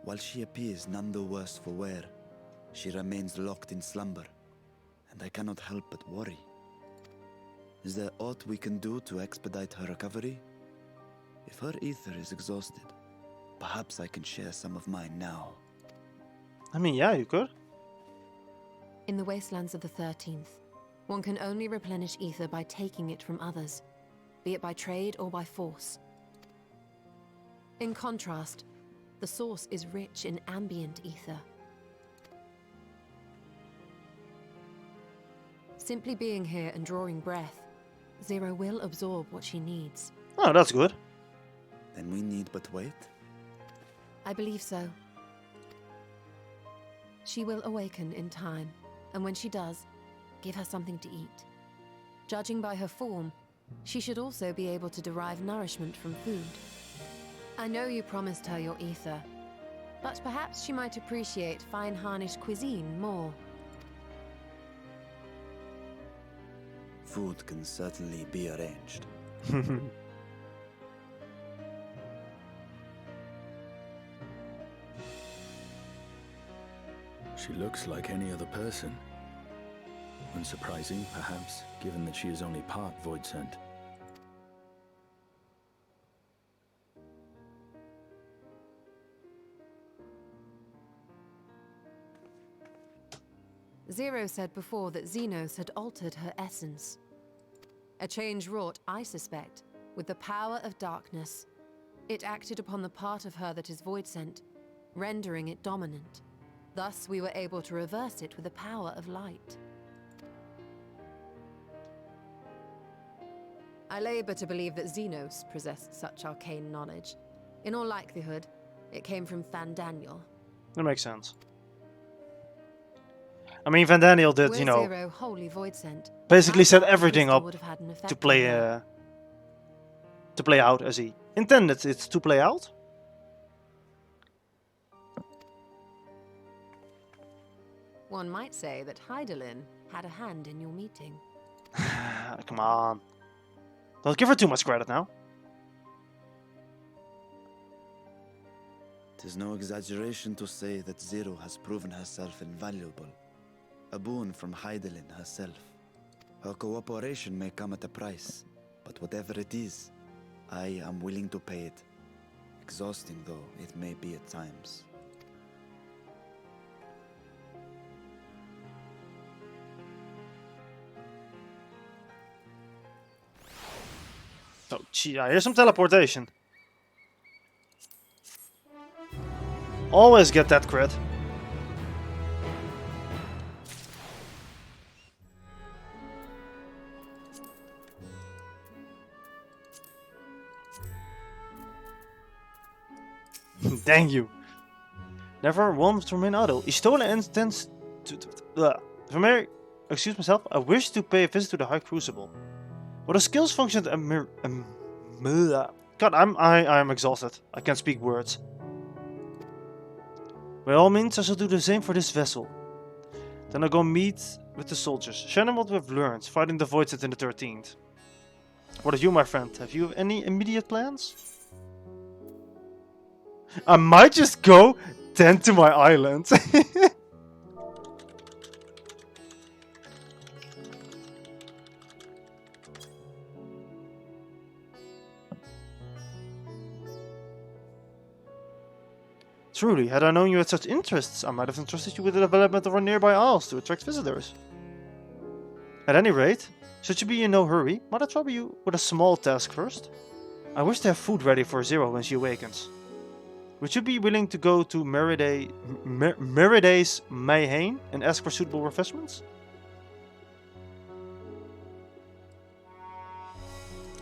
While she appears none the worse for wear, she remains locked in slumber, and I cannot help but worry. Is there aught we can do to expedite her recovery? If her ether is exhausted, perhaps I can share some of mine now. I mean, yeah, you could. In the wastelands of the 13th, one can only replenish ether by taking it from others, be it by trade or by force. In contrast, the source is rich in ambient ether. Simply being here and drawing breath, Zero will absorb what she needs. Oh, that's good. Then we need but wait? I believe so. She will awaken in time, and when she does, give her something to eat. Judging by her form, she should also be able to derive nourishment from food. I know you promised her your ether, but perhaps she might appreciate fine harnished cuisine more. Food can certainly be arranged. She looks like any other person. Unsurprising, perhaps, given that she is only part void sent. Zero said before that Xenos had altered her essence. A change wrought, I suspect, with the power of darkness. It acted upon the part of her that is void-sent, rendering it dominant. Thus, we were able to reverse it with the power of light. I labor to believe that Xenos possessed such arcane knowledge. In all likelihood, it came from Fandaniel. That makes sense. I mean, Van Daniel did, you know, Zero wholly void-sent, basically set that everything crystal up would have had an effect to on play her. out as he intended it to play out. One might say that Hydaelyn had a hand in your meeting. Come on. Don't give her too much credit now. Tis no exaggeration to say that Zero has proven herself invaluable. A boon from Hydaelyn herself. Her cooperation may come at a price, but whatever it is, I am willing to pay it. Exhausting though it may be at times. Oh, gee, here's some teleportation. Always get that crit. Thank you. Never one to remain idle. Istola intends to... excuse myself. I wish to pay a visit to the High Crucible. What a skills function... God, I'm exhausted. I can't speak words. By all means, I shall do the same for this vessel. Then I'll go meet with the soldiers. Share them what we've learned, fighting the Voidsent in the 13th. What of you, my friend? Have you any immediate plans? I might just go tend to my island. Truly, had I known you had such interests, I might have entrusted you with the development of our nearby isles to attract visitors. At any rate, should you be in no hurry, might I trouble you with a small task first? I wish to have food ready for Zero when she awakens. Would you be willing to go to Meriday's Mayhain and ask for suitable refreshments?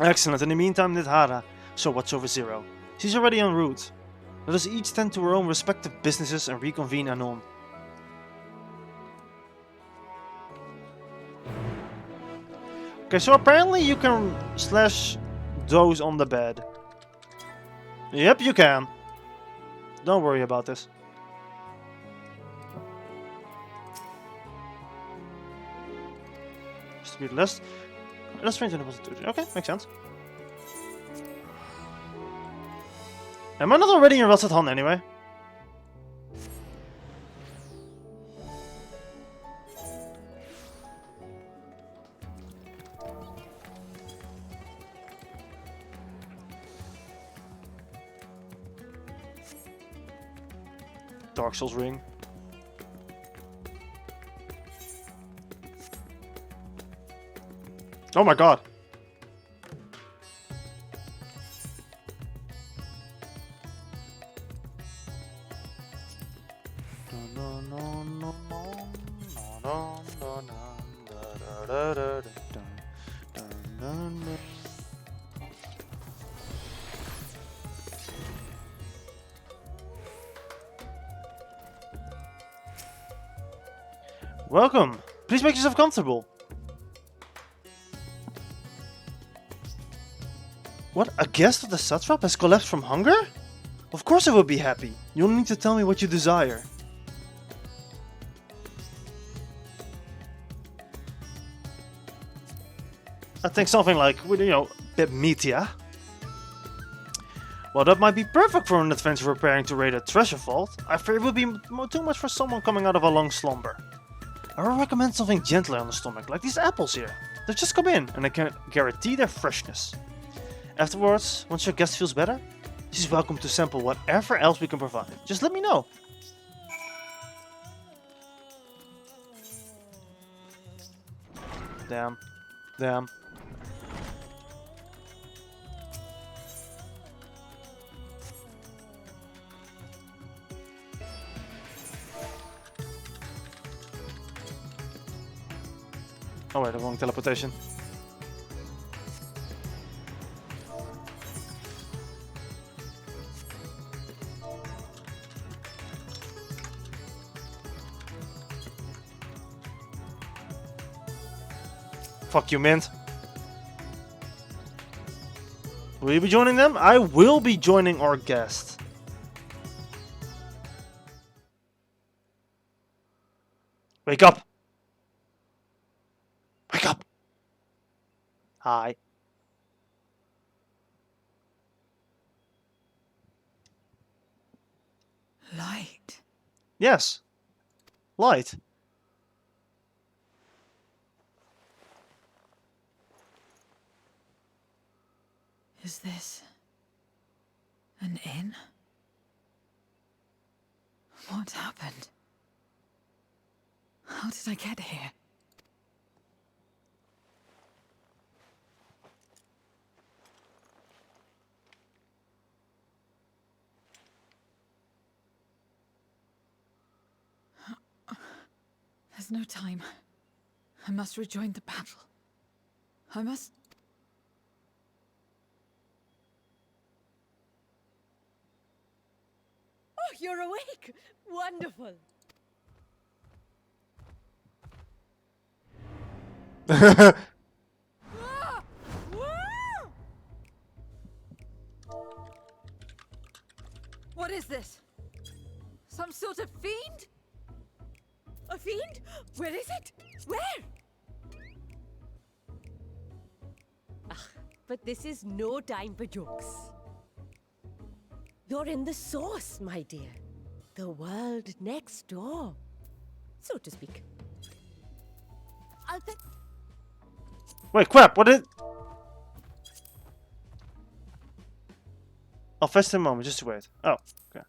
Excellent. In the meantime, Nidhara, so watch over Zero. She's already en route. Let us each tend to our own respective businesses and reconvene anon. Okay, so apparently you can slash those on the bed. Yep, you can. Don't worry about this. Just to be less strange than it was. Okay, makes sense. Am I not already in Rusted Han anyway? Dark Souls ring. Oh my god. Welcome. Please make yourself comfortable. What? A guest of the satrap has collapsed from hunger? Of course I will be happy. You'll need to tell me what you desire. I think something like, you know, a bit meatier. Well, that might be perfect for an adventure preparing to raid a treasure vault. I fear it would be too much for someone coming out of a long slumber. I would recommend something gentler on the stomach, like these apples here. They just come in, and I can guarantee their freshness. Afterwards, once your guest feels better, she's welcome to sample whatever else we can provide. Just let me know. Damn. Damn. Oh wait, the wrong teleportation. Fuck you, Mint. Will you be joining them? I will be joining our guest. Wake up! Wake up! Hi. Light. Yes. Light. Is this an inn? What happened? How did I get here? There's no time. I must rejoin the battle. I must... Oh, you're awake! Wonderful! Ah! Wah! What is this? Some sort of fiend? A fiend? Where is it? Where? But this is no time for jokes. You're in the source, my dear. The world next door, so to speak. I'll bet. Wait, crap, what did... I'll fetch in a moment, just wait. Oh, okay.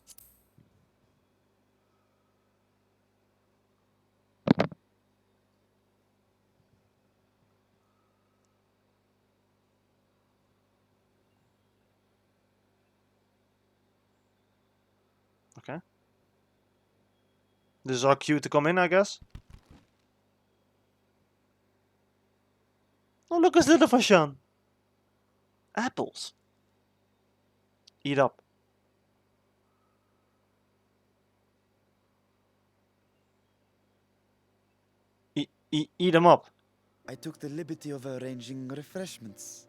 Okay. This is our cue to come in, I guess. Oh, look, it's little Fashan. Apples. Eat up. Eat them up. I took the liberty of arranging refreshments.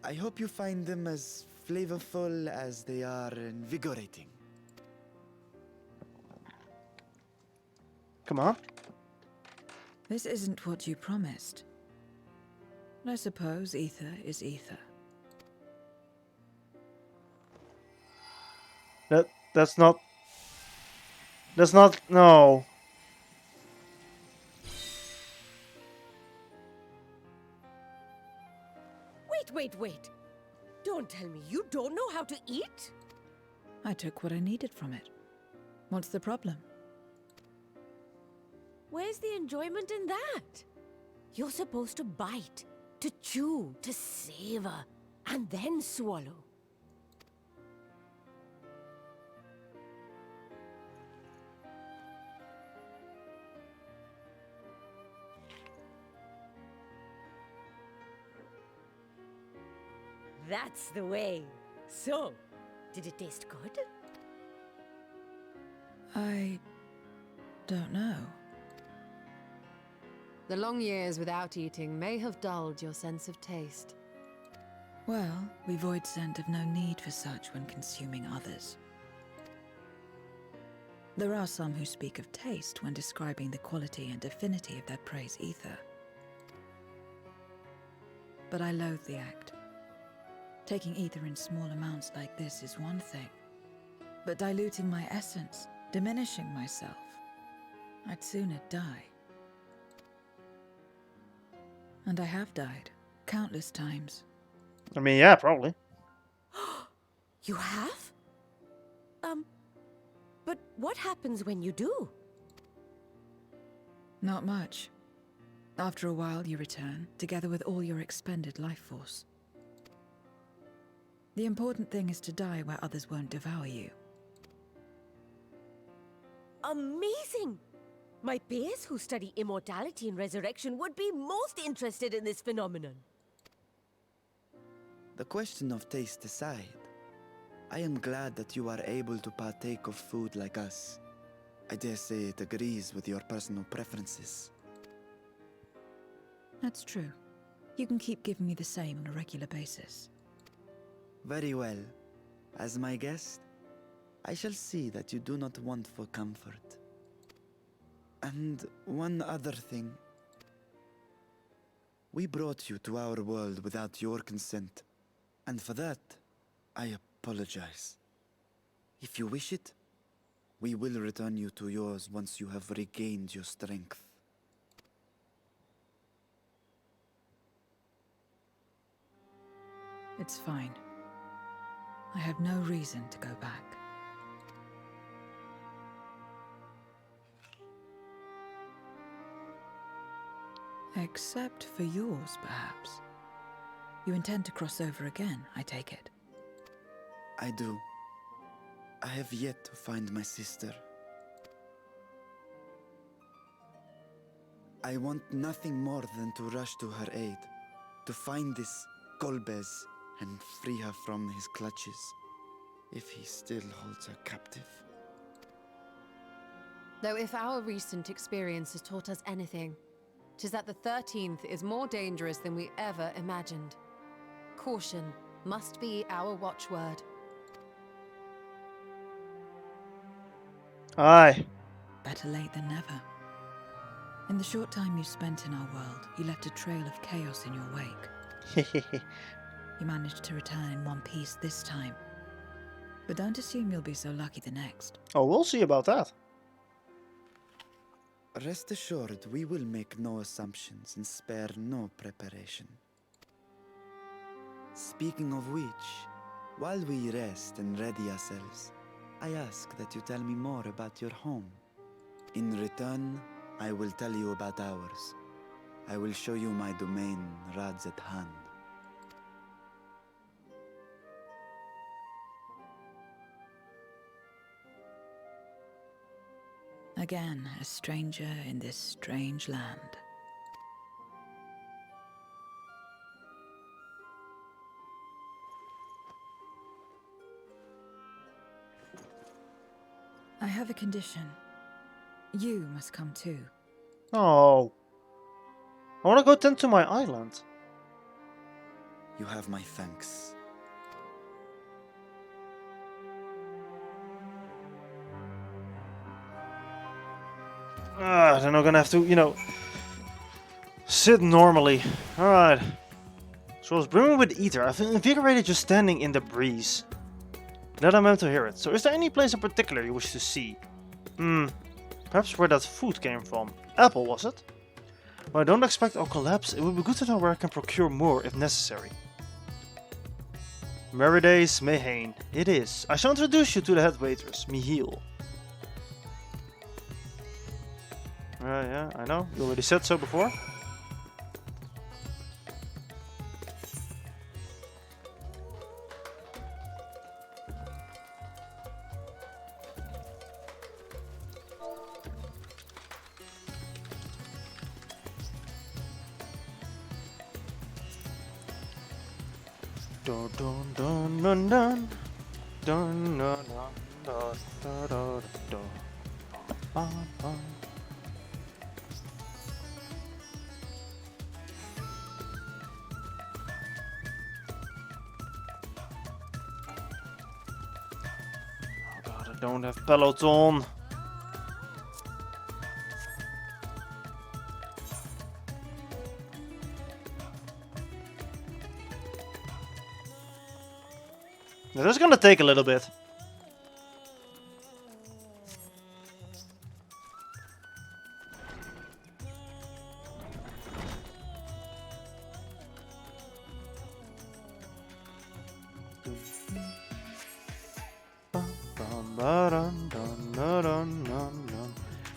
I hope you find them as flavorful as they are invigorating. Come on. This isn't what you promised. I suppose ether is ether. That's not... No. Wait. Don't tell me you don't know how to eat? I took what I needed from it. What's the problem? Where's the enjoyment in that? You're supposed to bite, to chew, to savor, and then swallow. That's the way. So, did it taste good? I don't know. The long years without eating may have dulled your sense of taste. Well, we void scent have no need for such when consuming others. There are some who speak of taste when describing the quality and affinity of their prey's ether. But I loathe the act. Taking ether in small amounts like this is one thing, but diluting my essence, diminishing myself, I'd sooner die. And I have died. Countless times. I mean, yeah, probably. You have? But what happens when you do? Not much. After a while, you return, together with all your expended life force. The important thing is to die where others won't devour you. Amazing! My peers who study immortality and resurrection would be most interested in this phenomenon. The question of taste aside, I am glad that you are able to partake of food like us. I dare say it agrees with your personal preferences. That's true. You can keep giving me the same on a regular basis. Very well. As my guest, I shall see that you do not want for comfort. And one other thing. We brought you to our world without your consent, and for that, I apologize. If you wish it, we will return you to yours once you have regained your strength. It's fine. I have no reason to go back. Except for yours, perhaps. You intend to cross over again, I take it. I do. I have yet to find my sister. I want nothing more than to rush to her aid, to find this Golbez and free her from his clutches, if he still holds her captive. Though if our recent experience has taught us anything, 'tis that the 13th is more dangerous than we ever imagined. Caution must be our watchword. Aye. Better late than never. In the short time you spent in our world, you left a trail of chaos in your wake. You managed to return in one piece this time. But don't assume you'll be so lucky the next. Oh, we'll see about that. Rest assured, we will make no assumptions and spare no preparation. Speaking of which, while we rest and ready ourselves, I ask that you tell me more about your home. In return, I will tell you about ours. I will show you my domain, Rad's at hand. Again, a stranger in this strange land. I have a condition. You must come too. Oh. I want to go tend to my island. You have my thanks. Then I'm gonna have to, sit normally. Alright. So I was brimming with ether. I feel invigorated just standing in the breeze. Glad I'm meant to hear it. So is there any place in particular you wish to see? Perhaps where that food came from. Apple, was it? Well, I don't expect I'll collapse. It would be good to know where I can procure more if necessary. Merry days, Mayhain. It is. I shall introduce you to the head waiters, Michiel. Yeah, I know. You already said so before. Dun dun dun dun dun dun dun dun dun dun dun dun. Don't have peloton. Now, this is gonna take a little bit.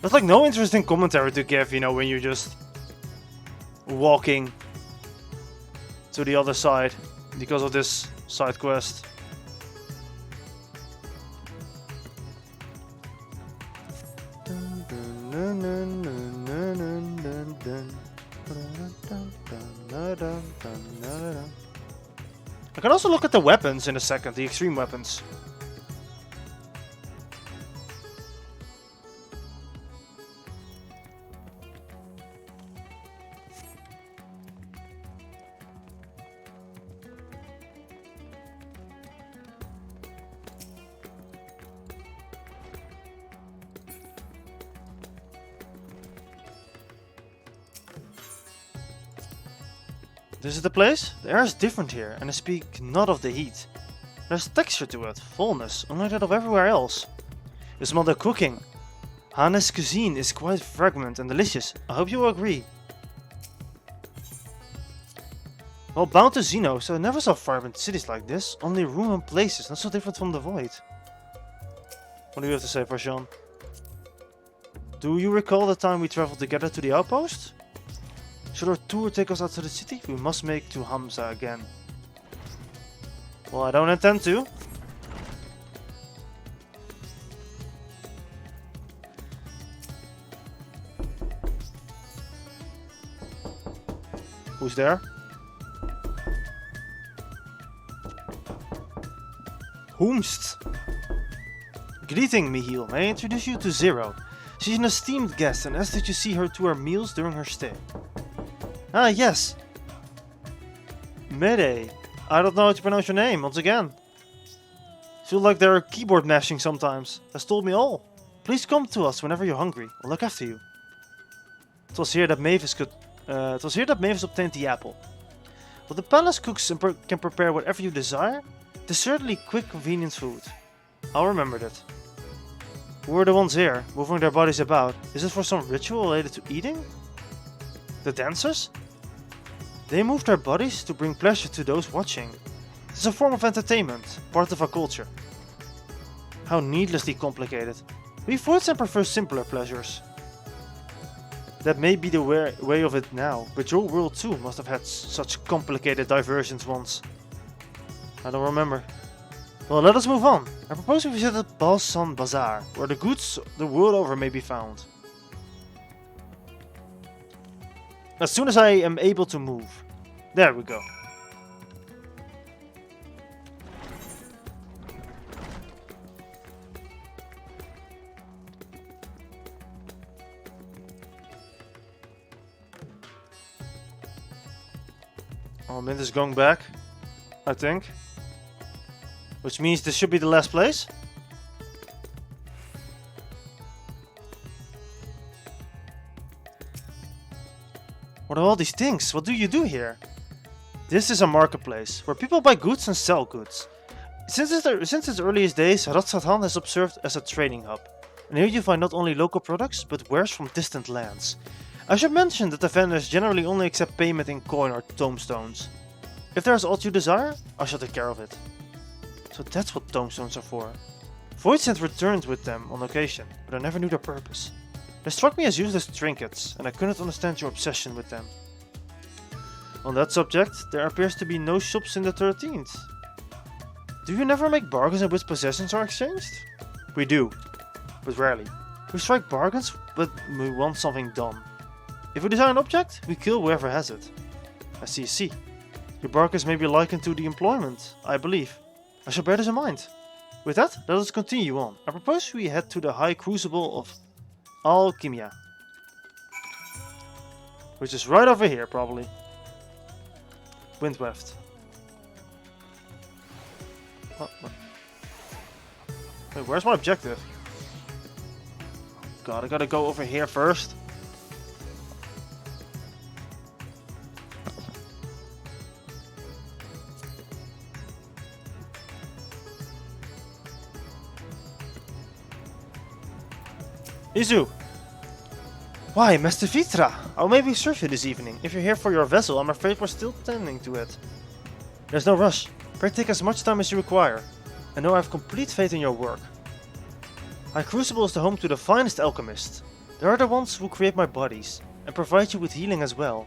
There's like no interesting commentary to give, you know, when you're just walking to the other side because of this side quest. I can also look at the weapons in a second, the extreme weapons. This is the place? The air is different here, and I speak not of the heat. There's texture to it, fullness, unlike that of everywhere else. You smell the cooking. Hannes' cuisine is quite fragrant and delicious. I hope you will agree. Well, bound to Xeno, so I never saw vibrant cities like this. Only ruined places, not so different from the void. What do you have to say, Farshan? Do you recall the time we traveled together to the outpost? Should our tour take us out to the city? We must make to Hamza again. Well, I don't intend to. Who's there? Whomst? Greeting, Michiel. May I introduce you to Zero? She's an esteemed guest and asked that you see her to her meals during her stay. Ah, yes. Mede. I don't know how to pronounce your name, once again. Feel like they're keyboard mashing sometimes. That's told me all. Please come to us whenever you're hungry. We'll look after you. It was here that Mavis obtained the apple. Well, the palace cooks can prepare whatever you desire. It is certainly quick, convenient food. I'll remember that. Who are the ones here, moving their bodies about? Is it for some ritual related to eating? The dancers? They move their bodies to bring pleasure to those watching. It's a form of entertainment, part of our culture. How needlessly complicated. We Voidsent prefer simpler pleasures. That may be the way of it now, but your world too must have had such complicated diversions once. I don't remember. Well, let us move on. I propose we visit the Balsan Bazaar, where the goods the world over may be found. As soon as I am able to move. There we go. Oh, Mint is going back, I think. Which means this should be the last place. What are all these things? What do you do here? This is a marketplace, where people buy goods and sell goods. Since its earliest days, Ratsatan has observed as a trading hub. And here you find not only local products, but wares from distant lands. I should mention that the vendors generally only accept payment in coin or tomestones. If there is aught you desire, I shall take care of it. So that's what tomestones are for. Voidsent returned with them on occasion, but I never knew their purpose. They struck me as useless trinkets, and I couldn't understand your obsession with them. On that subject, there appears to be no shops in the 13th. Do you never make bargains in which possessions are exchanged? We do, but rarely. We strike bargains, but we want something done. If we desire an object, we kill whoever has it. I see. Your bargains may be likened to the employment, I believe. I shall bear this in mind. With that, let us continue on. I propose we head to the High Crucible of Alchemia. Which is right over here, probably. Windweft. What? Wait, where's my objective? God, I gotta go over here first. Izu! Why, Master Vitra? I'll maybe serve you this evening. If you're here for your vessel, I'm afraid we're still tending to it. There's no rush. Pray take as much time as you require. I know I have complete faith in your work. My crucible is the home to the finest alchemists. They are the ones who create my bodies, and provide you with healing as well.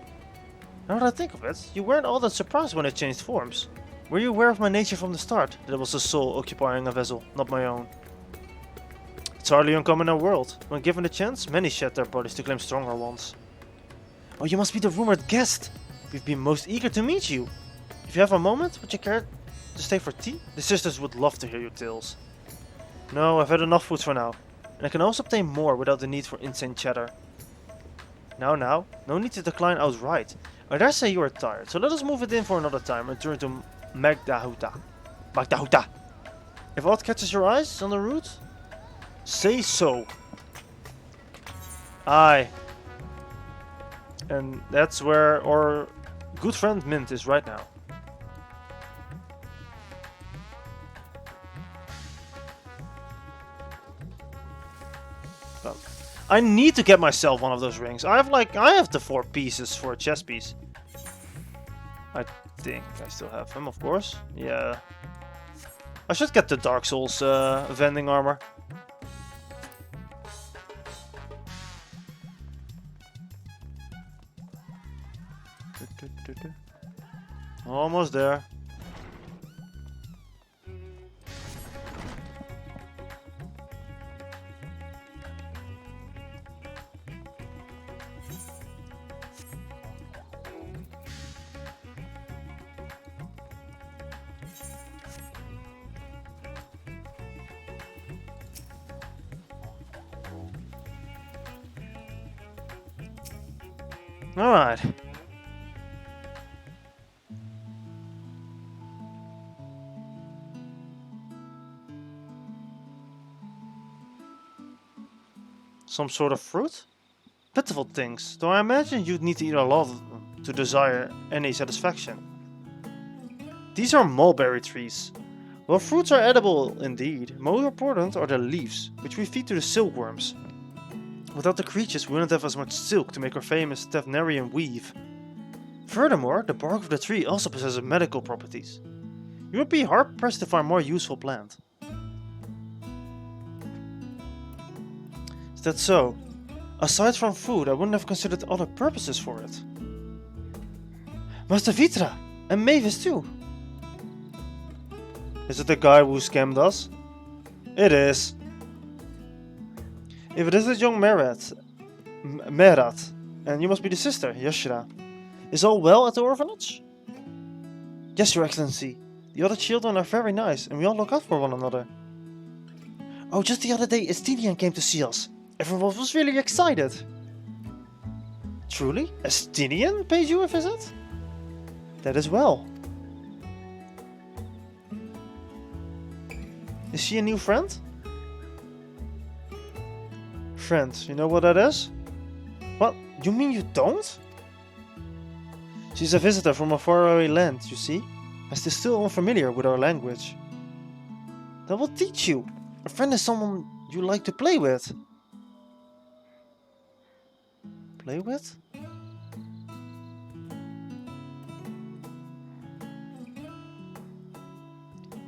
Now that I think of it, you weren't all that surprised when it changed forms. Were you aware of my nature from the start, that it was a soul occupying a vessel, not my own? It's hardly uncommon in our world. When given the chance, many shed their bodies to claim stronger ones. Oh, you must be the rumored guest! We've been most eager to meet you! If you have a moment, would you care to stay for tea? The sisters would love to hear your tales. No, I've had enough food for now. And I can also obtain more without the need for insane chatter. Now, no need to decline outright. I dare say you are tired, so let us move it in for another time and turn to Magdahuta. Magdahuta! If aught catches your eyes on the route, say so. Aye. And that's where our good friend Mint is right now. Well, I need to get myself one of those rings. I have the 4 pieces for a chess piece. I think I still have them, of course. Yeah. I should get the Dark Souls vending armor. Almost there. Alright. Some sort of fruit? Pitiful things, though I imagine you'd need to eat a lot of them to desire any satisfaction. These are mulberry trees. While fruits are edible indeed, more important are their leaves, which we feed to the silkworms. Without the creatures, we wouldn't have as much silk to make our famous Tefnerian weave. Furthermore, the bark of the tree also possesses medical properties. You would be hard-pressed to find a more useful plant. Is that so? Aside from food, I wouldn't have considered other purposes for it. Master Vitra! And Mavis too! Is it the guy who scammed us? It is. If it is that young Merat, and you must be the sister, Yashira. Is all well at the orphanage? Yes, Your Excellency. The other children are very nice, and we all look out for one another. Oh, just the other day, Estinian came to see us. Everyone was really excited. Truly? Estinian paid you a visit? That is well. Is she a new friend? Friend, you know what that is? What? You mean you don't? She's a visitor from a faraway land, you see, and is still unfamiliar with our language. That will teach you. A friend is someone you like to play with. Play with?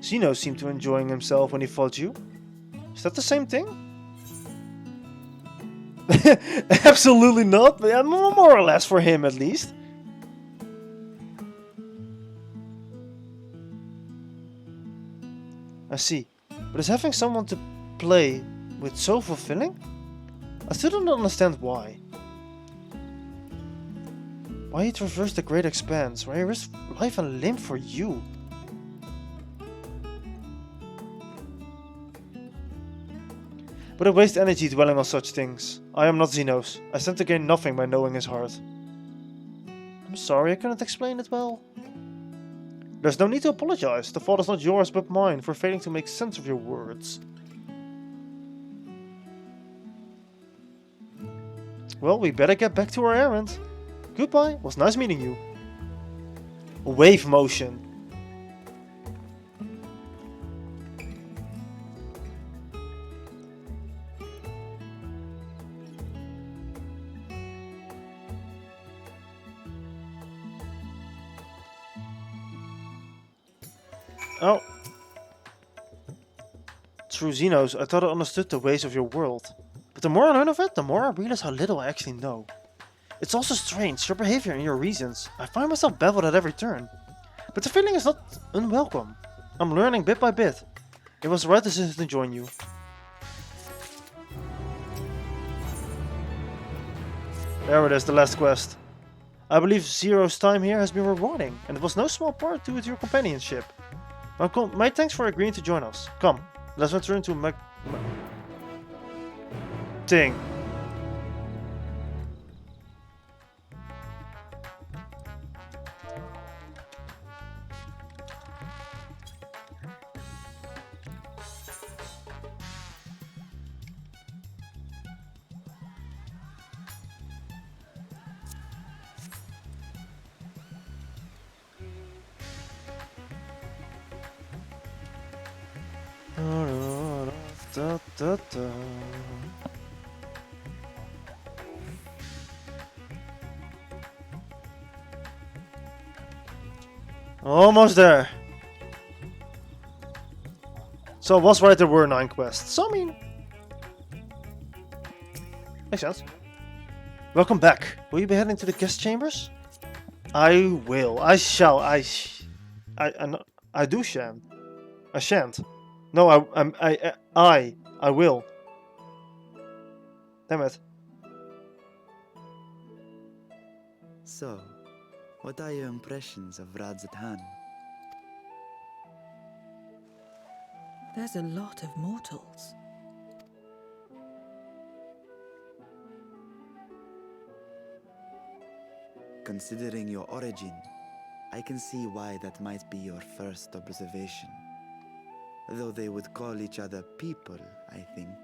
Zeno seemed to enjoying himself when he fought you. Is that the same thing? Absolutely not, but more or less for him at least. I see. But is having someone to play with so fulfilling? I still don't understand why. Why he traversed the great expanse, why he risked life and limb for you. But I waste energy dwelling on such things. I am not Xenos. I stand to gain nothing by knowing his heart. I'm sorry I couldn't explain it well. There's no need to apologize. The fault is not yours but mine for failing to make sense of your words. Well, we better get back to our errand. Goodbye, was nice meeting you. Wave motion. Oh. Through Xenos, I thought I understood the ways of your world. But the more I learn of it, the more I realize how little I actually know. It's also strange, your behavior and your reasons. I find myself baffled at every turn. But the feeling is not unwelcome. I'm learning bit by bit. It was the right decision to join you. There it is, the last quest. I believe Zero's time here has been rewarding, and it was no small part to your companionship. My thanks for agreeing to join us. Come, let's return to thing. Almost there. So I was right, there were 9 quests. So I mean, makes sense. Welcome back. Will you be heading to the guest chambers? I will. I shall. I do shan't. I shan't. No, I will. Damn it. So, what are your impressions of Radzatan? There's a lot of mortals. Considering your origin, I can see why that might be your first observation. Though they would call each other people, I think.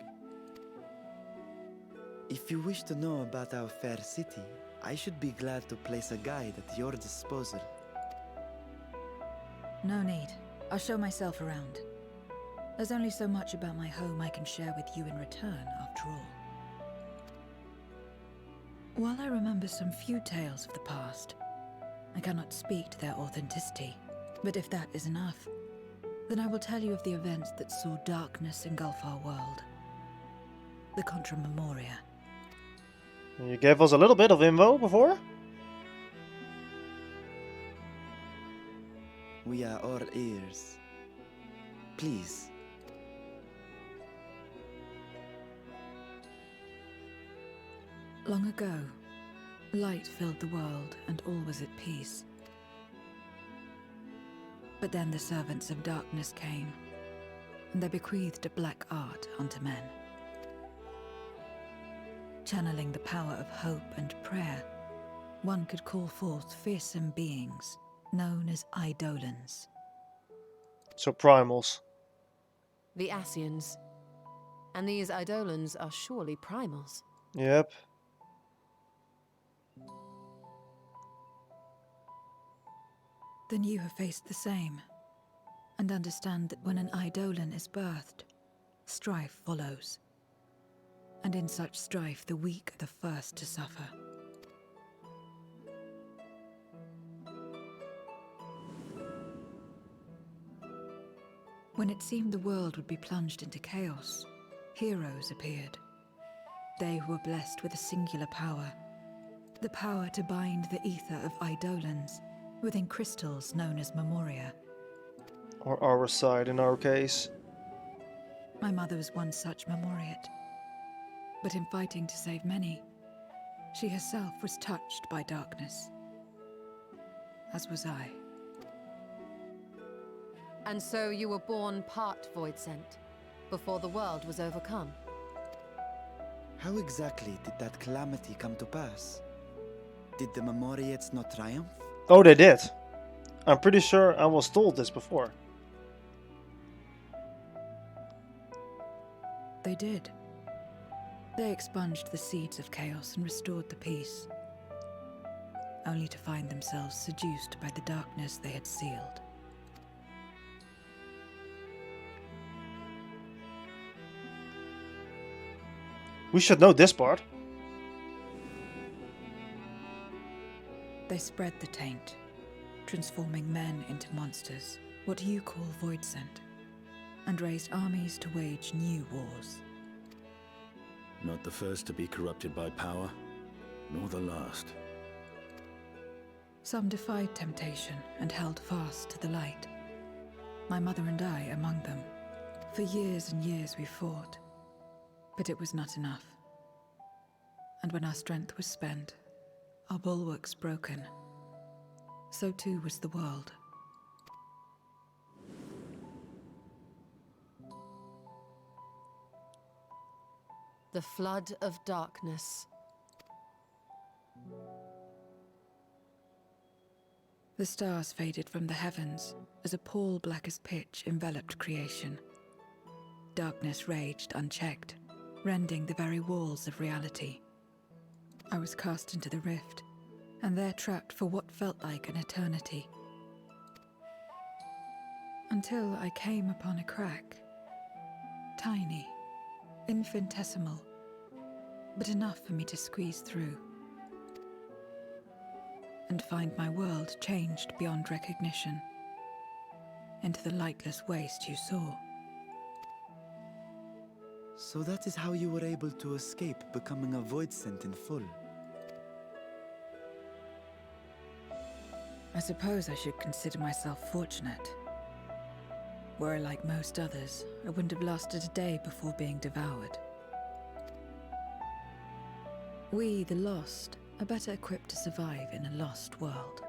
If you wish to know about our fair city, I should be glad to place a guide at your disposal. No need. I'll show myself around. There's only so much about my home I can share with you in return, after all. While I remember some few tales of the past, I cannot speak to their authenticity. But if that is enough, then I will tell you of the events that saw darkness engulf our world. The Contra Memoria. You gave us a little bit of info before? We are all ears. Please. Long ago, light filled the world and all was at peace. But then the servants of darkness came, and they bequeathed a black art unto men. Channeling the power of hope and prayer, one could call forth fearsome beings known as Eidolons. So primals. The Ascians. And these Eidolons are surely primals. Yep. Then you have faced the same, and understand that when an Eidolon is birthed, strife follows. And in such strife, the weak are the first to suffer. When it seemed the world would be plunged into chaos, heroes appeared. They who were blessed with a singular power, the power to bind the ether of Eidolons within crystals known as Memoria. Or our side in our case. My mother was one such Memoriate. But in fighting to save many, she herself was touched by darkness. As was I. And so you were born part Voidsent, before the world was overcome. How exactly did that calamity come to pass? Did the Memoriates not triumph? Oh, they did. I'm pretty sure I was told this before. They did. They expunged the seeds of chaos and restored the peace, only to find themselves seduced by the darkness they had sealed. We should know this part. They spread the taint, transforming men into monsters, what you call Voidsent, and raised armies to wage new wars. Not the first to be corrupted by power, nor the last. Some defied temptation and held fast to the light. My mother and I among them. For years and years we fought, but it was not enough. And when our strength was spent, our bulwarks broken, so too was the world. The flood of darkness. The stars faded from the heavens as a pall black as pitch enveloped creation. Darkness raged unchecked, rending the very walls of reality. I was cast into the rift, and there trapped for what felt like an eternity. Until I came upon a crack. Tiny, infinitesimal, but enough for me to squeeze through. And find my world changed beyond recognition, into the lightless waste you saw. So that is how you were able to escape becoming a void scent in full. I suppose I should consider myself fortunate. Were I like most others, I wouldn't have lasted a day before being devoured. We, the lost, are better equipped to survive in a lost world.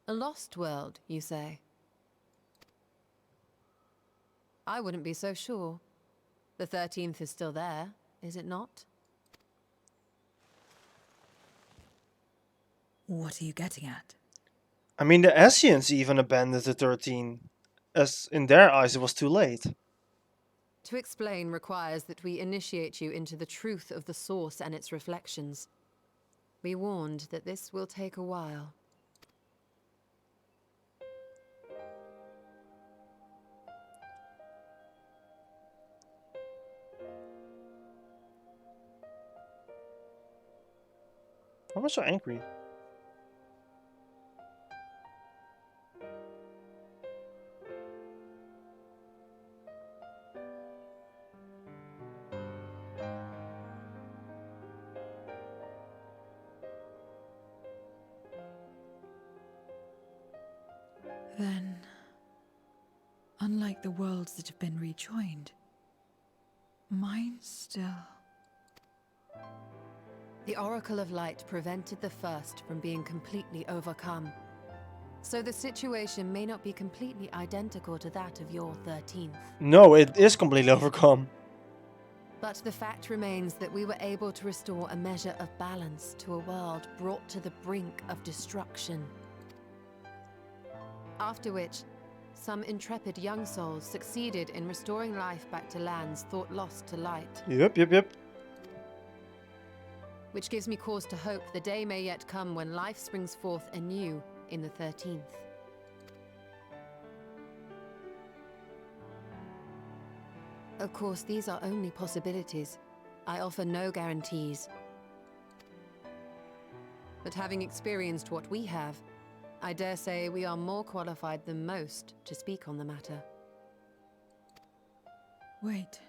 A lost world, you say? I wouldn't be so sure. The 13th is still there, is it not? What are you getting at? I mean, the Asians even abandoned the 13, as in their eyes it was too late. To explain requires that we initiate you into the truth of the source and its reflections. Be warned that this will take a while. Why am I so angry? Then, unlike the worlds that have been rejoined, mine still... The Oracle of Light prevented the first from being completely overcome. So the situation may not be completely identical to that of your 13th. No, it is completely overcome. But the fact remains that we were able to restore a measure of balance to a world brought to the brink of destruction. After which, some intrepid young souls succeeded in restoring life back to lands thought lost to light. Yep. Which gives me cause to hope the day may yet come when life springs forth anew in the 13th. Of course, these are only possibilities. I offer no guarantees. But having experienced what we have, I dare say we are more qualified than most to speak on the matter. Wait,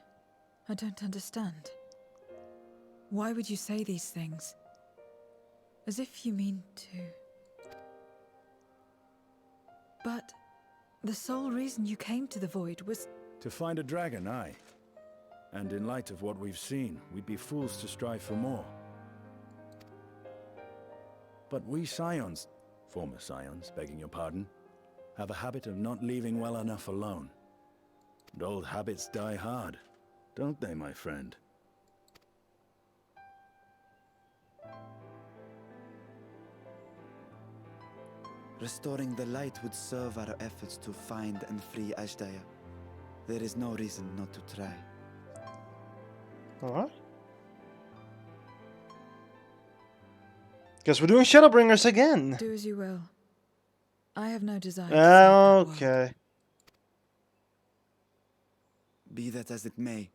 I don't understand. Why would you say these things? As if you mean to... But the sole reason you came to the Void was... To find a dragon, aye. And in light of what we've seen, we'd be fools to strive for more. But we Scions, former Scions, begging your pardon, have a habit of not leaving well enough alone. And old habits die hard, don't they, my friend? Restoring the light would serve our efforts to find and free Ashdaya. There is no reason not to try. Alright. Guess we're doing Shadowbringers again. Do as you will. I have no desire to save that world. Okay. Be that as it may,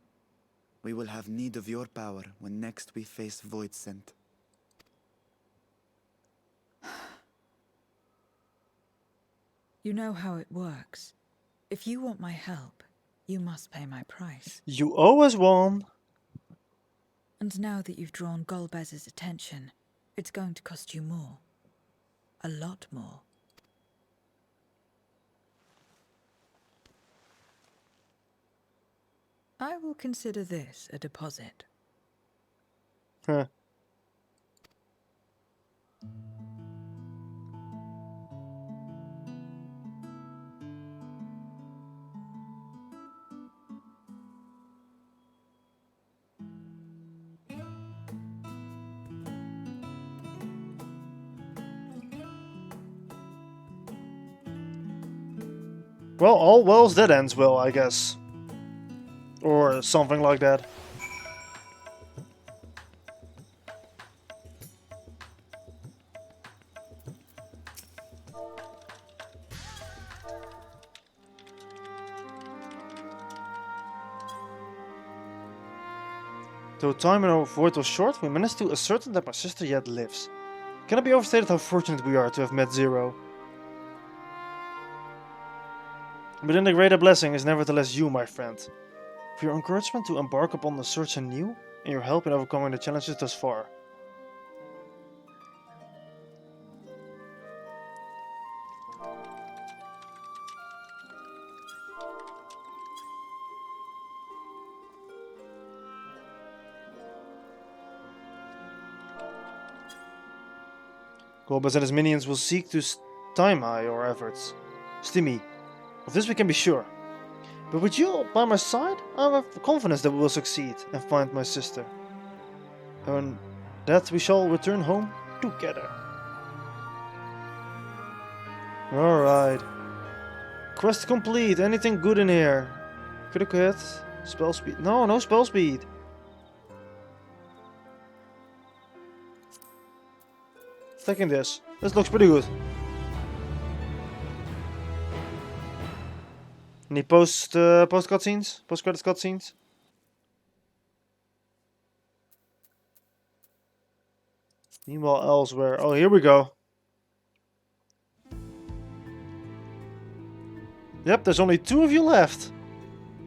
we will have need of your power when next we face Voidsent. You know how it works. If you want my help, you must pay my price. You owe us one. And now that you've drawn Golbez's attention, it's going to cost you more. A lot more. I will consider this a deposit. Huh. Well, all wells that ends well, I guess. Or something like that. Though time in our void was short, we managed to ascertain that my sister yet lives. Cannot be overstated how fortunate we are to have met Zero. But in the greater blessing is nevertheless you, my friend. For your encouragement to embark upon the search anew, and your help in overcoming the challenges thus far. Golbez and his minions will seek to stymie our efforts. Stymie. Of this we can be sure. But with you by my side, I have confidence that we will succeed and find my sister. And that we shall return home together. Alright. Quest complete. Anything good in here? Critical hit? Spell speed? No, no spell speed. Taking this. This looks pretty good. Any post cutscenes? Post credits cutscenes? Meanwhile, elsewhere. Oh, here we go. Yep, there's only 2 of you left.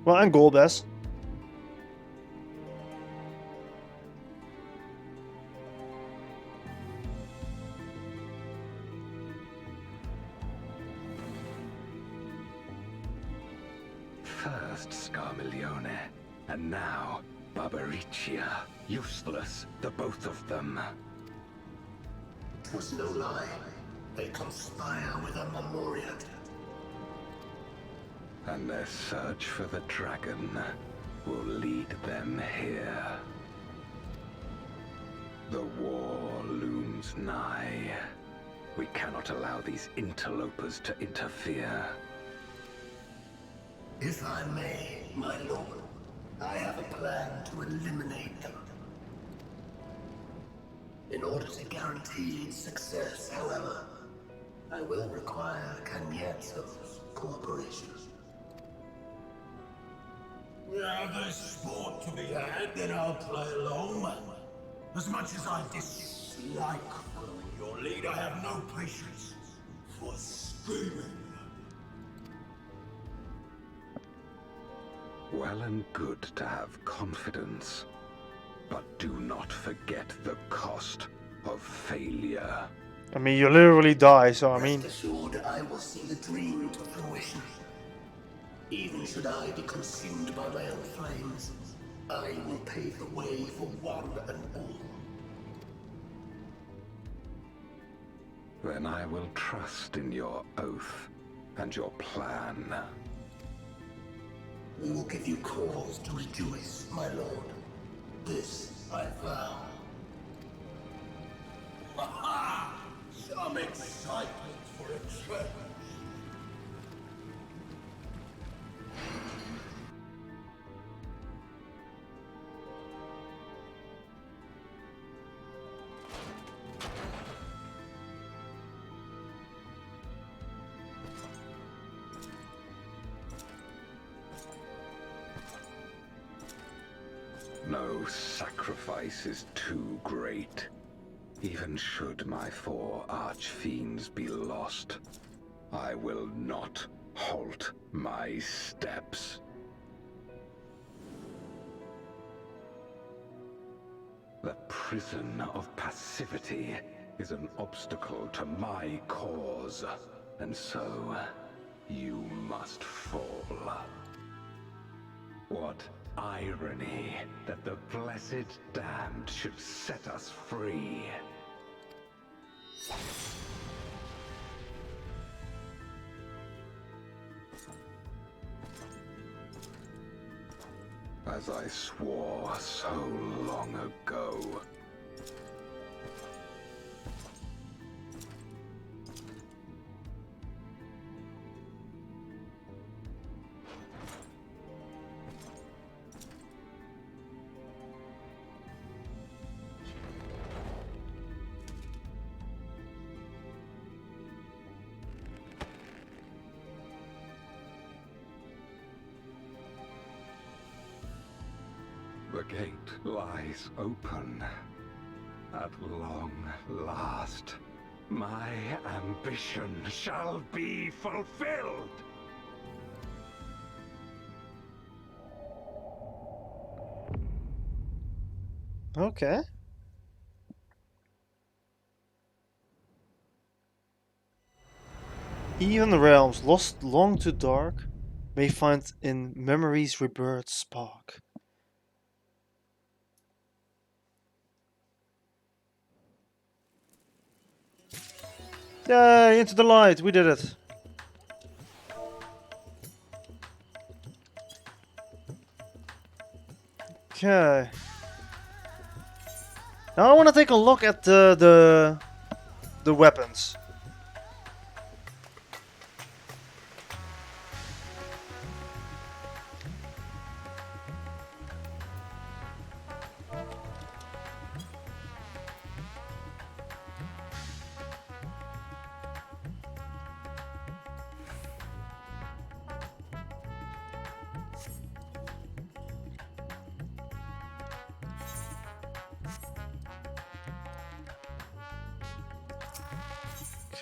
Well, and Golbez. First Scarmiglione, and now Barbaricia. Useless, the both of them. Was no lie. They conspire with a Memoriat. And their search for the dragon will lead them here. The war looms nigh. We cannot allow these interlopers to interfere. If I may, my lord, I have a plan to eliminate them. In order to guarantee success, however, I will require Cagnezzo's cooperation. Now there's sport to be had, then I'll play along. As much as I dislike following your lead, I have no patience for screaming. Well and good to have confidence, but do not forget the cost of failure. I mean, you literally die, so I mean... Rest assured, I will see the dream to fruition. Even should I be consumed by my own flames, I will pave the way for one and all. Then I will trust in your oath and your plan. We will give you cause to rejoice, my lord. This I vow. Ha-ha! Some excitement for a change. No sacrifice is too great. Even should my 4 archfiends be lost, I will not halt my steps. The prison of passivity is an obstacle to my cause, and so you must fall. What irony that the blessed damned should set us free. As I swore so long ago. The gate lies open. At long last, my ambition shall be fulfilled! Okay. Even realms lost long to dark may find in memory's rebirth spark. Yay, into the light, we did it. Okay. Now I want to take a look at the weapons.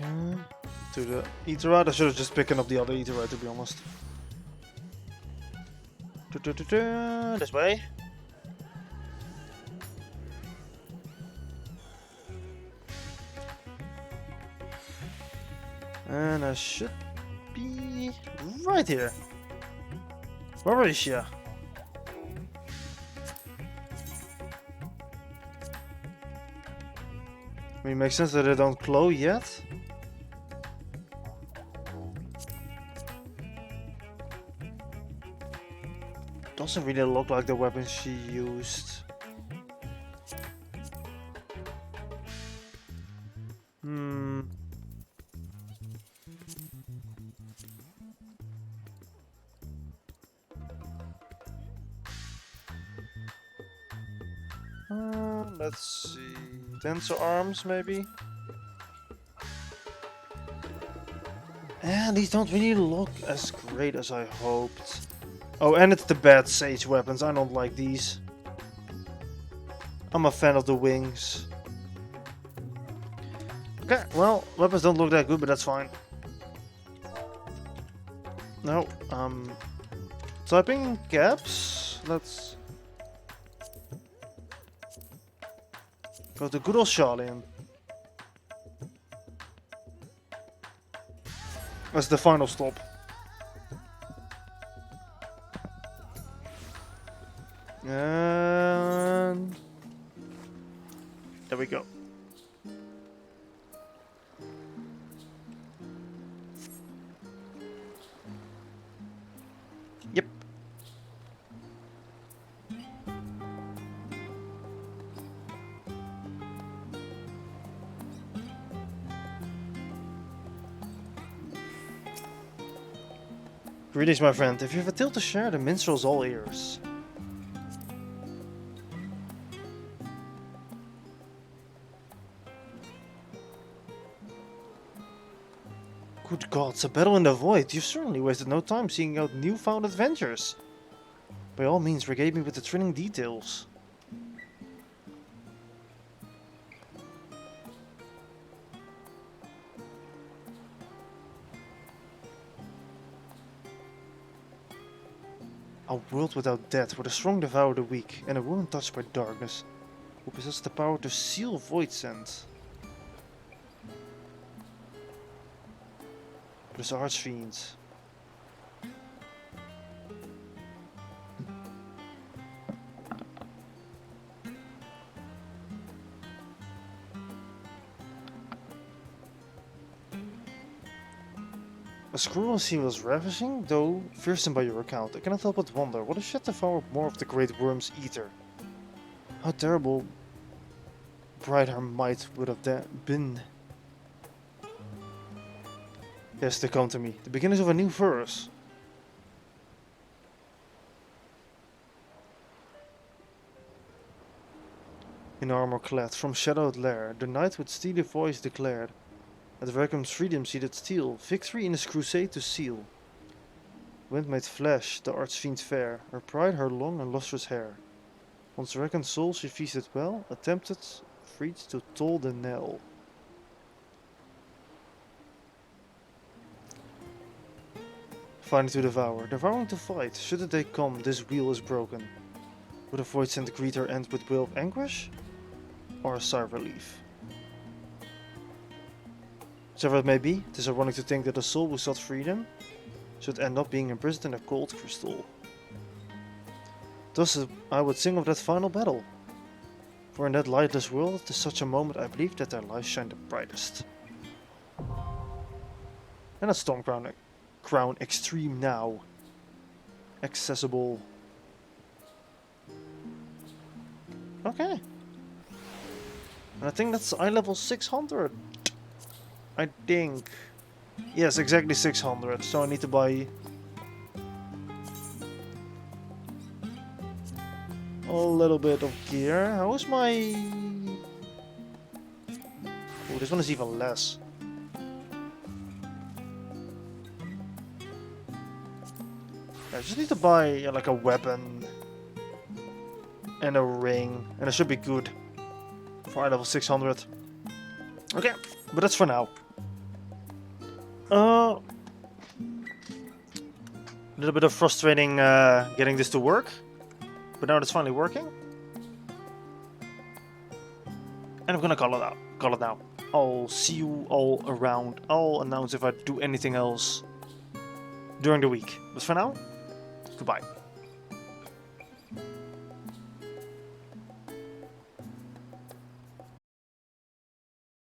Okay. To the Etherite. I should have just picked up the other Etherite, to be honest. This way. And I should be right here. Where is she? I mean, it makes sense that they don't glow yet. Doesn't really look like the weapon she used. Let's see. Denser arms, maybe? And these don't really look as great as I hoped. Oh, and it's the bad sage weapons. I don't like these. I'm a fan of the wings. Okay, well, weapons don't look that good, but that's fine. No, typing caps. Let's go to good old Charlian. That's the final stop. And there we go. Yep. Greetings, my friend. If you have a tale to share, the minstrel's all ears. Good gods, a battle in the void. You've certainly wasted no time seeking out newfound adventures. By all means, regale me with the thrilling details. A world without death, where the strong devour the weak, and a woman touched by darkness, who possesses the power to seal void scent. There's archfiends. A scroll on sea was ravishing, though fearsome by your account. I cannot help but wonder, what if she had devoured more of the great worm's ether? How terrible bright her might would have been. Yes, they come to me. The beginnings of a new verse. In armor clad, from shadowed lair, the knight with steely voice declared, at Rackham's freedom seated steel, victory in his crusade to seal. Wind made flesh, the archfiend fair, her pride her long and lustrous hair. Once Rackham's soul she feasted well, attempted, freed to toll the knell. Fighting to devour, devouring to fight, should the day come, this wheel is broken. Would a void scent greet her end with wail of anguish? Or a sigh of relief? Whichever it may be, it is ironic to think that a soul who sought freedom should end up being imprisoned in a cold crystal. Thus I would sing of that final battle. For in that lightless world, at such a moment I believe that their lives shine the brightest. And a Stormcrown Crown Extreme now. Accessible. Okay. And I think that's eye level 600. I think. Yes, exactly 600. So I need to buy a little bit of gear. How is my... Oh, this one is even less. I just need to buy like a weapon and a ring, and it should be good for eye level 600. Okay, but that's for now. A little bit of frustrating getting this to work, but now it's finally working. And I'm gonna call it out. Call it now. I'll see you all around. I'll announce if I do anything else during the week. But for now, goodbye.